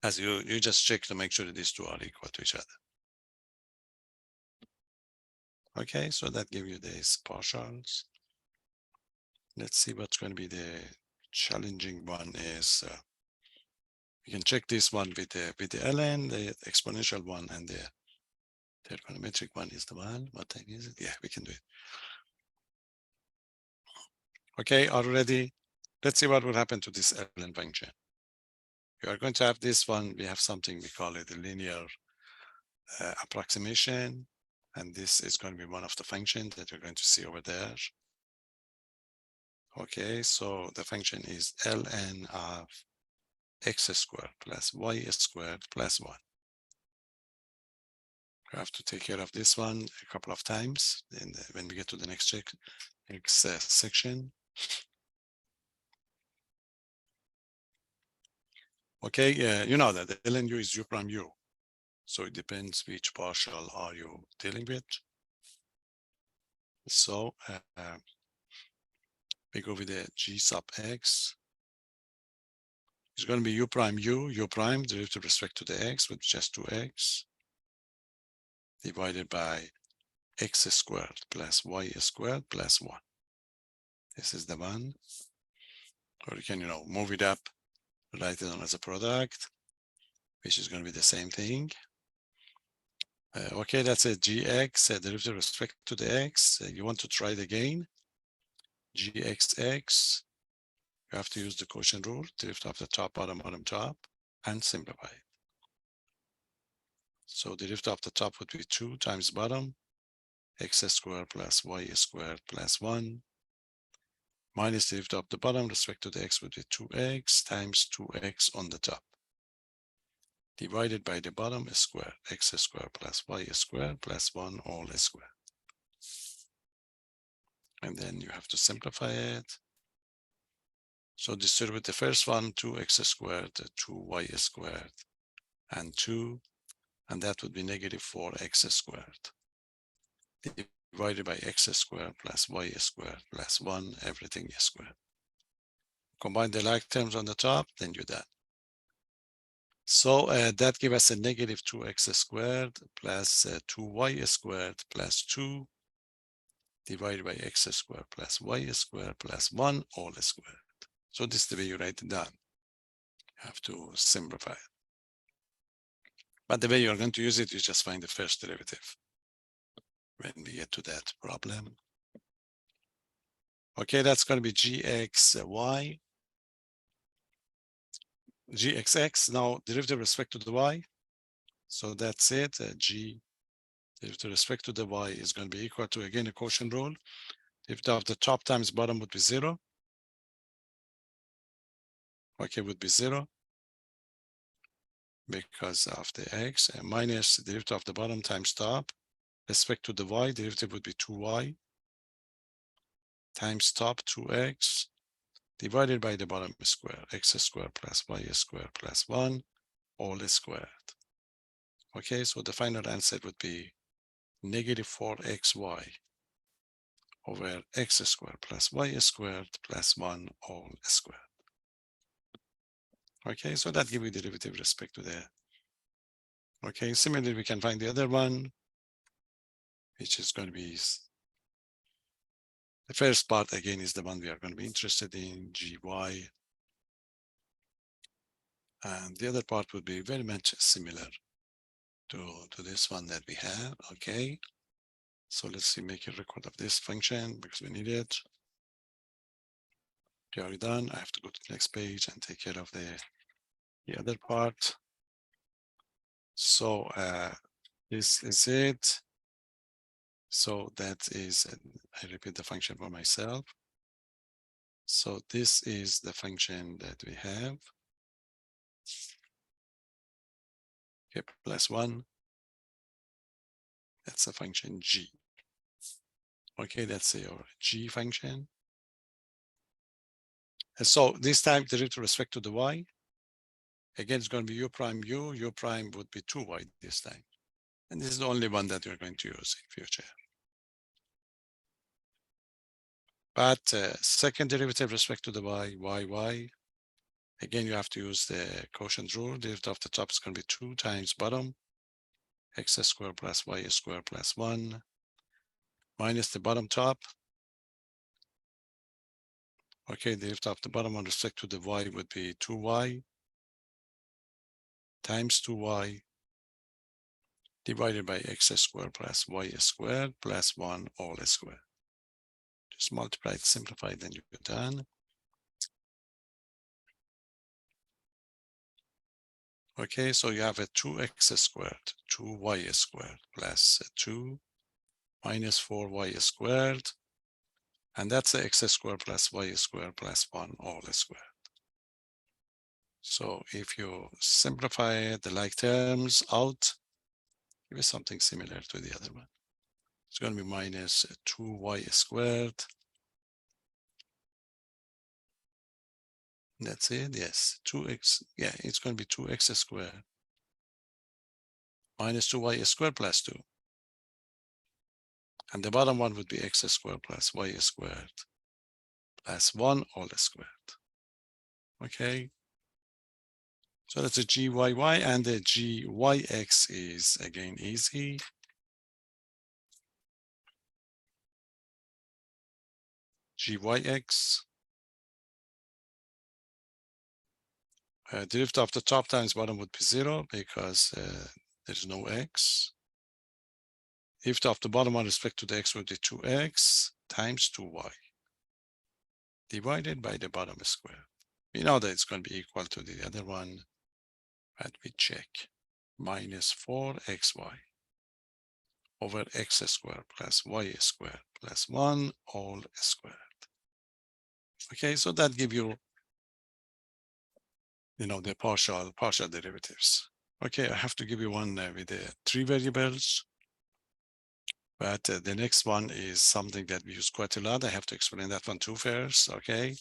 Speaker 1: As you just check to make sure that these two are equal to each other. Okay, so that give you these partials. Let's see what's going to be the challenging one is you can check this one with the ln, the exponential one, and the trigonometric one is the one. What time is it? Yeah, we can do it. Okay, already. Let's see what will happen to this ln function. You are going to have this one. We have something we call it a linear approximation, and this is going to be one of the functions that you're going to see over there. Okay, so the function is ln of x squared plus y squared plus 1. We have to take care of this one a couple of times when we get to the next section. Okay, you know that the ln u is u prime u. So it depends which partial are you dealing with. So we go with the g sub x. It's going to be u prime, derivative with respect to the x, with just 2x, divided by x squared plus y squared plus 1. This is the one. Or you can, move it up, write it on as a product, which is going to be the same thing. Okay, that's a gx, derivative with respect to the x. You want to try it again. Gxx, you have to use the quotient rule, derivative of the top, bottom, top, and simplify it. So the derivative of the top would be 2 times bottom, x squared plus y squared plus 1, minus the derivative of the bottom respect to the x would be 2x times 2x on the top, divided by the bottom square, x squared plus y squared plus 1 all squared. And then you have to simplify it. So distribute the first one, 2x squared, 2y squared, and 2, and that would be negative 4x squared, divided by x squared plus y squared plus 1, everything is squared. Combine the like terms on the top, then you're done. So that gives us a negative 2x squared plus 2y squared plus 2 divided by x squared plus y squared plus 1 all squared. So this is the way you write it down. You have to simplify it. But the way you're going to use it, you just find the first derivative when we get to that problem. Okay, that's going to be gxy. Gxx, now derivative with respect to the y. So that's it. G derivative with respect to the y is going to be equal to, again, a quotient rule. Derivative of the top times bottom would be 0. Okay, would be 0 because of the x, and minus the derivative of the bottom times top. Respect to the y, derivative would be 2y times top 2x divided by the bottom square, x squared plus y squared plus 1 all squared. Okay, so the final answer would be negative 4xy over x squared plus y squared plus 1 all squared. Okay, so that gives you derivative with respect to the. Okay, similarly, we can find the other one, which is going to be the first part, again, is the one we are going to be interested in, gy. And the other part would be very much similar to this one that we have. Okay, so let's see, make a record of this function because we need it. Okay, are we done? I have to go to the next page and take care of the other part. So this is it. So that is, I repeat the function for myself. So this is the function that we have. Okay, plus 1. That's a function g. Okay, that's your g function. And so this time derivative with respect to the y. Again, it's going to be u prime u prime would be 2y this time. And this is the only one that we're going to use in future. But second derivative respect to the y. Again, you have to use the quotient rule. Derivative of the top is going to be 2 times bottom, x squared plus y squared plus 1, minus the bottom top. Okay, the derivative of the bottom with respect to the y would be 2y times 2y divided by x squared plus y squared plus 1 all squared. Just multiply it, simplify, then you're done. Okay, so you have a 2x squared, 2y squared plus 2 minus 4y squared. And that's x squared plus y squared plus 1 all squared. So if you simplify the like terms out, give us something similar to the other one. It's going to be minus 2y squared. That's it, yes, 2x, yeah, it's going to be 2x squared minus 2y squared plus 2. And the bottom one would be x squared plus y squared plus 1 all squared. Okay, so that's a gyy, and the gyx is again easy. Gyx, derivative of the top times bottom would be 0 because there's no x. Derivative of the bottom with respect to the x would be 2x times 2y divided by the bottom square. We know that it's going to be equal to the other one, but we check. Minus 4xy over x squared plus y squared plus 1 all squared. Okay, so that gives you, the partial derivatives. Okay, I have to give you one with the 3 variables. But the next one is something that we use quite a lot. I have to explain that one too first, okay?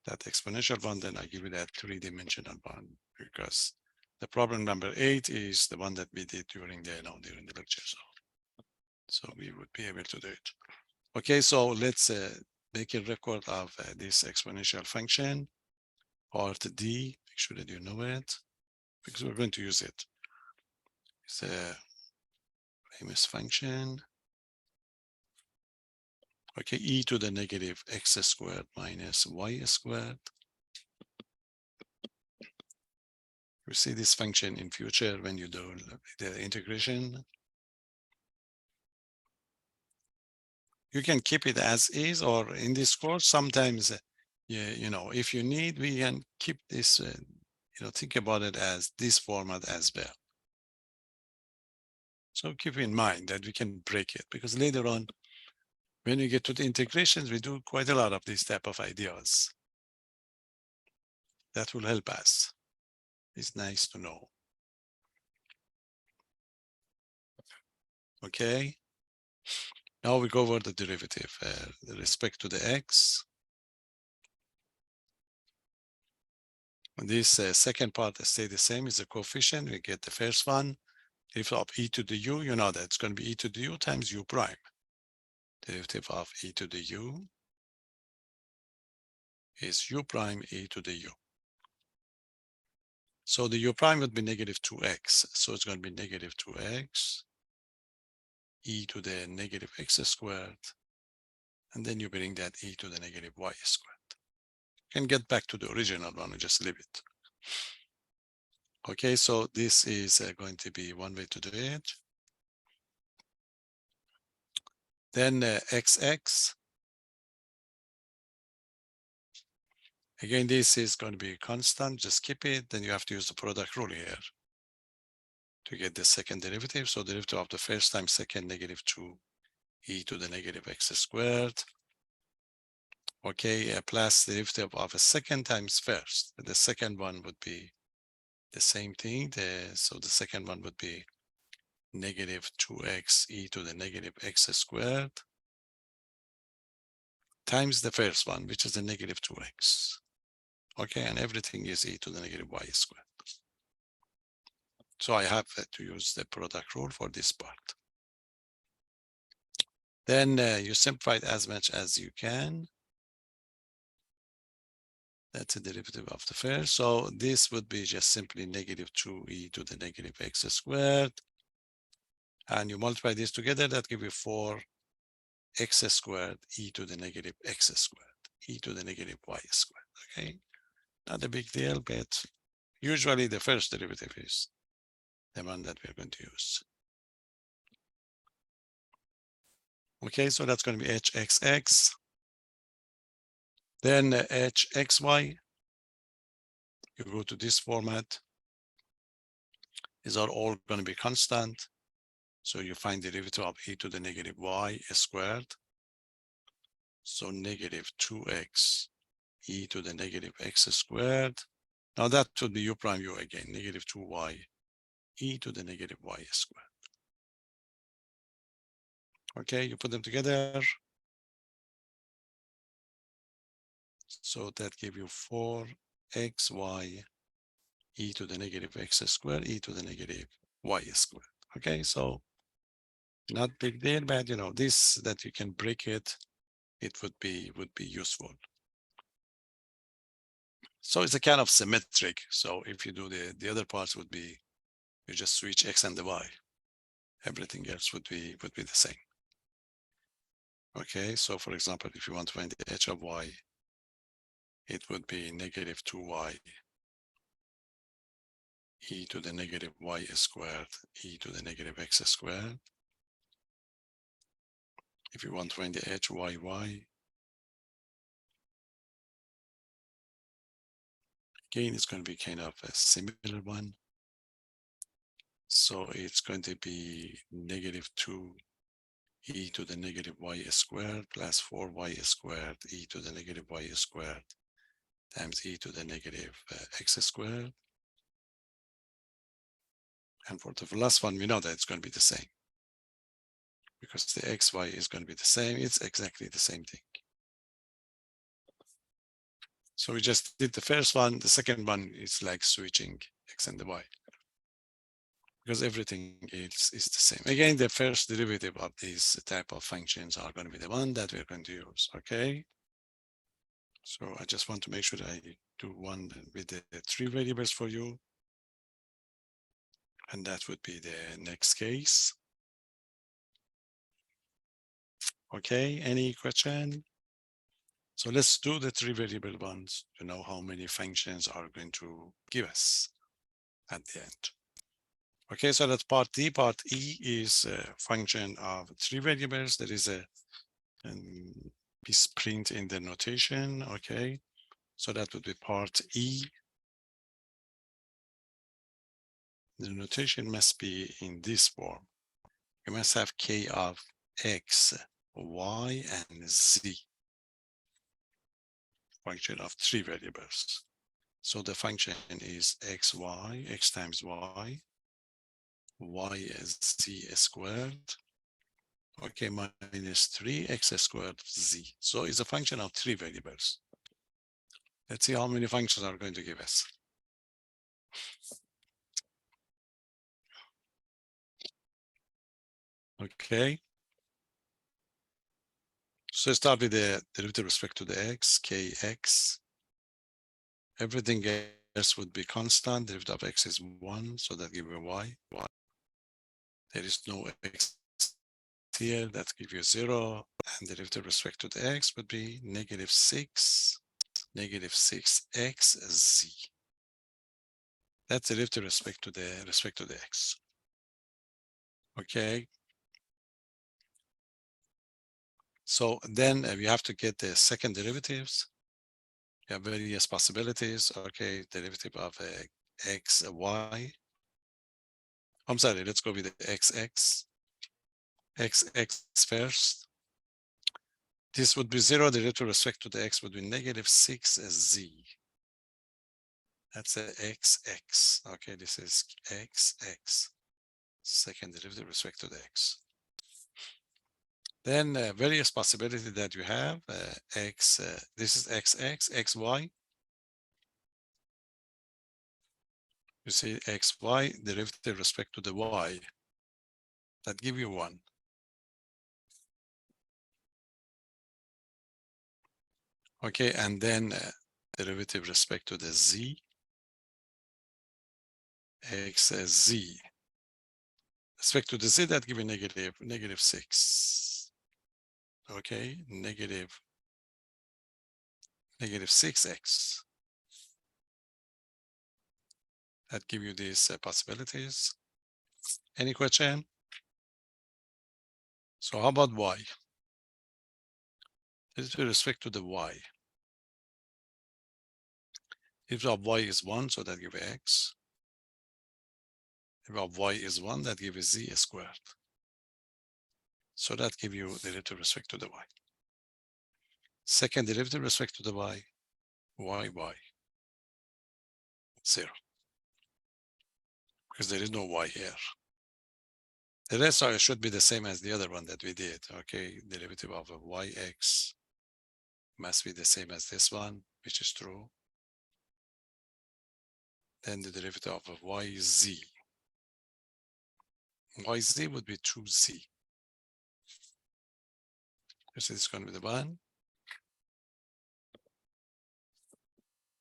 Speaker 1: That exponential one, then I give you that 3-dimensional one, because the problem number 8 is the one that we did during the lecture. So we would be able to do it. Okay, so let's make a record of this exponential function, part D. Make sure that you know it, because we're going to use it. It's a famous function. Okay, e to the negative x squared minus y squared. You see this function in future when you do the integration. You can keep it as is, or in this course, sometimes, if you need, we can keep this, think about it as this format as well. So keep in mind that we can break it, because later on, when we get to the integrations, we do quite a lot of these type of ideas. That will help us. It's nice to know. Okay. Now we go over the derivative with respect to the x. And this second part stay the same, is the coefficient. We get the first one. If of e to the u, you know that it's going to be e to the u times u prime. Derivative of e to the u is u prime e to the u. So the u prime would be negative 2x. So it's going to be negative 2x e to the negative x squared. And then you bring that e to the negative y squared. You can get back to the original one and just leave it. Okay, so this is going to be one way to do it. Then xx. Again, this is going to be constant. Just keep it. Then you have to use the product rule here to get the second derivative. So derivative of the first times second, negative 2 e to the negative x squared. Okay, plus derivative of a second times first. The second one would be the same thing. So the second one would be negative 2x e to the negative x squared times the first one, which is the negative 2x. Okay, and everything is e to the negative y squared. So I have to use the product rule for this part. Then you simplify it as much as you can. That's a derivative of the first. So this would be just simply negative 2e to the negative x squared. And you multiply this together, that gives you 4x squared e to the negative x squared, e to the negative y squared, okay? Not a big deal, but usually the first derivative is the one that we're going to use. Okay, so that's going to be hxx. Then hxy, you go to this format. These are all going to be constant. So you find the derivative of e to the negative y squared. So negative 2x e to the negative x squared. Now that would be u prime u again, negative 2y e to the negative y squared. Okay, you put them together. So that gives you 4xy e to the negative x squared e to the negative y squared. Okay, so not big deal, but you know, this that you can break it, it would be useful. So it's a kind of symmetric. So if you do the other parts would be, you just switch x and the y. Everything else would be the same. Okay, so for example, if you want to find the h of y, it would be negative 2y e to the negative y squared e to the negative x squared. If you want to find the hyy, again, it's going to be kind of a similar one. So it's going to be negative 2 e to the negative y squared plus 4y squared e to the negative y squared times e to the negative x squared. And for the last one, we know that it's going to be the same because the xy is going to be the same. It's exactly the same thing. So we just did the first one. The second one is like switching x and the y because everything else is the same. Again, the first derivative of these type of functions are going to be the one that we're going to use, okay? So I just want to make sure that I do one with the 3 variables for you. And that would be the next case. Okay, any question? So let's do the 3 variable ones to know how many functions are going to give us at the end. Okay, so that's part D. Part E is a function of 3 variables. There is a piece print in the notation. Okay, so that would be part E. The notation must be in this form. You must have k of x, y, and z. Function of 3 variables. So the function is xy, x times y, y is z squared, okay, minus 3x squared z. So it's a function of 3 variables. Let's see how many functions are going to give us. Okay. So start with the derivative with respect to the x, kx. Everything else would be constant. Derivative of x is 1, so that gives you y. There is no x here, that gives you 0. And the derivative with respect to the x would be negative 6, negative 6x z. That's the derivative with respect to the x. Okay. So then we have to get the second derivatives. You have various possibilities. Okay, derivative of x, y. I'm sorry, let's go with the xx. xx first. This would be 0. The derivative with respect to the x would be negative 6z. That's a xx. Okay, this is xx. Second derivative with respect to the x. Then various possibilities that you have, this is xx, xy. You see xy derivative respect to the y. That give you 1. Okay, and then derivative respect to the z, x z. Respect to the z, that give you negative 6. Okay, negative 6x. That give you these possibilities. Any question? So how about y? This is with respect to the y. If of y is 1, so that gives x. If of y is 1, that gives z squared. So that gives you derivative respect to the y. Second derivative respect to the y, y, 0. Because there is no y here. The rest should be the same as the other one that we did. Okay, derivative of a yx must be the same as this one, which is true. Then the derivative of a yz. Yz would be 2z. This is going to be the one.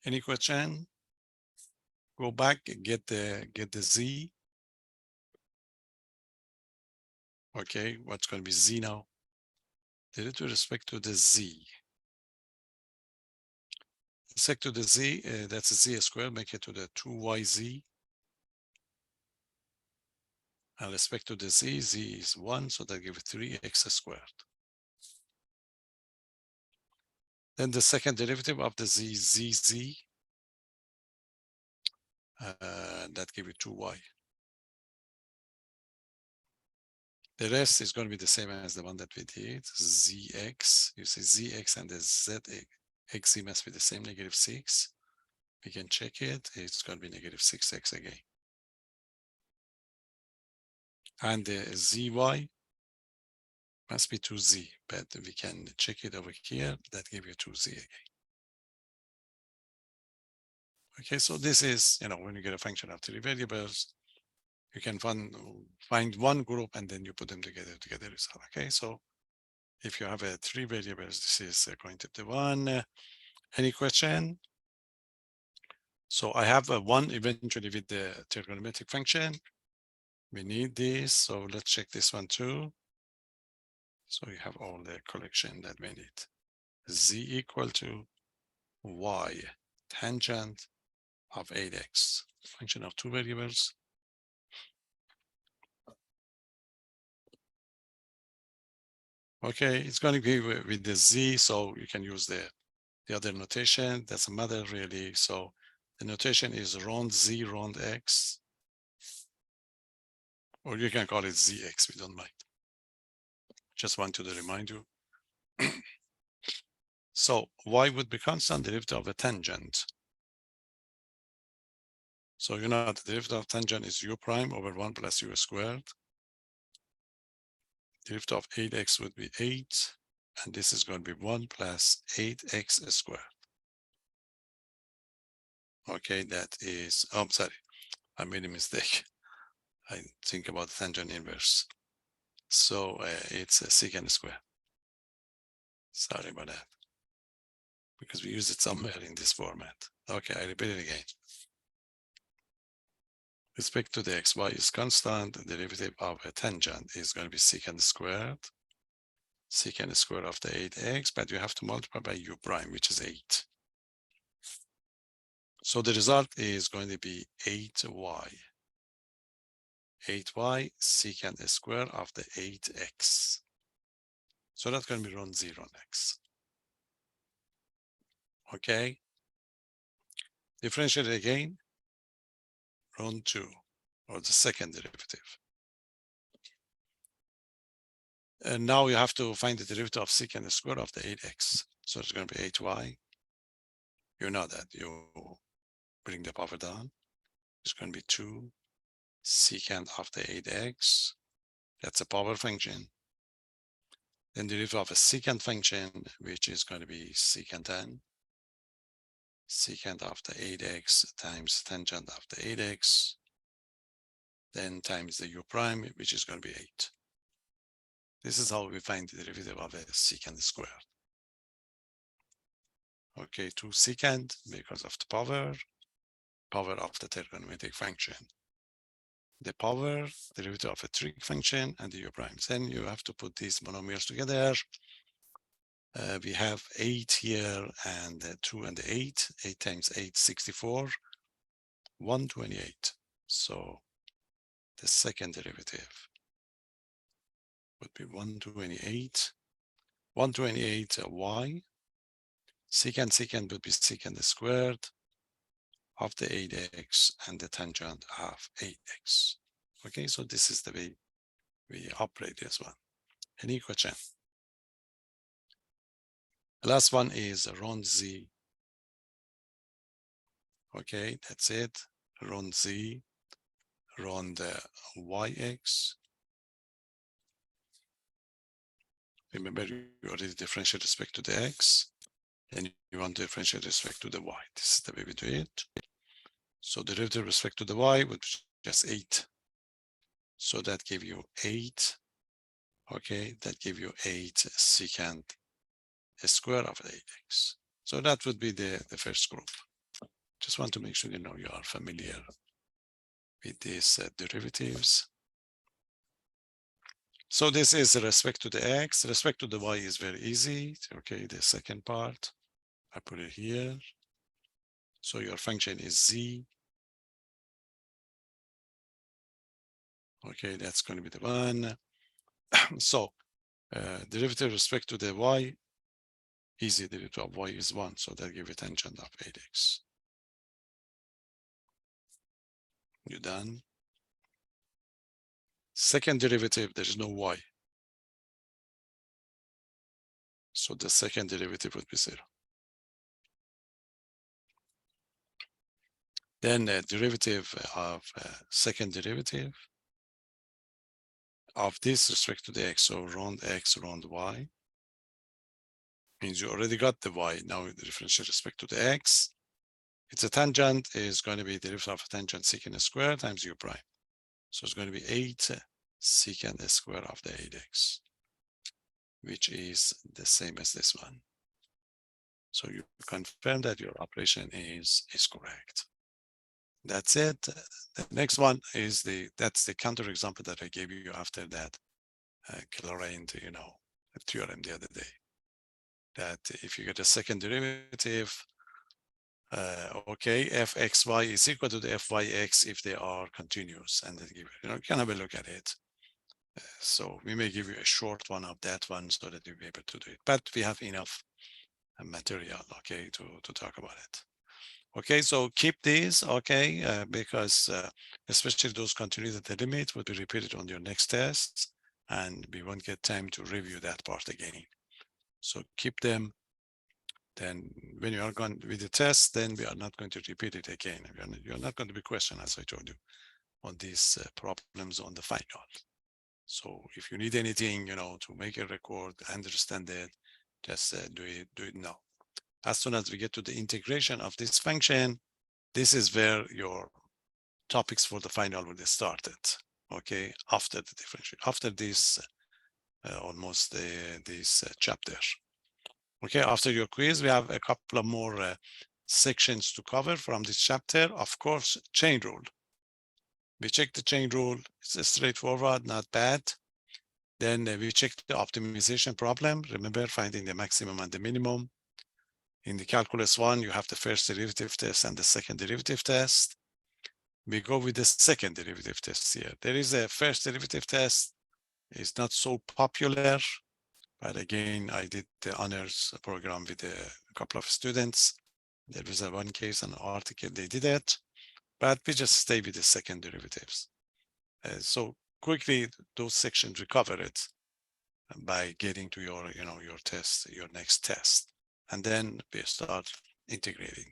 Speaker 1: Any question? Go back and get the z. Okay, what's going to be z now? With respect to the z. Respect to the z, that's a z squared, make it to the 2yz. And respect to the z, z is 1, so that gives 3x squared. Then the second derivative of the z, zz, that gives you 2y. The rest is going to be the same as the one that we did, zx. You see zx and the zx must be the same, negative 6. We can check it. It's going to be negative 6x again. And the zy must be 2z, but we can check it over here. That gives you 2z again. Okay, so this is, when you get a function of 3 variables, you can find one group and then you put them together yourself. Okay, so if you have 3 variables, this is going to be the one. Any question? So I have a 1 eventually with the trigonometric function. We need this, so let's check this one too. So you have all the collection that we need. Z equal to y tangent of 8x, function of 2 variables. Okay, it's going to be with the z, so you can use the other notation. Doesn't matter really. So the notation is round z, round x, or you can call it zx, we don't mind. Just wanted to remind you. So y would be constant derivative of a tangent. So the derivative of tangent is u prime over 1 plus u squared. Derivative of 8x would be 8, and this is going to be 1 plus 8x squared. Okay, that is, oh, sorry, I made a mistake. I think about tangent inverse. So it's a secant square. Sorry about that. Because we use it somewhere in this format. Okay, I repeat it again. Respect to the xy is constant, the derivative of a tangent is going to be secant squared of the 8x, but you have to multiply by u prime, which is 8. So the result is going to be 8y. 8y secant square of the 8x. So that's going to be round 0 next. Okay. Differentiate again. Round 2, or the second derivative. And now you have to find the derivative of secant square of the 8x. So it's going to be 8y. You know that. You bring the power down. It's going to be 2 secant of the 8x. That's a power function. Then the derivative of a secant function, which is going to be secant n. secant of the 8x times tangent of the 8x, then times the u prime, which is going to be 8. This is how we find the derivative of a secant squared. Okay, 2 secant because of the power of the trigonometric function. The power derivative of a trig function and the u prime. Then you have to put these monomials together. We have 8 here and 2 and 8. 8 times 8, 64. 128. So the second derivative would be 128. 128 y. Secant would be secant squared of the 8x and the tangent of 8x. Okay, so this is the way we operate this one. Any question? The last one is round z. Okay, that's it. Round z, round yx. Remember, you already differentiate respect to the x, and you want to differentiate respect to the y. This is the way we do it. So the derivative respect to the y would be just 8. So that give you 8. Okay, that give you 8 secant square of 8x. So that would be the first group. Just want to make sure you know you are familiar with these derivatives. So this is respect to the x. Respect to the y is very easy. Okay, the second part, I put it here. So your function is z. Okay, that's going to be the one. So derivative respect to the y, easy derivative of y is 1. So that gives you tangent of 8x. You done? Second derivative, there's no y. So the second derivative would be 0. Then the derivative of second derivative of this respect to the x, so round x, round y, means you already got the y. Now the differential respect to the x. It's a tangent is going to be the derivative of tangent secant squared times u prime. So it's going to be 8 secant square of the 8x, which is the same as this one. So you confirm that your operation is correct. That's it. The next one is that's the counterexample that I gave you after that Coleraine, theorem the other day. That if you get a second derivative, okay, fxy is equal to the fyx if they are continuous, and then give you can have a look at it. So we may give you a short one of that one so that you'll be able to do it. But we have enough material, okay, to talk about it. Okay, so keep these, okay, because especially those continuous at the limit will be repeated on your next test, and we won't get time to review that part again. So keep them. Then when you are going with the test, then we are not going to repeat it again. You're not going to be questioned, as I told you, on these problems on the final. So if you need anything, to make a record, understand it, just do it now. As soon as we get to the integration of this function, this is where your topics for the final will be started. Okay, after the differential, after this almost this chapter. Okay, after your quiz, we have a couple of more sections to cover from this chapter. Of course, chain rule. We check the chain rule. It's straightforward, not bad. Then we check the optimization problem. Remember, finding the maximum and the minimum. In the calculus one, you have the first derivative test and the second derivative test. We go with the second derivative test here. There is a first derivative test. It's not so popular, but again, I did the honors program with a couple of students. There was a one case, an article, they did it, but we just stay with the second derivatives. So quickly, those sections recover it by getting to your test, your next test. And then we start integrating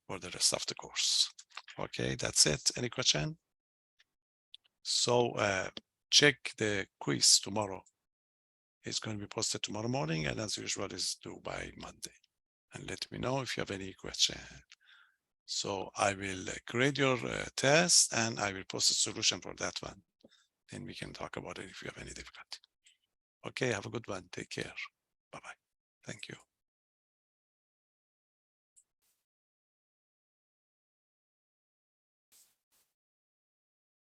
Speaker 1: for the rest of the course. Okay, that's it. Any question? So check the quiz tomorrow. It's going to be posted tomorrow morning, and as usual, is due by Monday. and let me know if you have any question. So I will grade your test and I will post a solution for that one. Then we can talk about it if you have any difficulty. Okay, have a good one. Take care. Bye-bye. Thank you.